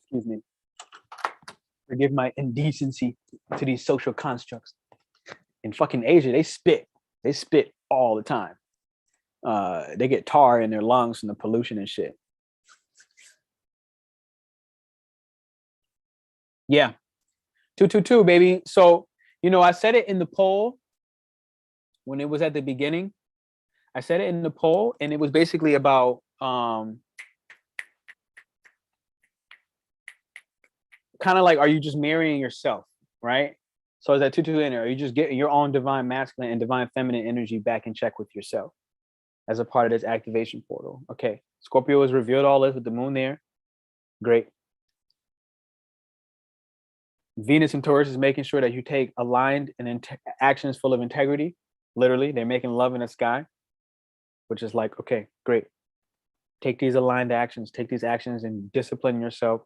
Excuse me. Forgive my indecency to these social constructs. In fucking Asia, they spit all the time. They get tar in their lungs from the pollution and shit. Yeah, 222, baby. So, I said it in the poll when it was at the beginning. I said it in the poll, and it was basically about kind of like, are you just marrying yourself, right? So is that 222 in there? Are you just getting your own divine masculine and divine feminine energy back in check with yourself as a part of this activation portal? Okay, Scorpio has revealed all this with the moon there. Great. Venus and Taurus is making sure that you take aligned and actions full of integrity. Literally, they're making love in the sky, which is like, okay, great. Take these aligned actions, take these actions and discipline yourself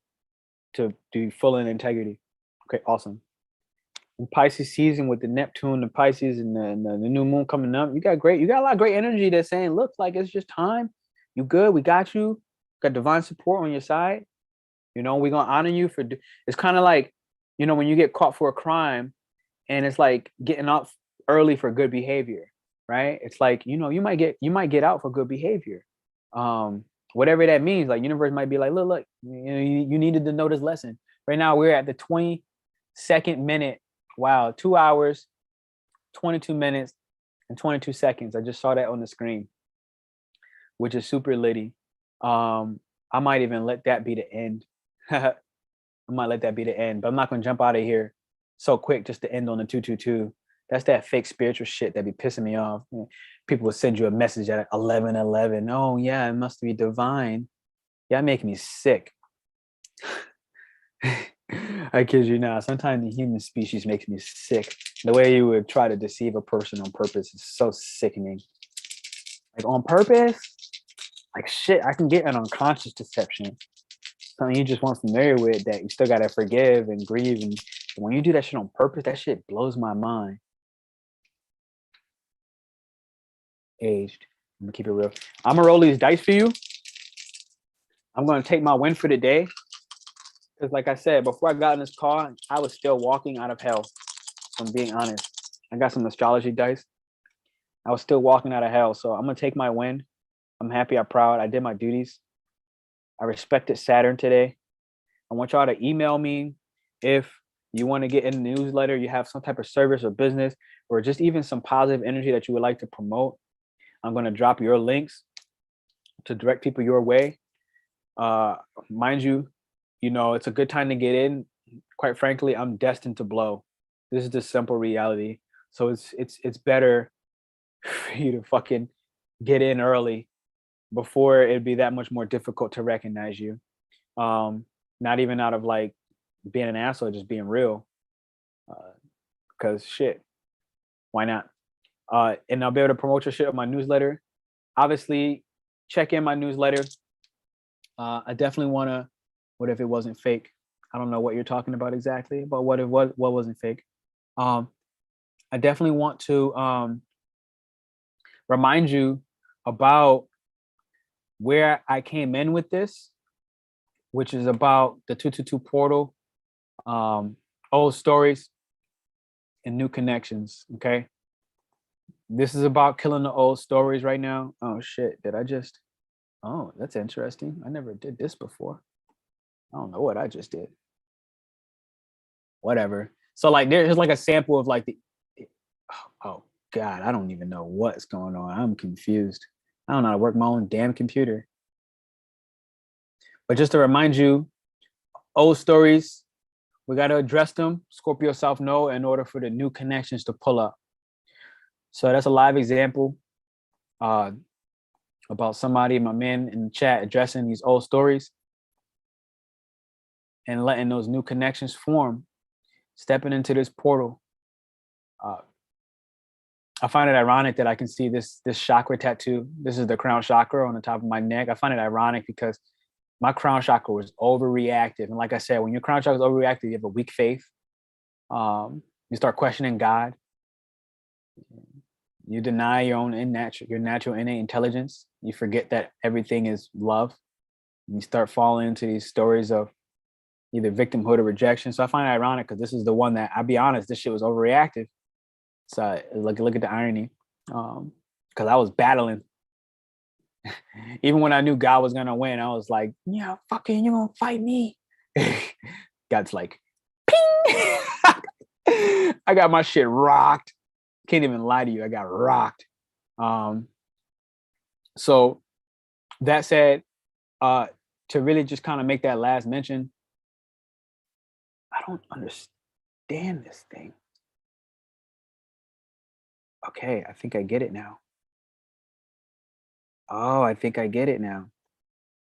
to do full in integrity. Okay, awesome. In Pisces season with the Neptune, the Pisces, and the new moon coming up, you got a lot of great energy that's saying, look, like it's just time. You good? We got you. Got divine support on your side. We're gonna honor you for. It's kind of like, when you get caught for a crime, and it's like getting off early for good behavior, right? It's like, you might get out for good behavior. Whatever that means, like universe might be like, look, you needed to know this lesson. Right now we're at the 22nd minute. Wow, 2 hours, 22 minutes, and 22 seconds. I just saw that on the screen, which is super litty. I might even let that be the end. I might let that be the end, but I'm not gonna jump out of here so quick just to end on the 222. That's that fake spiritual shit that be pissing me off. People will send you a message at 11:11. Oh yeah, it must be divine. Yeah, make me sick. I kid you not. Sometimes the human species makes me sick. The way you would try to deceive a person on purpose is so sickening. Like on purpose? Like shit, I can get an unconscious deception. Something you just weren't familiar with that you still gotta forgive and grieve. And when you do that shit on purpose, that shit blows my mind. Aged. I'm gonna keep it real. I'm gonna roll these dice for you. I'm gonna take my win for the day. Because like I said, before I got in this car, I was still walking out of hell. If I'm being honest. I got some astrology dice. I was still walking out of hell. So I'm gonna take my win. I'm happy, I'm proud. I did my duties. I respected Saturn today. I want y'all to email me if you want to get in the newsletter, you have some type of service or business, or just even some positive energy that you would like to promote. I'm going to drop your links to direct people your way. Mind you, it's a good time to get in. Quite frankly, I'm destined to blow. This is the simple reality. So it's better for you to fucking get in early before it'd be that much more difficult to recognize you. Not even out of like being an asshole, just being real. Because shit, why not? And I'll be able to promote your shit on my newsletter. Obviously, check in my newsletter. I definitely want to. What if it wasn't fake? I don't know what you're talking about exactly, but what wasn't fake? I definitely want to remind you about where I came in with this, which is about the 222 portal, old stories and new connections. Okay. This is about killing the old stories right now. Oh shit. Oh, that's interesting. I never did this before. I don't know what I just did. Whatever. So like there's like a sample of like oh God, I don't even know what's going on. I'm confused. I don't know how to work my own damn computer. But just to remind you, old stories, we got to address them, Scorpio South Node, in order for the new connections to pull up. So that's a live example about somebody, my man in the chat, addressing these old stories and letting those new connections form, stepping into this portal. I find it ironic that I can see this chakra tattoo. This is the crown chakra on the top of my neck. I find it ironic because my crown chakra was overreactive. And like I said, when your crown chakra is overreactive, you have a weak faith. You start questioning God. You deny your natural innate intelligence. You forget that everything is love. You start falling into these stories of either victimhood or rejection. So I find it ironic because this is the one that, I'll be honest, this shit was overreactive. So look at the irony. Because I was battling. Even when I knew God was gonna win, I was like, yeah, fucking, you gonna fight me? God's like, ping! I got my shit rocked. Can't even lie to you. I got rocked. So that said, to really just kind of make that last mention, I don't understand this thing. Okay, I think I get it now. Oh, I think I get it now.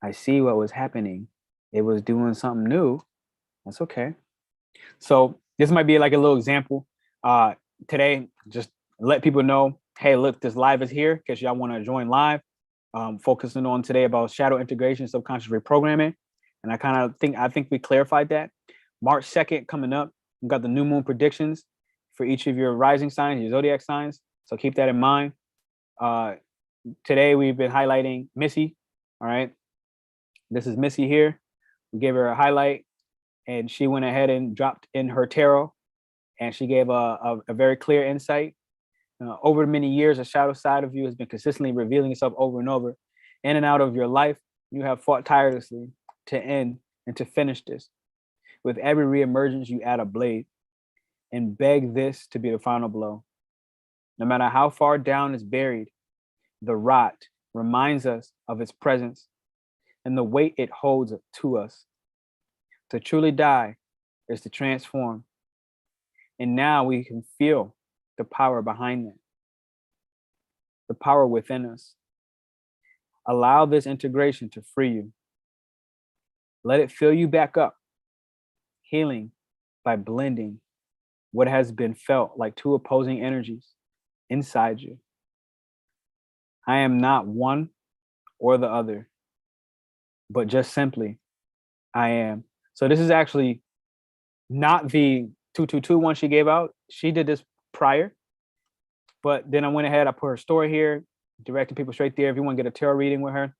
I see what was happening. It was doing something new. That's okay. So this might be like a little example. Today, just let people know, hey, look, this live is here because y'all want to join live. Focusing on today about shadow integration, subconscious reprogramming. And I think we clarified that. March 2nd coming up. We've got the new moon predictions for each of your rising signs, your zodiac signs. So keep that in mind. Today we've been highlighting Missy. All right. This is Missy here. We gave her a highlight and she went ahead and dropped in her tarot and she gave a very clear insight. Over many years, a shadow side of you has been consistently revealing itself over and over. In and out of your life, you have fought tirelessly to end and to finish this. With every reemergence, you add a blade and beg this to be the final blow. No matter how far down it's buried, the rot reminds us of its presence and the weight it holds to us. To truly die is to transform. And now we can feel the power behind it, the power within us. Allow this integration to free you. Let it fill you back up, healing by blending what has been felt like two opposing energies inside you. I am not one or the other, but just simply, I am. So this is actually not the 222 one she gave out. She did this prior, but then I went ahead, I put her story here, directing people straight there. If you want to get a tarot reading with her,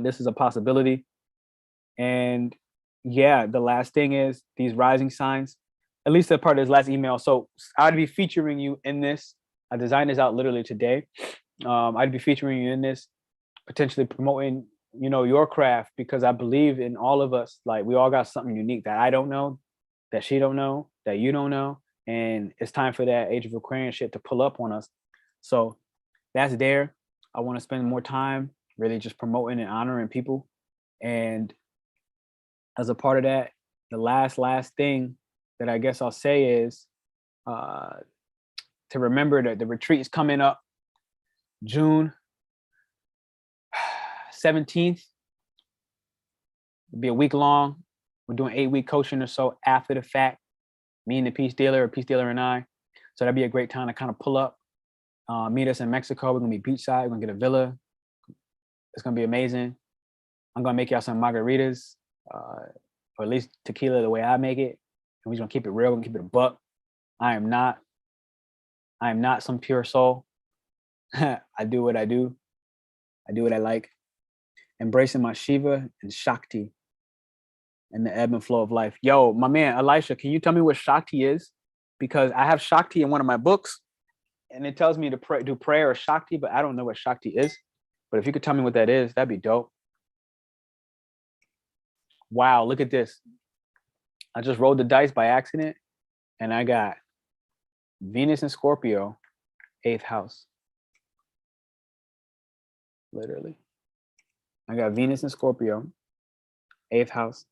this is a possibility. And yeah, the last thing is these rising signs, at least a part of this last email. So I'd be featuring you in this. I designed this out literally today. I'd be featuring you in this, potentially promoting, your craft, because I believe in all of us. Like we all got something unique that I don't know, that she don't know, that you don't know. And it's time for that Age of Aquarian shit to pull up on us. So that's there. I want to spend more time really just promoting and honoring people. And as a part of that, the last thing that I guess I'll say is to remember that the retreat is coming up June 17th. It'll be a week long. We're doing 8-week coaching or so after the fact, me and the peace dealer and I. So that'd be a great time to kind of pull up, meet us in Mexico. We're going to be beachside. We're going to get a villa. It's going to be amazing. I'm going to make y'all some margaritas, or at least tequila the way I make it. And we're going to keep it real. We're going to keep it a buck. I am not some pure soul. I do what I do. I do what I like. embracing my Shiva and Shakti and the ebb and flow of life. Yo, my man, Elisha, can you tell me what Shakti is? Because I have Shakti in one of my books and it tells me to do prayer or Shakti, but I don't know what Shakti is. But if you could tell me what that is, that'd be dope. Wow, look at this. I just rolled the dice by accident and I got Venus and Scorpio, 8th house. Literally. I got Venus and Scorpio, 8th house.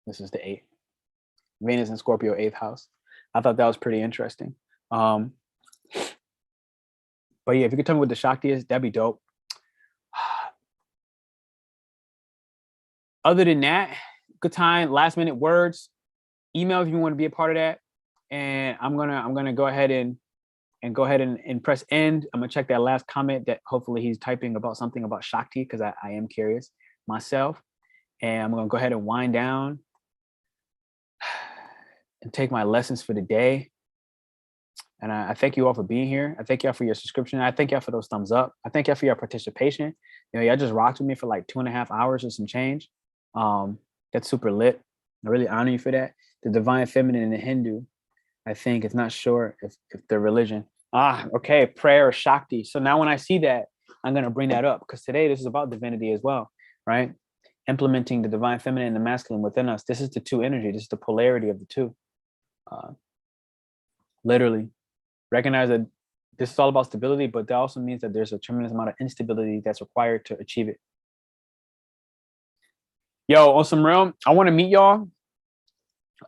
This is the 8th. Venus and Scorpio, 8th house. I thought that was pretty interesting. But yeah, if you could tell me what the Shakti is, that'd be dope. Other than that, good time, last minute words, email if you want to be a part of that. And I'm gonna go ahead and press end. I'm gonna check that last comment that hopefully he's typing about something about Shakti, because I am curious myself. And I'm gonna go ahead and wind down and take my lessons for the day. And I thank you all for being here. I thank y'all for your subscription. I thank y'all for those thumbs up. I thank y'all for your participation. You know, y'all just rocked with me for like 2.5 hours or some change. That's super lit. I really honor you for that. The divine feminine in the Hindu, I think, it's not sure if the religion. Okay, prayer or Shakti. So now when I see that, I'm gonna bring that up, because today this is about divinity as well, right? Implementing the divine feminine and the masculine within us. This is the two energy. This is the polarity of the two. Literally recognize that this is all about stability, but that also means that there's a tremendous amount of instability that's required to achieve it. Yo, on some real, I want to meet y'all.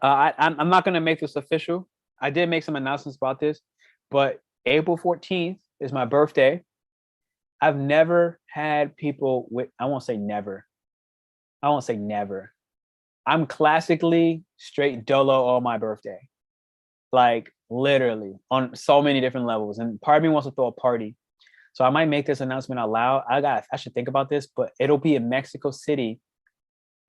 I'm not going to make this official. I did make some announcements about this, but April 14th is my birthday. I've never had people with, I won't say never. I'm classically straight dolo on my birthday. Like literally on so many different levels. And part of me wants to throw a party. So I might make this announcement out loud. I should think about this, but it'll be in Mexico City.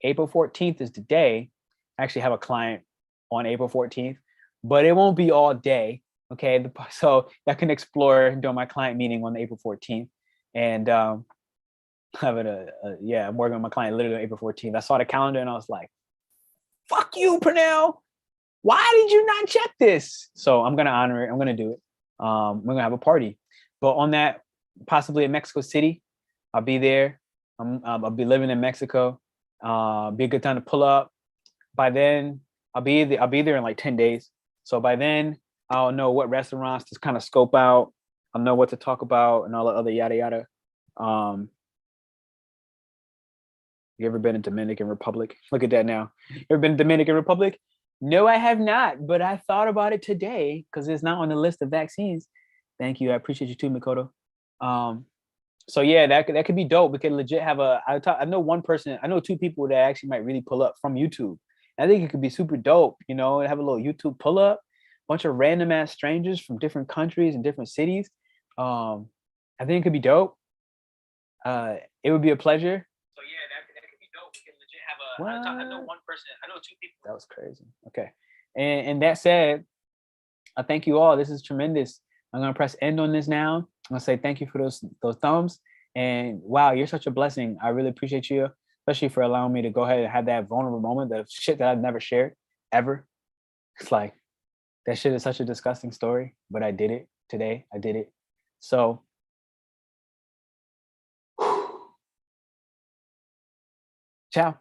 April 14th is the day. I actually have a client on April 14th, but it won't be all day. Okay. So I can explore during my client meeting on April 14th. And having I'm working with my client literally on April 14th. I saw the calendar and I was like, fuck you, Pernell. Why did you not check this? So I'm going to honor it. I'm going to do it. We're going to have a party. But on that, possibly in Mexico City, I'll be there. I'll be living in Mexico. Be a good time to pull up. By then, I'll be there in like 10 days. So by then, I'll know what restaurants to kind of scope out. I'll know what to talk about and all the other yada yada. You ever been in Dominican Republic? Look at that now. You ever been in Dominican Republic? No, I have not, but I thought about it today because it's not on the list of vaccines. Thank you. I appreciate you too, Mikoto. So yeah, that could be dope. We could legit have I know one person, I know two people that actually might really pull up from YouTube. I think it could be super dope, you know, have a little YouTube pull up, bunch of random ass strangers from different countries and different cities. I think it could be dope. It would be a pleasure. So yeah, that could be dope. We can legit have I know one person, I know two people. That was crazy. Okay. And that said, I thank you all. This is tremendous. I'm gonna press end on this now. I'm gonna say thank you for those thumbs. And wow, you're such a blessing. I really appreciate you, especially for allowing me to go ahead and have that vulnerable moment, the shit that I've never shared ever. It's like that shit is such a disgusting story, but I did it today. I did it. So ciao.